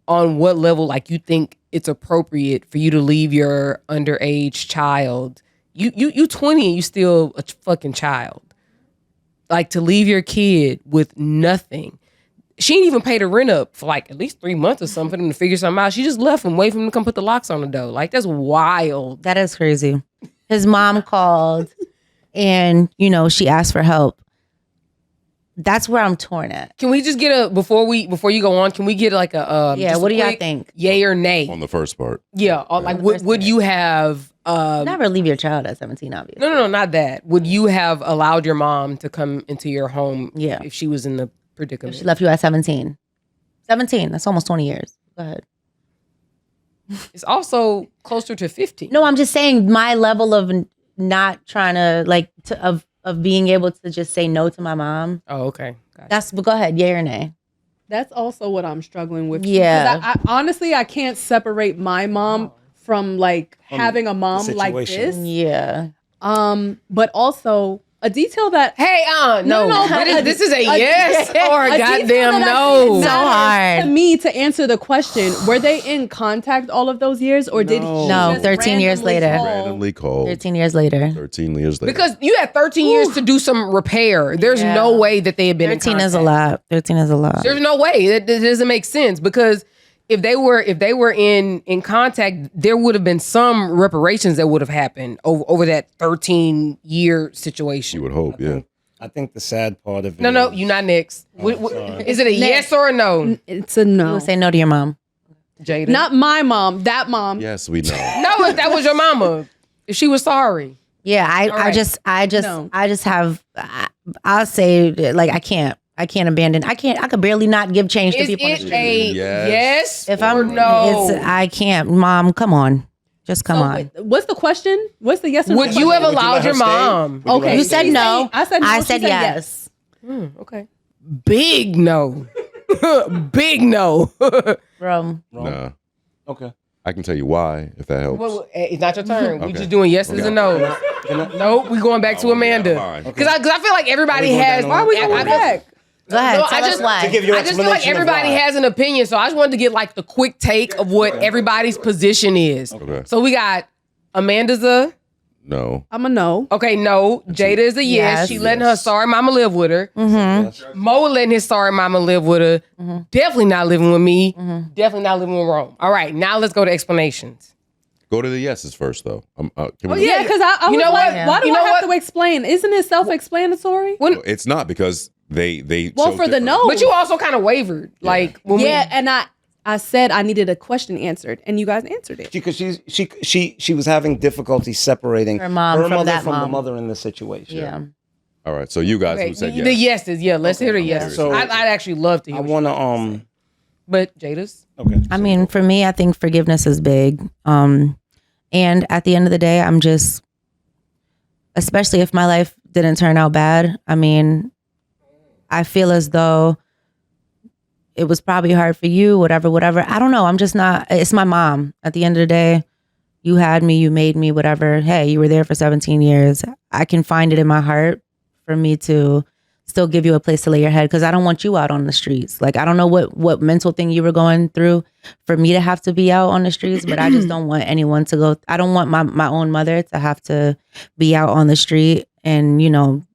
on what level, like, you think it's appropriate for you to leave your underage child. You 20 and you still a fucking child. Like, to leave your kid with nothing. She didn't even pay the rent up for like at least 3 months or something for them to figure something out. She just left him, wait for him to come put the locks on the door. Like, that's wild.
That is crazy. His mom called and, she asked for help. That's where I'm torn at.
Can we just get before you go on, can we get like a
what do y'all think?
Yay or nay?
On the first part.
Yeah. Like, would you have
Never leave your child at 17, obviously.
No, not that. Would you have allowed your mom to come into your home
Yeah.
if she was in the predicament?
She left you at 17. 17, that's almost 20 years. Go ahead.
It's also closer to 50.
No, I'm just saying my level of not trying to of being able to just say no to my mom.
Oh, okay. Gotcha.
But go ahead, yay or nay.
That's also what I'm struggling with.
Yeah.
'Cause I honestly, I can't separate my mom from like having a mom like this.
Yeah.
But also a detail that
Hey, no. This is a yes or a
detail
goddamn
that I
no.
think
So
matters
hard.
to me to answer the question. Were they in contact all of those years, or did he
No,
just
13 years
randomly
later.
call?
Randomly called.
13 years later.
13 years later.
Because you had 13 years to do some repair. There's
Yeah.
no way that they had been
13
in
is a
contact.
lot. 13 is a lot.
There's no way. That doesn't make sense because if they were in contact, there would have been some reparations that would have happened over that 13-year situation.
you would hope, yeah.
I think the sad part of it.
No,
is-
you're not next.
sorry.
Is it a yes or a no,
It's a
You
no.
would say no to your mom.
Jada?
Not my mom. That mom.
Yes, we know.
No, if that was your mama, if she was sorry.
Yeah, I
right.
just
No.
have. I'll say like I can't abandon. I could barely not give change to
Is
people on the
it
street.
a
Yes.
yes
If
or
I'm
no?
I can't. Mom, come on, just come on.
Wait, what's the question? What's the yes or no?
Would you have
Would you
allowed
let her
your
stay?
mom?
Would you let
Okay.
her
You
stay?
said no.
I said no.
I
she
said yes.
Okay. Big no. Big no.
Bro,
Nah.
Okay.
I can tell you why, if that helps.
Well, it's not your turn. We
Okay.
just doing yeses
Okay.
and no's. Nope, we going back to
Oh,
Amanda.
yeah, fine.
Because I feel like everybody
Are we going
has.
down Why are we
going back?
go ahead.
No,
Tell us why.
To give your
I just feel like
explanation of
everybody
why.
has an opinion, so I just wanted to get like the quick take of what everybody's position is.
Okay.
So we got Amanda's a
No.
I'm a no.
okay, no. Jada is a yes.
Yes.
She letting her sorry mama live with her.
Mm-hmm.
Mo letting his sorry mama live with her. Definitely not living with me. Definitely not living with Rome. All right, now let's go to explanations.
Go to the yeses first, though. Can
Oh
we-
yeah, because I
You
was
know
like,
what?
why do
You know
I have
what?
to explain? Isn't it self-explanatory?
Well, it's not because they
Well,
chose
for the
different.
no.
But you also kind of wavered. Like when
Yeah, and I said I needed a question answered, and you guys answered it.
Because she was having difficulty separating
Her mom from
mother
that
from the
mom.
mother in this situation.
Yeah.
All right, so you guys
okay,
who said
the
yes.
yeses, yeah. Let's hear the yeses.
So-
I'd actually love to
I
hear.
want to
But Jada's.
Okay.
I mean, for me, I think forgiveness is big. And at the end of the day, I'm just, especially if my life didn't turn out bad, I mean, I feel as though it was probably hard for you, whatever. I don't know. I'm just not, it's my mom. At the end of the day, you had me, you made me, whatever. Hey, you were there for 17 years. I can find it in my heart for me to still give you a place to lay your head because I don't want you out on the streets. Like, I don't know what mental thing you were going through for me to have to be out on the streets, but I just don't want anyone to go. I don't want my own mother to have to be out on the street and,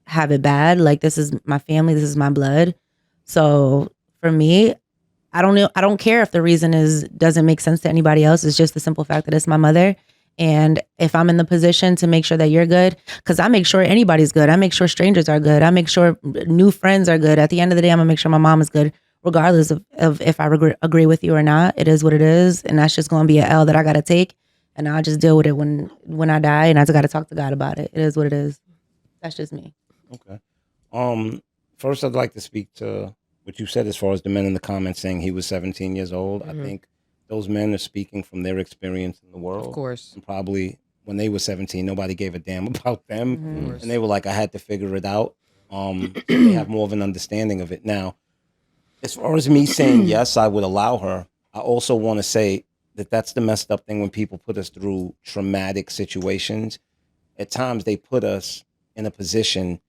have it bad. Like, this is my family. This is my blood. So for me, I don't know. I don't care if the reason doesn't make sense to anybody else. It's just the simple fact that it's my mother. And if I'm in the position to make sure that you're good, because I make sure anybody's good. I make sure strangers are good. I make sure new friends are good. At the end of the day, I'm gonna make sure my mom is good, regardless of if I agree with you or not. It is what it is. And that's just gonna be an L that I gotta take. And I'll just deal with it when I die. And I just gotta talk to God about it. It is what it is. That's just me.
Okay. First, I'd like to speak to what you said as far as the men in the comments saying he was 17 years old. I think those men are speaking from their experience in the world.
Of course.
And probably when they were 17, nobody gave a damn about them. And they were like, I had to figure it out. So they have more of an understanding of it. Now, as far as me saying yes, I would allow her, I also want to say that that's the messed up thing when people put us through traumatic situations. At times, they put us in a position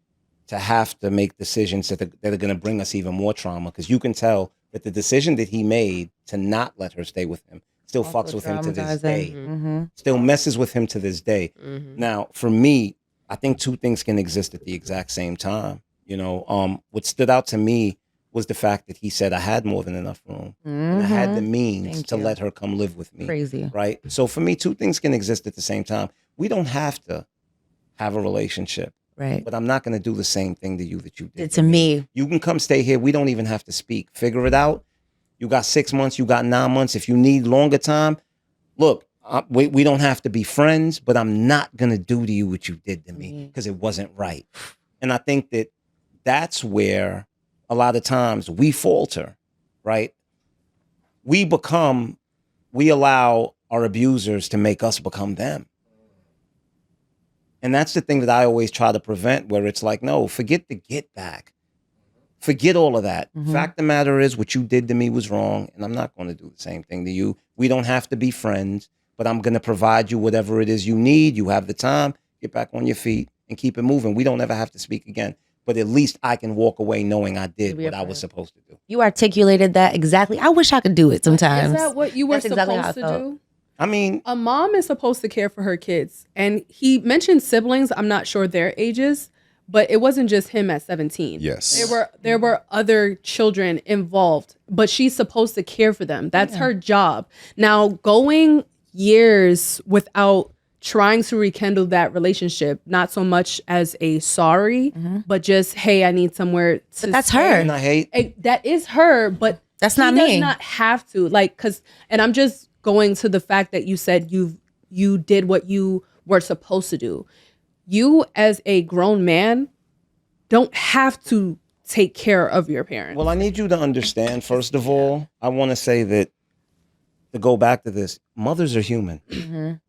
to have to make decisions that are going to bring us even more trauma. Because you can tell that the decision that he made to not let her stay with him still fucks with him to this day. Still messes with him to this day. Now, for me, I think two things can exist at the exact same time. What stood out to me was the fact that he said I had more than enough room. And I had the means
Thank
to
you.
let her come live with me.
Crazy.
Right? So for me, two things can exist at the same time. We don't have to have a relationship.
Right.
But I'm not going to do the same thing to you that you did
To me.
You can come stay here. We don't even have to speak. Figure it out. You got 6 months. You got 9 months. If you need longer time, look, we don't have to be friends, but I'm not going to do to you what you did to me because it wasn't right. And I think that that's where a lot of times we falter, right? we allow our abusers to make us become them. And that's the thing that I always try to prevent, where it's like, no, forget the get back. Forget all of that. Fact of the matter is, what you did to me was wrong, and I'm not going to do the same thing to you. We don't have to be friends, but I'm going to provide you whatever it is you need. You have the time, get back on your feet and keep it moving. We don't ever have to speak again, but at least I can walk away knowing I did what I was supposed to do.
You articulated that exactly. I wish I could do it sometimes.
Is that what you were
That's exactly
supposed to do?
I mean,
a mom is supposed to care for her kids. And he mentioned siblings. I'm not sure their ages, but it wasn't just him at 17.
Yes.
There were other children involved, but she's supposed to care for them. That's her job. Now, going years without trying to rekindle that relationship, not so much as a sorry, but just, hey, I need somewhere to
But that's
stay.
her.
and I hate.
That is her, but
That's not
he
me.
does not have to, like, and I'm just going to the fact that you said you did what you were supposed to do. You, as a grown man, don't have to take care of your parents.
Well, I need you to understand, first of all, I want to say that, to go back to this, mothers are human.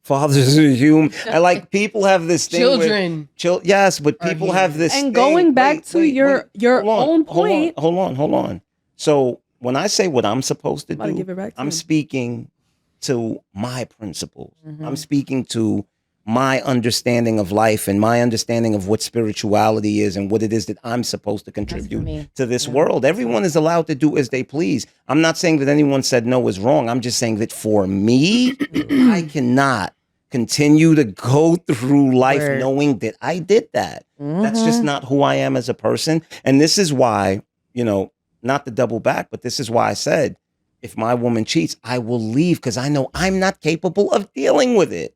Fathers are human. I like, people have this thing
Children.
yes, but people have this
And
thing.
going back to your own point.
Hold on. So when I say what I'm supposed to
I'm about to
do,
give it back to
I'm
him.
speaking to my principles. I'm speaking to my understanding of life and my understanding of what spirituality is and what it is that I'm supposed to contribute to this world. Everyone is allowed to do as they please. I'm not saying that anyone said no is wrong. I'm just saying that for me, I cannot continue to go through life knowing that I did that. That's just not who I am as a person. And this is why, not to double back, but this is why I said, if my woman cheats, I will leave, because I know I'm not capable of dealing with it.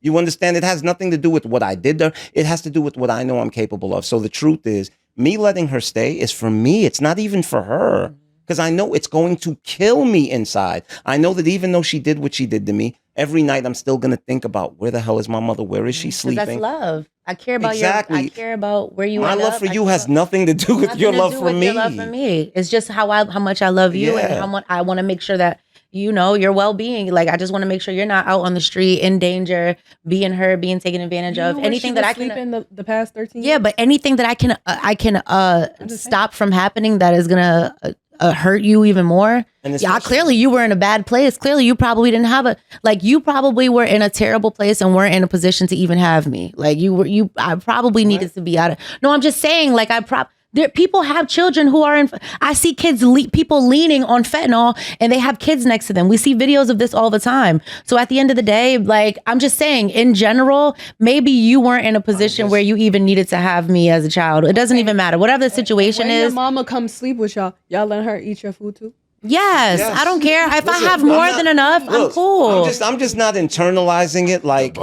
You understand? It has nothing to do with what I did there. It has to do with what I know I'm capable of. So the truth is, me letting her stay is for me. It's not even for her, because I know it's going to kill me inside. I know that even though she did what she did to me, every night I'm still going to think about, where the hell is my mother? Where is she sleeping?
That's love. I care about
Exactly.
I care about where you
My
end
love
up.
for
I
you
care
has
about-
nothing to do with
nothing
your
to
love
do
for
with
me.
your love for me. It's just how much I love you, and
Yeah.
I want to make sure that your well-being. Like, I just want to make sure you're not out on the street in danger, being hurt, being taken advantage of. Anything that I can
in the past 13 years.
Yeah, but anything that I can stop from happening that is gonna hurt you even more.
And
Yeah,
especially-
clearly you were in a bad place. Clearly you probably didn't have you probably were in a terrible place and weren't in a position to even have me. Like, I probably needed to be out of. No, I'm just saying, like, people have children who are in. I see people leaning on fentanyl, and they have kids next to them. We see videos of this all the time. So at the end of the day, like, I'm just saying, in general, maybe you weren't in a position where you even needed to have me as a child. It doesn't even matter. Whatever the situation
When your
is.
mama come sleep with y'all let her eat your food too?
Yes,
Yes.
I don't care. If
Listen,
I have more
I'm not-
than enough, I'm
look,
cool.
I'm just not internalizing it like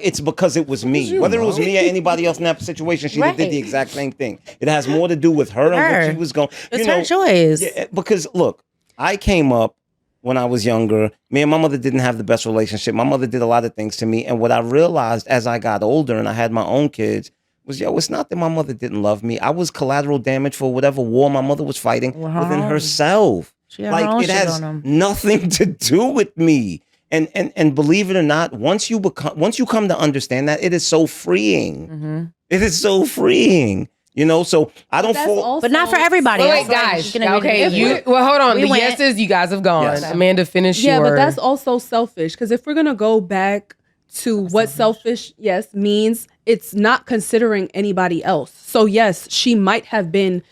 it's because it was me. Whether it was me or anybody else in that situation, she
Right.
did the exact same thing. It has more to do with her and what
Her.
she was going.
It's her choice.
Yeah, because look, I came up when I was younger. Me and my mother didn't have the best relationship. My mother did a lot of things to me, and what I realized as I got older and I had my own kids was, it's not that my mother didn't love me. I was collateral damage for whatever war my mother was fighting within herself.
She had her own
Like, it
shit
has
on 'em.
nothing to do with me. And believe it or not, once you come to understand that, it is so freeing.
Mm-hmm.
It is so freeing. So I don't fall.
But not for everybody.
Wait,
I'm sorry,
guys.
she's gonna
Okay,
read it.
hold on.
We
The
went-
yeses, you guys have gone.
Yes.
Amanda, finish
Yeah,
your.
but that's also selfish, because if we're gonna go back to what selfish means, it's not considering anybody else. So yes, she might have been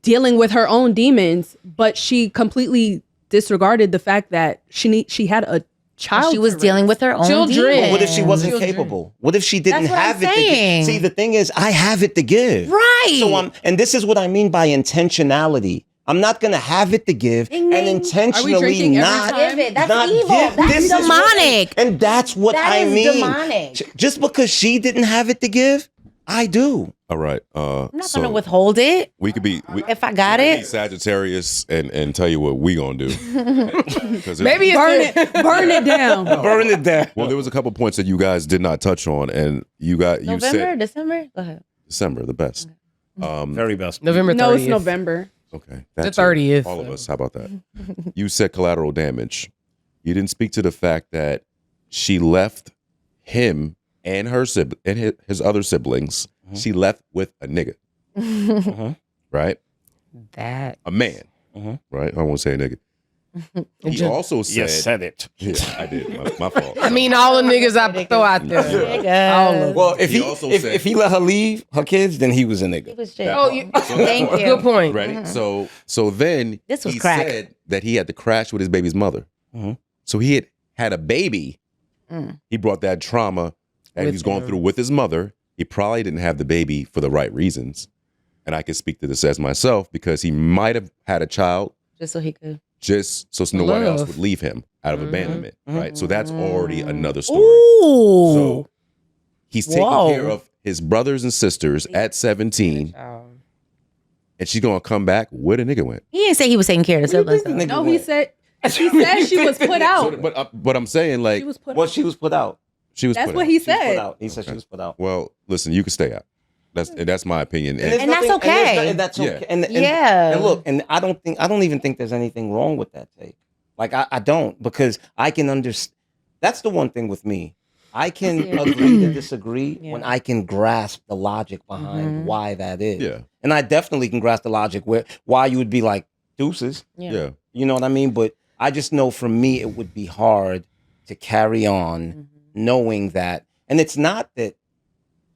dealing with her own demons, but she completely disregarded the fact that she had a child.
She was
to
dealing
raise.
with her own
Children.
demons.
What if she wasn't capable? What if she didn't
That's what
have
I'm
it to give?
saying.
See, the thing is, I have it to give.
Right.
So and this is what I mean by intentionality. I'm not going to have it to give
Ding,
and
ding.
intentionally
drinking every
not
time?
Give it. That's
not
evil.
give.
That's
This is what-
demonic.
and that's what
That
I
is
mean.
demonic.
Just because she didn't have it to give, I do.
All right.
I'm not gonna withhold it
We could be.
if I got
be
it.
Sagittarius and tell you what we gonna do. 'Cause
Maybe it's
Burn it down.
Burn it down.
Well, there was a couple points that you guys did not touch on, and you
November,
said
December. Go ahead.
December the best.
Very best.
November 30th.
No, it's November.
Okay.
The
That's it.
30th.
All of us. How about that? You said collateral damage. You didn't speak to the fact that she left him and her and his other siblings. She left with a nigga. Right?
That.
A man. Right? I won't say a nigga. He also said...
You said it.
Yeah, I did. My fault.
I mean, all the niggas I throw out there. All of them.
Well, if
He
he
also
if,
said-
if he let her leave her kids, then he was a nigga.
It was shit.
Oh, you,
Thank you.
good point.
Ready? So then
This was
he
crack.
said that he had to crash with his baby's mother. So he had a baby. He brought that trauma that he
With
was going
him.
through with his mother. He probably didn't have the baby for the right reasons. And I can speak to this as myself because he might have had a child
Just so he could.
just so no one else
Love.
would leave him out of abandonment. Right. So that's already another story.
Ooh.
So he's taking
Whoa.
care of his brothers and sisters at 17. And she's going to come back where the nigga went.
He didn't say he was taking care of the siblings. though.
No, he said she was put out.
But I'm saying like
She was put
Well,
out.
she was put out.
she was
That's
put
what
out.
he
She was put
said.
out. He said she was put out.
Well, listen, you can stay out. That's my opinion.
there's
And that's
nothing-
okay.
and that's
Yeah.
okay. And
Yeah.
And look, and I don't even think there's anything wrong with that take. Like I don't, because I can understand. That's the one thing with me. I can agree to disagree when I can grasp the logic behind why that is.
Yeah.
And I definitely can grasp the logic why you would be like deuces.
Yeah.
You know what I mean? But I just know for me it would be hard to carry on knowing that. And it's not that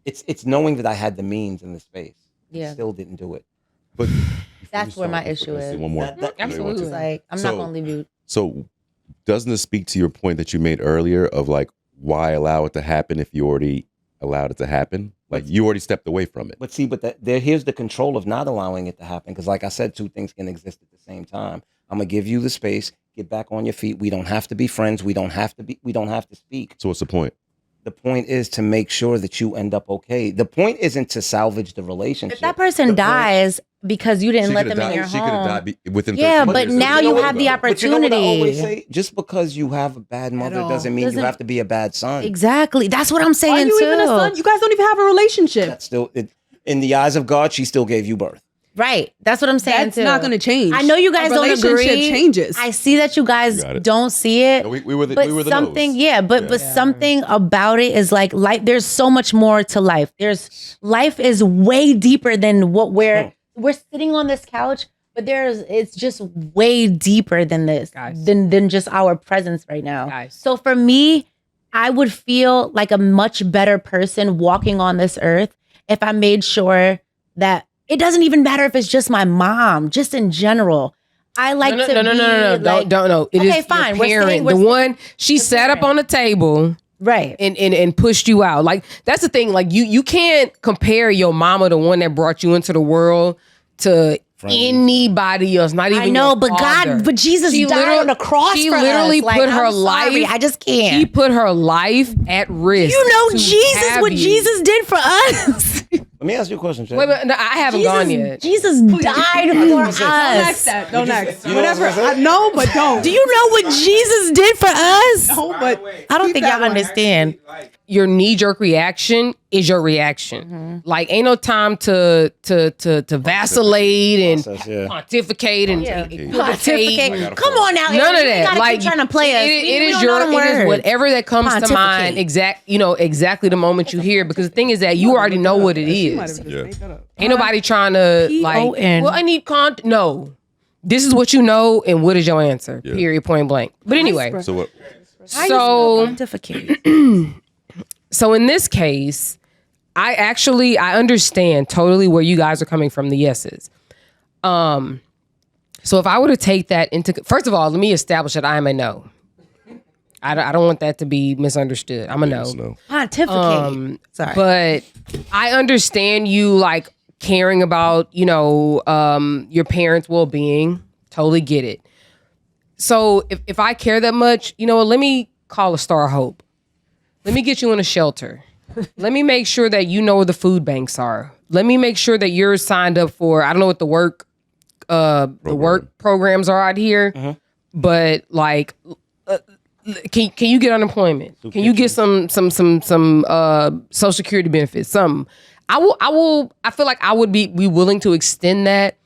it's knowing that I had the means in the space.
Yeah.
I still didn't do it.
But
That's where my issue
Let's do
is.
one more.
Absolutely.
It's like, I'm
So-
not going to leave you.
So doesn't it speak to your point that you made earlier of like why allow it to happen if you already allowed it to happen? Like you already stepped away from it.
But see, here's the control of not allowing it to happen. Because like I said, two things can exist at the same time. I'm gonna give you the space, get back on your feet. We don't have to be friends. We don't have to speak.
So what's the point?
The point is to make sure that you end up okay. The point isn't to salvage the relationship.
If that person
The point-
dies because you didn't
She
let
could've
them in your
died- She could have
home.
died within 13
Yeah, but
years.
now
So
you
what
have the
about it?
But you know what I always
opportunity.
say? Just because you have a bad mother
all.
doesn't mean you
Doesn't-
have to be a bad son.
Exactly. That's what I'm saying
Are you
too.
even a son? You guys don't even have a relationship.
That's still in the eyes of God. She still gave you birth.
Right. That's what I'm saying
That's
too.
not going to change.
I know you guys
A
don't
relationship
agree.
changes.
I see that you guys
You got it.
don't see it.
No, we were the
but
we were the
something,
nose.
but something about it is like life. There's so much more to life. Life is way deeper than what we're sitting on this couch. But it's just way deeper than this,
Guys.
than just our presence right now.
Guys.
So for me, I would feel like a much better person walking on this earth if I made sure that it doesn't even matter if it's just my mom, just in general. I like
no,
to
no, no,
be
no, no, no.
like,
Don't. It is
Okay, fine.
your
We're
parent,
saying-
the
we're
one she sat up
parent.
on the table
right.
and pushed you out. Like that's the thing. Like you can't compare your mama, the one that brought you into the world, to anybody else. Not even
I know,
your
but
father.
God, but Jesus
She
died
literally-
on the cross
she
for us.
literally
Like,
put her
I'm sorry,
life-
I just can't.
She put her life at risk.
You know
to
Jesus,
have
what
you.
Jesus did for us.
Let me ask you a question, Shay.
Wait, no, I haven't gone yet.
Jesus died for us.
Don't ask that. Don't ask.
You know what I was
Whatever.
gonna say?
No, but don't.
Do you know what Jesus did for us?
No, but
I don't
keep
think
that
y'all
one.
understand.
Your knee-jerk reaction is your reaction. Like ain't no time to vacillate and
Process, yeah.
pontificate and
Pontificate.
equivotate.
Come on now,
None of
Aaron. You
that.
gotta
Like
keep trying to play us.
It
We
is
don't
your.
know them
It is
words.
whatever that comes to
Pontificate.
mind. Exactly the moment you hear. Because the thing is that you already know what it
She might
is.
have just
Yeah.
made that up.
Ain't nobody trying to like.
P-O-N.
Well, I need content. No, this is what you know, and what is your answer?
Yeah.
Period. Point blank. But anyway,
So what?
so
Pontificate.
so in this case, I understand totally where you guys are coming from. The yeses. So if I were to take that into, first of all, let me establish that I am a no. I don't want that to be misunderstood. I'm a no.
No.
Pontificate. Sorry.
But I understand you like caring about, your parents' well-being. Totally get it. So if I care that much, let me call a Star of Hope. Let me get you in a shelter. Let me make sure that you know where the food banks are. Let me make sure that you're signed up for, I don't know what the work programs are out here, but like, can you get unemployment? Can you get some Social Security benefits? Some. I feel like I would be willing to extend that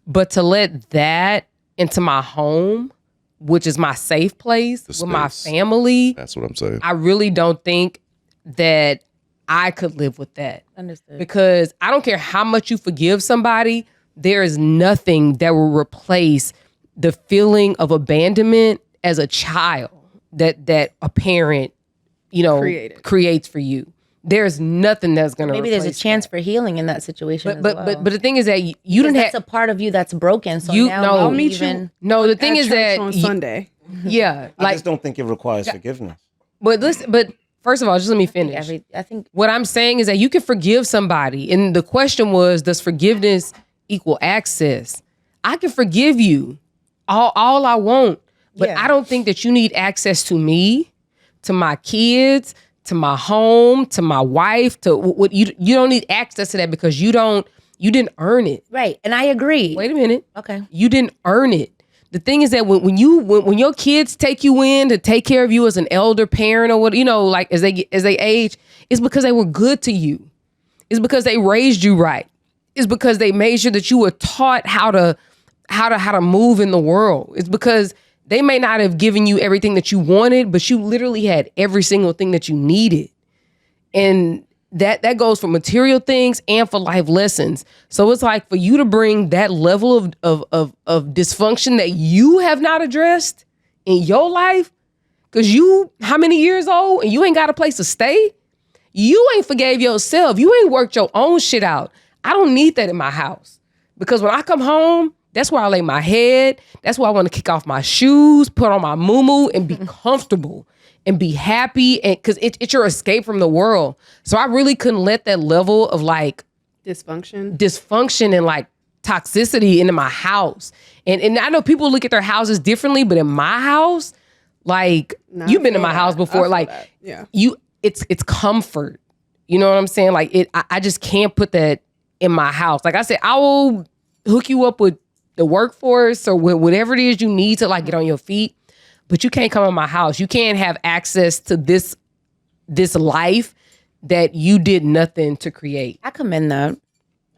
But to let that into my home, which is my safe place
The
with my
space.
family,
That's what I'm saying.
I really don't think that I could live with that.
Understood.
Because I don't care how much you forgive somebody, there is nothing that will replace the feeling of abandonment as a child that a parent, creates for you. There's nothing that's gonna
Maybe there's a
replace
chance
that.
for healing in that situation.
But the thing is that you didn't
that's
have
a part of you that's broken. So
You-
now
no. I'll
meet
even,
you
no. The thing
at
is
church
that
on Sunday.
yeah,
I
like
just don't think it requires forgiveness.
but listen, but first of all, just let me finish.
I think
What I'm saying is that you can forgive somebody. And the question was, does forgiveness equal access? I can forgive you all I want, but
Yeah.
I don't think that you need access to me, to my kids, to my home, to my wife, to what you don't need access to that because you didn't earn it.
right, and I agree.
Wait a minute.
Okay.
You didn't earn it. The thing is that when your kids take you in to take care of you as an elder parent or what, like as they age, it's because they were good to you. It's because they raised you right. It's because they made sure that you were taught how to move in the world. It's because they may not have given you everything that you wanted, but you literally had every single thing that you needed. And that goes for material things and for life lessons. So it's like for you to bring that level of dysfunction that you have not addressed in your life, because you how many years old and you ain't got a place to stay? You ain't forgave yourself. You ain't worked your own shit out. I don't need that in my house. Because when I come home, that's where I lay my head. That's where I want to kick off my shoes, put on my muumuu, and be comfortable and be happy. And because it's your escape from the world. So I really couldn't let that level of like
Dysfunction.
and like toxicity into my house. And I know people look at their houses differently, but in my house, like you've been in my house before, like it's comfort. You know what I'm saying? Like I just can't put that in my house. Like I said, I will hook you up with the workforce or with whatever it is you need to like get on your feet, but you can't come in my house. You can't have access to this life that you did nothing to create.
I commend that.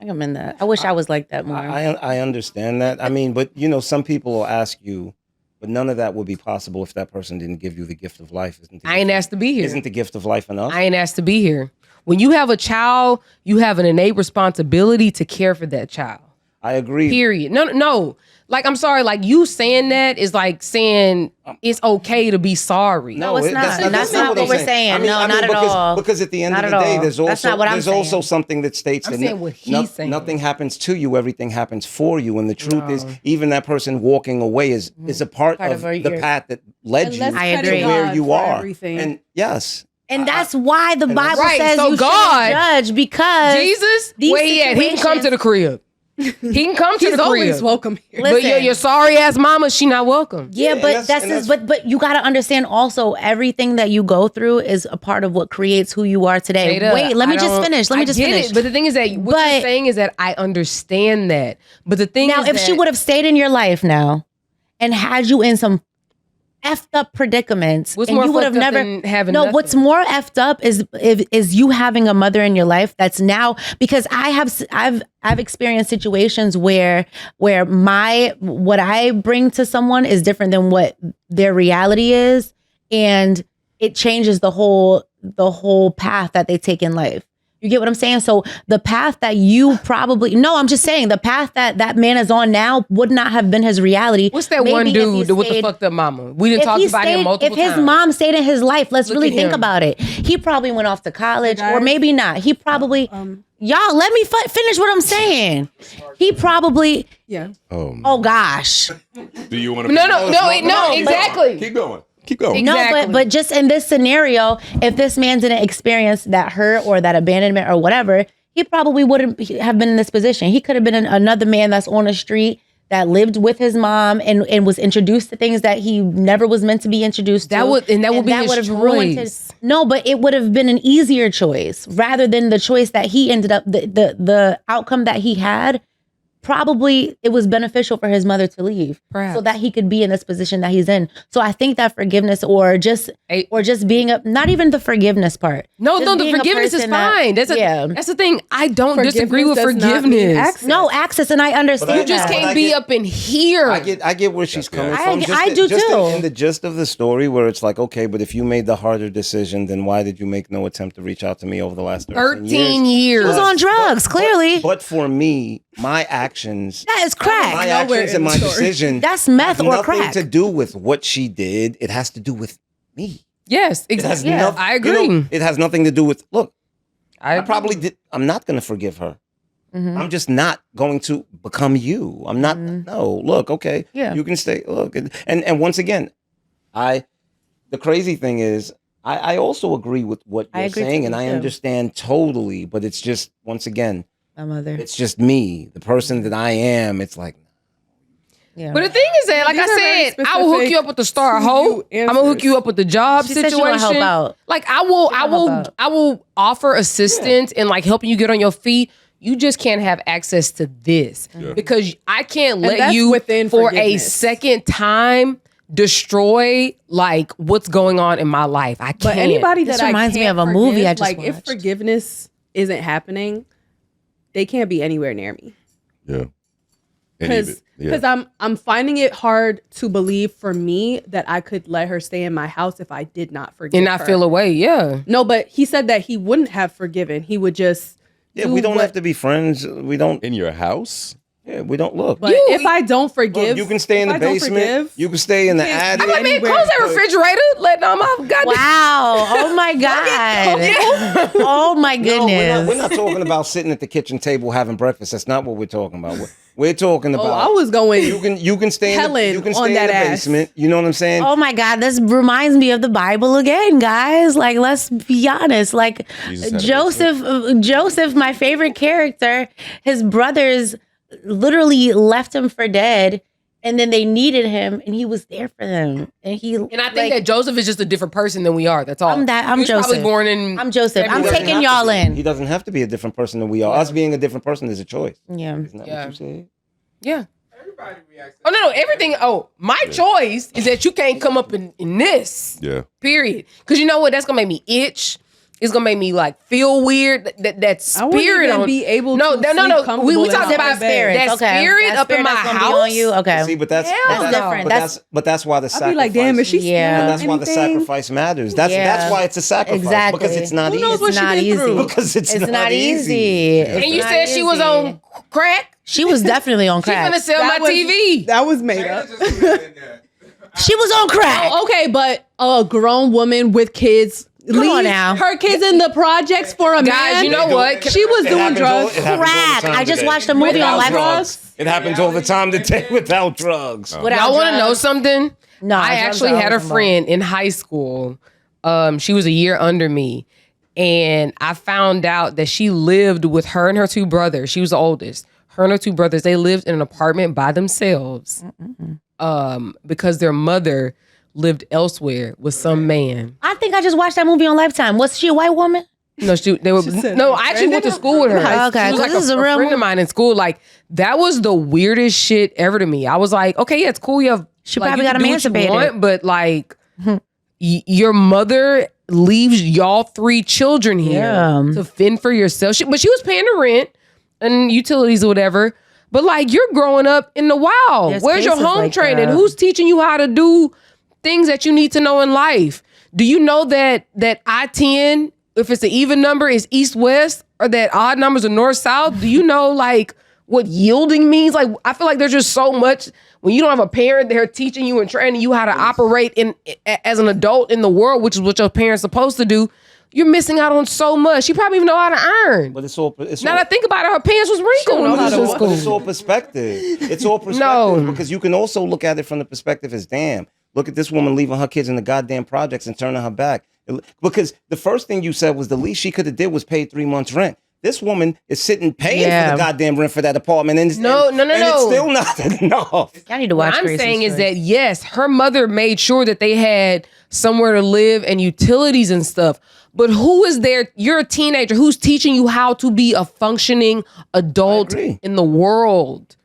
I wish I was like that more.
I understand that. I mean, but some people will ask you, but none of that would be possible if that person didn't give you the gift of life.
I ain't asked to be here.
Isn't the gift of life enough?
I ain't asked to be here. When you have a child, you have an innate responsibility to care for that child.
I agree.
Period. No. Like, I'm sorry. Like, you saying that is like saying it's okay to be sorry.
No, it's not. That's not what we're saying. No, not at all.
Because at the end
Not
of the
at
day,
all.
there's
That's not what I'm
also
saying.
something that states
I'm
that
saying what he's saying.
nothing happens to you, everything happens for you. And the truth is, even that person walking away is a part of the path that led you
I
to
agree.
where you are.
Everything.
And yes.
And that's why the Bible
Right,
says
so
you
God-
shouldn't judge because
Jesus,
these
where he at? He can come to the crib. He can come to
He's
the
always
crib.
welcome here.
But
Listen.
your sorry ass mama, she not welcome.
Yeah,
and
but but you got to understand also everything that you go through is a part of what creates who you are today.
Jada,
Wait, let me
I
just
don't-
finish. Let
I
me just
get
finish.
it, but the thing is that what
But-
you're saying is that I understand that. But the thing
Now,
is
if she would have stayed in your life now and had you in some effed up predicaments,
What's
and
more
you would have
fucked up
never
than having
no.
nothing?
What's more effed up is you having a mother in your life that's now, because I've experienced situations where what I bring to someone is different than what their reality is, and it changes the whole path that they take in life. You get what I'm saying? So the path that you I'm just saying the path that man is on now would not have been his reality.
What's that
Maybe
one
if he
dude with the
stayed-
fucked up mama? We didn't
if
talk
he
about him
stayed-
multiple
If his
times.
mom stayed in his life, let's
Look
really
at
think
him.
about it. He probably went off to college, or
guys-
maybe not. He probably, y'all, let me finish what I'm saying. He probably,
Yeah.
oh gosh.
Do you want to?
No, exactly.
Keep going. Keep going.
Exactly.
No, but just in this scenario, if this man didn't experience that hurt or that abandonment or whatever, he probably wouldn't have been in this position. He could have been another man that's on the street that lived with his mom and was introduced to things that he never was meant to be introduced to.
That would be his
would have ruined
choice.
No, but it would have been an easier choice rather than the choice that he ended up, the outcome that he had probably it was beneficial for his mother to leave
Perhaps.
so that he could be in this position that he's in. So I think that forgiveness or just being not even the forgiveness part.
No,
Just
the
being a
forgiveness is
person that-
fine. That's the thing. I don't disagree with
Forgiveness does not mean
forgiveness.
access.
No access, and I understand
You just
that.
can't be up in here.
I get where she's coming
I-
from.
I do
just
too.
In the gist of the story, where it's like, okay, but if you made the harder decision, then why did you make no attempt to reach out to me over the last
13 years.
He was on drugs, clearly.
But for me, my actions,
That is crack.
my
Nowhere
actions
in
and
the
my
story.
decision,
That's meth
have
or
nothing
crack.
to do with what she did. It has to do with me.
Yes,
It has
exactly.
nothing.
I agree.
It has nothing to do with. Look, I
agree.
probably did. I'm not going to forgive her.
Mm-hmm.
I'm just not going to become you. I'm not. No, look, okay.
Yeah.
You can stay. Look, and once again, the crazy thing is, I also agree with what
I
you're
agree
saying,
too,
and I
too.
understand totally. But it's just once again,
My mother.
it's just me, the person that I am. It's like,
Yeah.
But the thing is that, like
These
I
are very
said, I will hook
specific
you up with the star
to
hoe.
you
I'm gonna hook
answers.
you up with the job
She said she
situation.
wanna help out.
Like I will,
She wanna help out.
I will offer assistance and like helping you get on your feet. You just can't have access to this because I can't let
that's
you
within
for a
forgiveness.
second time destroy like what's going on in my life. I can't.
But anybody
This
that
reminds
I
me
can't
of a movie I
forgive,
just
like if
watched.
forgiveness isn't happening, they can't be anywhere near me.
Yeah. Any of
Because
it. Yeah.
I'm finding it hard to believe for me that I could let her stay in my house if I did not forgive
and not
her.
feel away. Yeah.
No, but he said that he wouldn't have forgiven. He would just
yeah, we don't have to be friends. We don't.
In your house?
Yeah, we don't look.
But if I don't forgive,
Look, you can stay in
if
the
I don't
basement.
forgive,
You can stay in the
can't-
attic.
I mean,
Anywhere.
close that refrigerator. Let all my goddamn.
Wow. Oh my God. Oh my
No,
goodness.
we're not talking about sitting at the kitchen table having breakfast. That's not what we're talking about. We're talking about.
Oh, I was going.
You can stay in the,
Helen
you can
on
stay in
that
the
ass.
basement. You know what I'm saying?
Oh my God, this reminds me of the Bible again, guys. Like, let's be honest. Like,
Jesus had a
Joseph, my favorite character, his brothers literally left him for dead, and then they needed him, and he was there for them. And
I think that Joseph is just a different person than we are. That's all.
I'm
He was
Joseph.
Probably born in.
I'm Joseph. I'm
He doesn't
taking
have to
y'all
be.
in.
He doesn't have to be a different person than we are. Us being a different person is a choice.
Yeah.
Isn't that
Yeah.
what you said?
Yeah.
Everybody reacts.
Oh no, everything. Oh, my choice is that you can't come up in this.
Yeah.
Period. Because you know what? That's gonna make me itch. It's gonna make me like feel weird. That
I wouldn't
spirit
even
on
be able
no,
to
no, no,
sleep
no. We
comfortable in
talking
my
about
bed.
that
Okay.
spirit
That
up in
spirit
my
that's gonna be
house.
on you. Okay.
See, but that's
Hell
but
no.
different.
That's why the
I'd
sacrifice.
be like, damn, is she
Yeah.
And that's why the
anything?
sacrifice matters. That's
Yeah.
why it's a sacrifice
Exactly.
because it's not
Who
easy.
knows what
It's
she
not
been
easy.
through?
Because it's
It's
not
not
easy.
easy.
And you
It's
said
not
she was
easy.
on crack.
She was definitely on
She's
crack.
gonna sell
That
my
was-
TV.
That was made up.
Just put it in there.
She was on crack.
Oh, okay, but a grown woman with kids
Come on
leaves
now.
her kids in the projects for a
Guys,
man.
you know what?
She was
It
doing
happens all-
drugs.
it happens all the
Crack.
time
I just
today.
watched a movie
Without
on Life.
drugs. It happens all the time today without drugs.
Without
Y'all want to
drugs.
know something?
No,
I
drugs
actually
are
had a
always
friend in high school. She was a year under me, and I found out that she lived with her and her two brothers. She was the oldest. Her and her two brothers. They lived in an apartment by themselves, because their mother lived elsewhere with some man.
I think I just watched that movie on Lifetime. Was she a white woman?
No, they were.
said
No,
her
I actually
friend
went to
in
school with her.
high
school. Okay,
She was
'cause
like
this is
a
a real
friend of
movie.
mine in school. Like that was the weirdest shit ever to me. I was like, okay, yeah, it's cool. You have
She
like,
probably
you
got
can do what you
emancipated.
want, but like your mother leaves y'all three children here
Yeah.
to fend for yourself. But she was paying the rent and utilities or whatever. But like you're growing up in the wild.
There's
Where's your
cases
home
like
training?
that.
Who's teaching you how to do things that you need to know in life? Do you know that I-10, if it's an even number, is east-west, or that odd numbers are north-south? Do you know like what yielding means? Like I feel like there's just so much when you don't have a parent there teaching you and training you how to operate as an adult in the world, which is what your parents supposed to do. You're missing out on so much. She probably even know how to earn.
But it's all. It's
Now
all,
that I think about it, her pants was wrinkled when
know
she
how
was
to
in
walk.
But it's
school.
all perspective. It's all perspective
No.
because you can also look at it from the perspective as damn. Look at this woman leaving her kids in the goddamn projects and turning her back. Because the first thing you said was the least she could have did was pay 3 months rent. This woman is sitting paying for
Yeah.
the goddamn rent for that apartment, and
No.
and it's still not enough.
I need to
What
watch.
I'm
Grace's
saying is
Story.
that yes, her mother made sure that they had somewhere to live and utilities and stuff. But who is there? You're a teenager. Who's teaching you how to be a functioning adult in the world?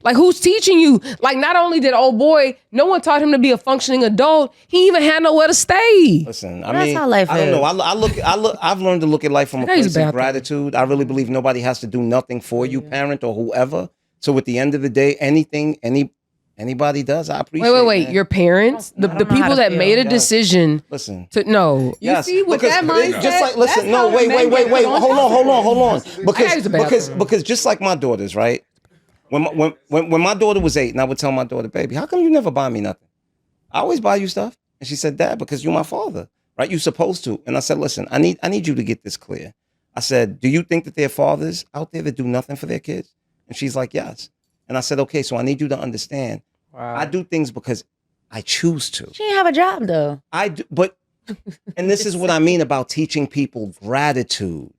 Like, who's teaching you? Like, not only did old boy, no one taught him to be a functioning adult. He even had nowhere to stay.
Listen,
That's how life
I don't
is.
know. I've learned to look at life from a place of
bathroom.
gratitude. I really believe nobody has to do nothing for you, parent or whoever. So at the end of the day, anything anybody does, I appreciate.
Wait.
Man.
Your parents, the
know how
people
to
that
feel.
made a
Yes.
decision
Listen.
to no.
Yes,
see, with
because
that mindset,
just like listen,
that's
no,
how
wait,
men get put on
hold on,
I use the bathroom.
because just like my daughters, right? When my daughter was 8, and I would tell my daughter, baby, how come you never buy me nothing? I always buy you stuff, and she said, Dad, because you're my father, right? You're supposed to. And I said, listen, I need you to get this clear. I said, do you think that there are fathers out there that do nothing for their kids? And she's like, yes. And I said, okay, so I need you to understand.
Wow.
I do things because I choose to.
She didn't have a job though.
I do, but, and this is what I mean about teaching people gratitude.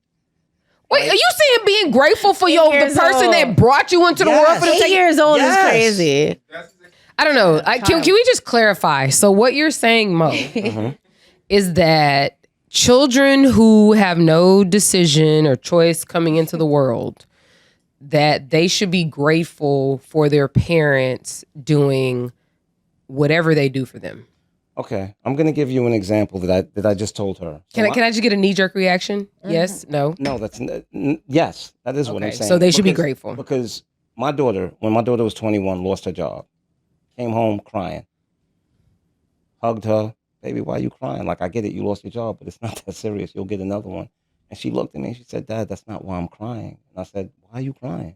Wait, are you saying being grateful for the
years
person
old.
that brought you into the world for the
8 years old
Yes.
is crazy.
I don't know. Can we just clarify? So what you're saying, Mo, is that children who have no decision or choice coming into the world, that they should be grateful for their parents doing whatever they do for them.
Okay, I'm gonna give you an example that I just told her.
Can I just get a knee-jerk reaction? Yes? No?
No, yes, that is what I'm
Okay,
saying.
so they should be grateful.
Because my daughter, when my daughter was 21, lost her job, came home crying, hugged her, baby, why are you crying? Like, I get it, you lost your job, but it's not that serious. You'll get another one. And she looked at me and she said, Dad, that's not why I'm crying. And I said, why are you crying?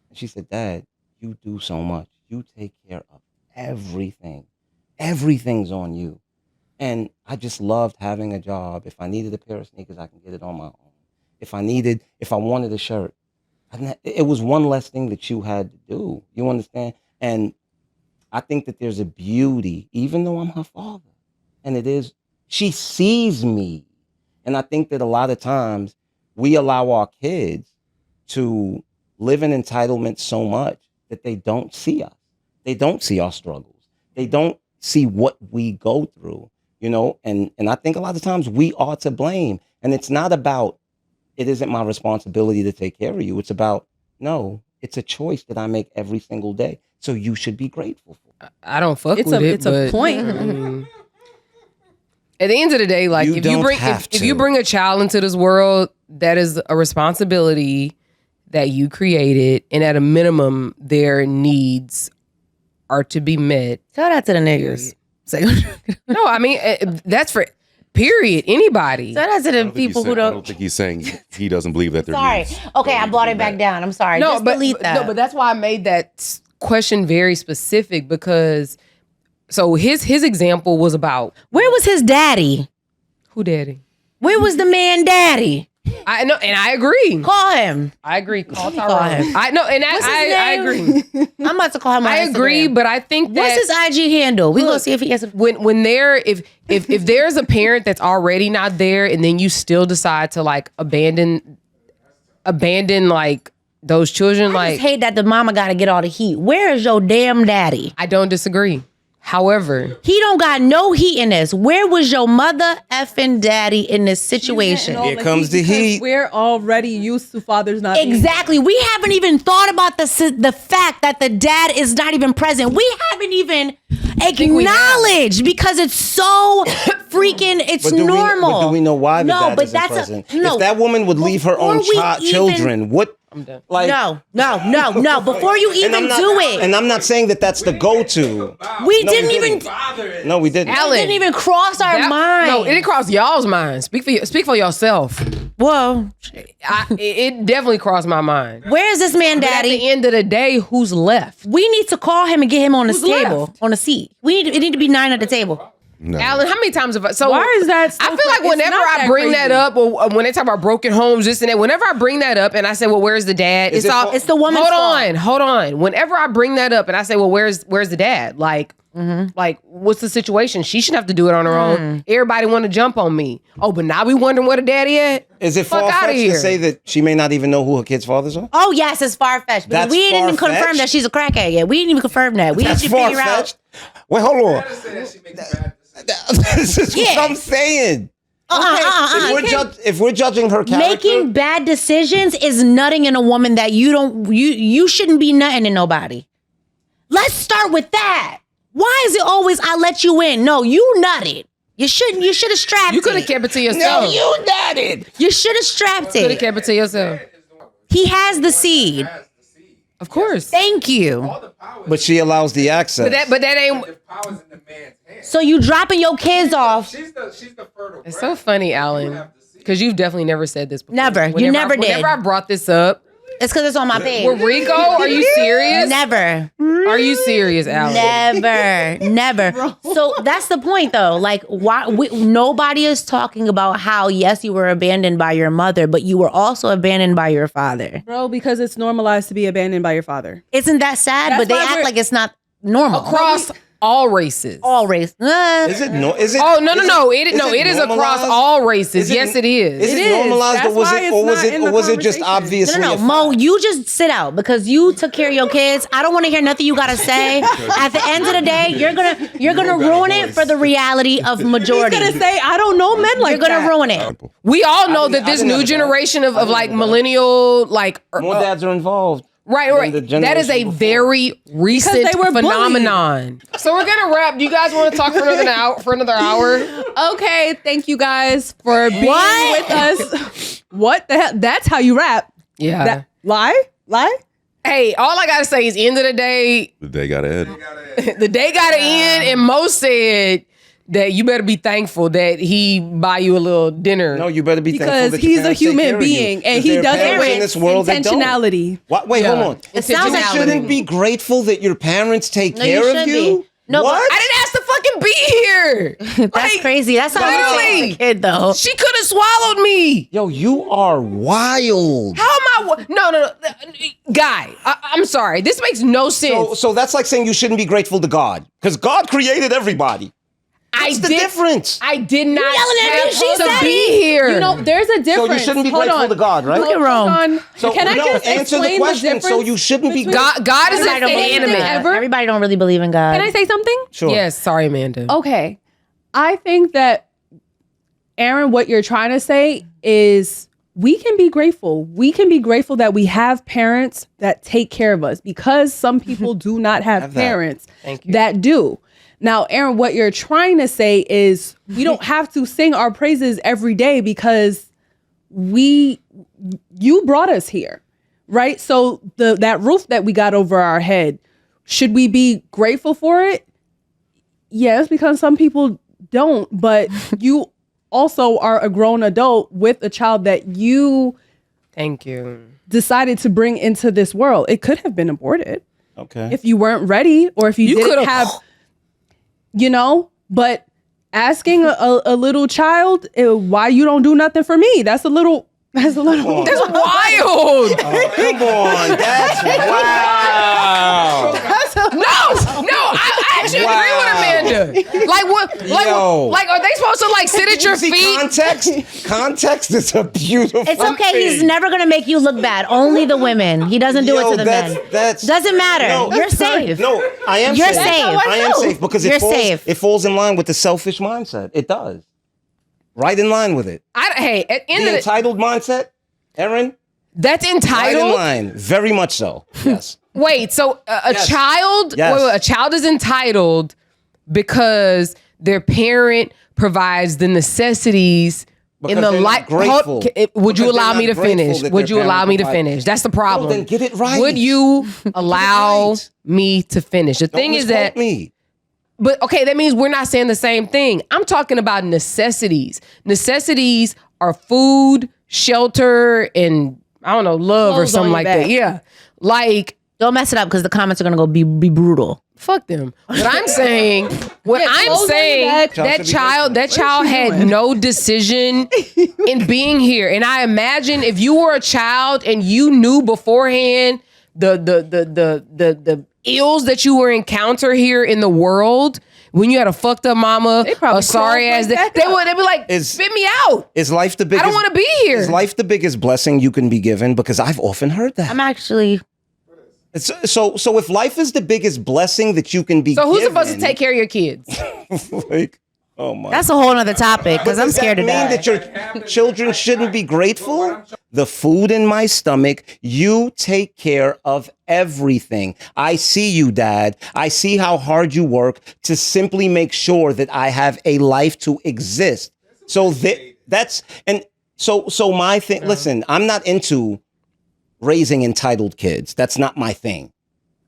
And she said, Dad, you do so much. You take care of everything. Everything's on you. And I just loved having a job. If I needed a pair of sneakers, I can get it on my own. If I wanted a shirt, it was one less thing that you had to do. You understand? And I think that there's a beauty, even though I'm her father. And it is, she sees me. And I think that a lot of times we allow our kids to live in entitlement so much that they don't see us. They don't see our struggles. They don't see what we go through, you know? And I think a lot of times we are to blame. And it's not about, it isn't my responsibility to take care of you. It's about, no, it's a choice that I make every single day. So you should be grateful for it.
I don't fuck
It's
with it,
it's a
but,
point.
I mean, at the end of the day, like,
You
if
don't have
you
to.
bring a child into this world, that is a responsibility that you created, and at a minimum, their needs are to be met.
Tell that to the niggas. Say,
No, I mean, that's for period. Anybody.
tell that to the people who
I
don't.
don't think he's saying he doesn't believe that they're
Sorry. Okay, I brought it back down. I'm sorry. Just delete that.
No, but that's why I made that question very specific, because so his example was about
Where was his daddy?
who daddy.
Where was the man daddy?
I know, and I agree.
Call him.
I agree. Call
call
Tyrone.
him.
I know, and
What's his
I
name?
agree.
I'm about to call him on
I agree,
Instagram.
but I think that
What's his IG handle? We gonna
Look,
see if he has.
when there if there's a parent that's already not there, and then you still decide to like abandon like those children,
I
like
just hate that the mama got to get all the heat. Where is your damn daddy?
I don't disagree. However,
He don't got no heat in this. Where was your mother effing daddy in this situation?
Here comes the
because
heat.
We're already used to fathers not being
Exactly. We haven't even thought about the fact that the dad is not even present. We haven't even acknowledged because it's so freaking, it's
But do
normal.
do we know why the
No,
dad
but
isn't
that's
present?
no.
If that woman would leave her own
Before we even-
children, what?
I'm done.
Like,
No. Before you
and
even
I'm not,
do it,
and I'm not saying that that's the go-to.
we
No,
didn't
we
even.
didn't. No, we didn't.
Alan,
It didn't even cross our mind.
No, it didn't cross y'all's mind. Speak for yourself.
Whoa.
It definitely crossed my mind.
Where is this man,
But at
daddy?
the end of the day, who's left?
We need to call him and get him on the
Who's
table,
left?
on the seat. It need to be 9 at the table.
No.
Alan, how many times have I? So
Why is that so
I feel
cra-
like
it's
whenever
not
I
that
bring that
crazy.
up, or when they talk about broken homes, this and that, whenever I bring that up and I say, "Well, where's the dad?"
Is
It's
it
all.
for-
It's the woman's fault.
Hold on. Whenever I bring that up and I say, "Well, where's the dad?" Like, what's the situation? She shouldn't have to do it on her own. Everybody want to jump on me. Oh, but now we wondering where the daddy at?
Is it
Fuck outta
far-fetched to
here.
say that she may not even know who her kids' fathers are?
Oh yes, it's far fetched. But
That's
we didn't even confirm
far-fetched?
that she's a crackhead yet. We didn't even confirm that. We
That's
need to figure out.
far-fetched. Wait, hold on.
Say that she makes bad decisions.
This is what
Yeah.
I'm saying. If we're judging her character,
Making bad decisions is nutting in a woman that you shouldn't be nutting in nobody. Let's start with that. Why is it always I let you in? No, you nutted. You should have strapped it.
You could have kept it to yourself.
no, you nutted.
You should have strapped
Could have
it.
kept it to yourself.
He has the seed.
Of course.
Thank you.
But she allows the access.
But that ain't.
The power's in the man's hands.
So you dropping your kids off.
She's the fertile.
It's so funny, Alan, because you've definitely never said this before.
Never. You never did.
Whenever I brought this up,
It's because it's on my page.
with Rico, are you serious?
Never.
Are you serious, Alan?
Never. So that's the point, though. Like, nobody is talking about how, yes, you were abandoned by your mother, but you were also abandoned by your father.
Bro, because it's normalized to be abandoned by your father.
Isn't that sad?
That's
But they
why
act
we're-
like it's not normal.
Across all races.
all race.
Is it no? Is it?
Oh no! It
is
is across
normalized?
all races.
Is it-
Yes, it is.
Is
It
it
is.
normalized,
That's
or was
why
it,
it's
or was
not
it,
in
or
the
was it just
conversation.
obviously?
No,
a
Mo,
fact?
you just sit out because you took care of your kids. I don't want to hear nothing you gotta say. At the end of the day, you're gonna ruin it for the reality of majority.
He's gonna say, I don't know men like
You're gonna
that.
ruin it.
We all know that
I
this
didn't
new
have that.
generation
I
of
didn't
like
have that.
millennial, like
More dads are involved.
right.
than the
That is a
generation before.
very recent
they were bullied.
phenomenon. So we're gonna wrap. Do you guys want to talk for another hour?
Okay, thank you guys for being
What?
with us. What the hell? That's how you rap.
Yeah.
Lie?
Hey, all I gotta say is, end of the day,
The day got end.
the day gotta end, and Mo said that you better be thankful that he buy you a little dinner.
No, you better be thankful
Because
that your
he's a
parents take care
human
of you.
being, and
'Cause
he
there are
does it
parents in
with
this world that don't.
intentionality.
What? Wait, hold on.
It sounds like
You shouldn't be grateful that your parents take
No, you
care of
should
you.
be. No, but
what?
I didn't ask to fucking be here.
That's
Like,
crazy. That's how you
literally.
say as a kid, though.
She could have swallowed me.
Yo, you are wild.
How am I? No. Guy, I'm sorry. This makes no sense.
So that's like saying you shouldn't be grateful to God because God created everybody. What's the difference?
I did not
yelling at me?
have
She
to
said
be
it.
here.
You know, there's a difference.
So you shouldn't be
Hold
grateful
on.
to God, right?
Look at Rome.
Hold on.
So
Can I
no,
just
answer the
explain
question.
the
So
difference?
you shouldn't be.
between-
God is
Everybody don't believe in
inanimate.
God.
ever?
Everybody don't really believe in God.
Can I say something?
Sure.
Yes, sorry, Amanda.
Okay. I think that, Aaron, what you're trying to say is we can be grateful. We can be grateful that we have parents that take care of us because some people do not have
Have that.
parents
Thank you.
that do. Now, Aaron, what you're trying to say is we don't have to sing our praises every day because you brought us here, right? So that roof that we got over our head, should we be grateful for it? Yes, because some people don't, but you also are a grown adult with a child that you
Thank you.
decided to bring into this world. It could have been aborted
Okay.
if you weren't ready or if you didn't
could've-
have, but asking a little child why you don't do nothing for me, that's a little
That's wild.
Come on, that's wow.
No, I actually agree with Amanda. Like what?
Yo.
Like are they supposed to like sit at your
You see
feet?
context? Context is a beautiful.
It's okay.
thing.
He's never gonna make you look bad. Only the women. He doesn't do
Yo,
it to the men. Doesn't matter.
No,
You're safe.
No, I am
You're
safe.
safe.
I am safe because
You're
it falls,
safe.
it falls in line with the selfish mindset. It does. Right in line with it.
Hey, at the end
The
of the,
entitled mindset, Erin?
that's
Right in
entitled.
line. Very much so. Yes.
Wait, so a
Yes.
child,
Yes.
wait, a child is entitled because their parent provides the necessities in
Because
the
they're
life.
not grateful.
Would you
Because
allow
they're
me to
not grateful
finish?
that
Would
their
you allow
parent
me to
provides-
finish? That's the problem.
then get it right.
Would you allow
right.
me to finish? The thing
Don't
is that,
misquote me.
but okay, that means we're not saying the same thing. I'm talking about necessities. Necessities are food, shelter, and I don't know, love or
Clothes
something
on
like
your
that.
back.
Yeah. Like,
Don't mess it up because the comments are gonna go be brutal.
fuck them. What I'm saying, what
Yeah,
I'm
clothes on your
saying,
back.
that child had no decision in being here. And I imagine if you were a child and you knew beforehand the ills that you were encounter here in the world, when you had a fucked up mama,
They probably
a sorry
crawl
ass,
right back
they'd
up.
be like,
Is-
spit me out.
Is life the biggest?
I don't want to be here.
Is life the biggest blessing you can be given? Because I've often heard that.
I'm actually.
So if life is the biggest blessing that you can be
So who's
given,
supposed to take care of your kids?
like, Oh my.
That's a whole nother topic because I'm scared to
Does that
die.
mean that your children shouldn't be grateful? The food in my stomach, you take care of everything. I see you, Dad. I see how hard you work to simply make sure that I have a life to exist. So so my thing, listen, I'm not into raising entitled kids. That's not my thing.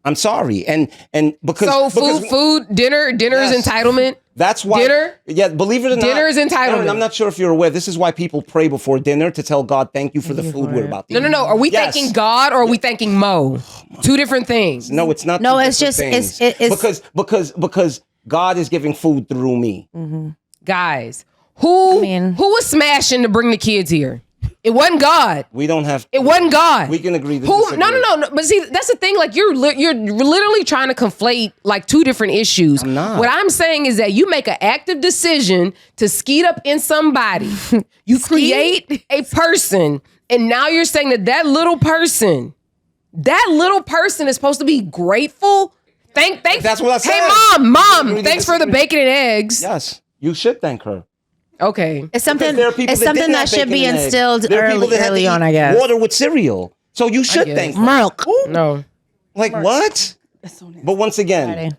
I'm sorry. And because
dinner
Yes.
is entitlement.
That's why
Dinner?
Yeah, believe it or not.
Dinner is entitlement.
Aaron, I'm not sure if you're aware. This is why people pray before dinner to tell God, thank you for the food we're about to eat.
No. Are we
Yes.
thanking God or are we thanking Mo? Two different things.
No, it's not.
No,
two
it's
different
just-
things.
it's-
because God is giving food through me.
Guys, who was smashing to bring the kids here? It wasn't God.
We don't have.
It wasn't God.
We can agree.
Who? No. But see, that's the thing. Like you're literally trying to conflate like two different issues.
I'm not.
What I'm saying is that you make an active decision to skeet up in somebody. You create a person, and now you're saying that little person is supposed to be grateful. Thank.
That's what I said.
Hey, mom.
Agree to
Thanks for the
disagree.
bacon and eggs.
Yes, you should thank her.
Okay.
It's something.
Because there are people
It's
that
something
didn't
that
have
should be
bacon and eggs.
instilled
There are people that had to
early
eat
on, I guess.
Water with cereal. So you should
guess.
thank her.
Milk.
No.
Like what? But once again,
Friday.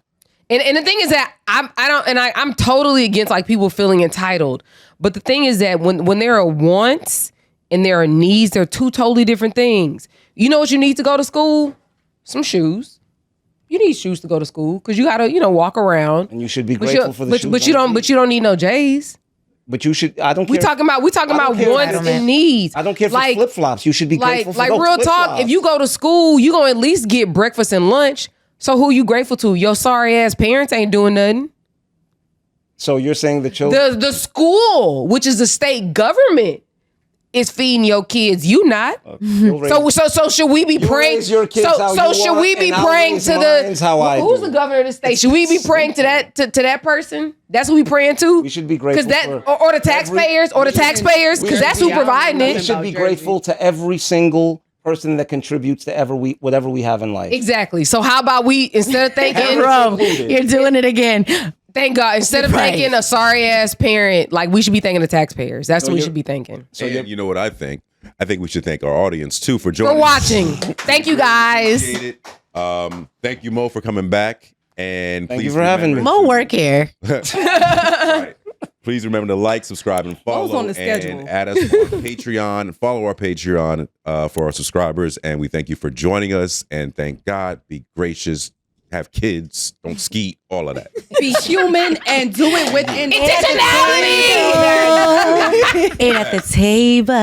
And the thing is that I'm totally against like people feeling entitled. But the thing is that when there are wants and there are needs, they're two totally different things. You know what you need to go to school? Some shoes. You need shoes to go to school because you gotta, walk around.
and you should be grateful for the shoes.
But you don't need no J's.
But you should. I don't care.
We talking about
care.
wants and needs.
I don't care for
like,
flip flops. You should be grateful for
like
those
real talk.
flip-flops.
If you go to school, you gonna at least get breakfast and lunch. So who you grateful to? Your sorry ass parents ain't doing nothing.
So you're saying the children.
The school, which is the state government, is feeding your kids. You not. So should we be
You
praying?
raise your kids how
So
you
should
want,
we be
and I'll
praying
raise
to
mine's how I
who's
do.
the governor of the state? Should we be praying to that person? That's who we praying to.
We should be grateful
or the taxpayers because that's who providing
We
it.
should be grateful to every single person that contributes to whatever we have in life.
Exactly. So how about we instead of thanking
Bro, you're doing it again.
Thank God. Instead of
Right.
thanking a sorry ass parent, like we should be thanking the taxpayers. That's what we should be thanking.
And you know what I think? I think we should thank our audience too for joining.
For watching. Thank you guys.
Appreciate it. Thank you, Mo, for coming back. And
Thank
please
you for having me.
More work here.
Right. Please remember to like, subscribe, and follow.
on the schedule.
And add us on Patreon and follow our Patreon for our subscribers. And we thank you for joining us. And thank God, be gracious, have kids, don't skeet, all of that.
Be human and do it with
Intentionality.
Ate at the table.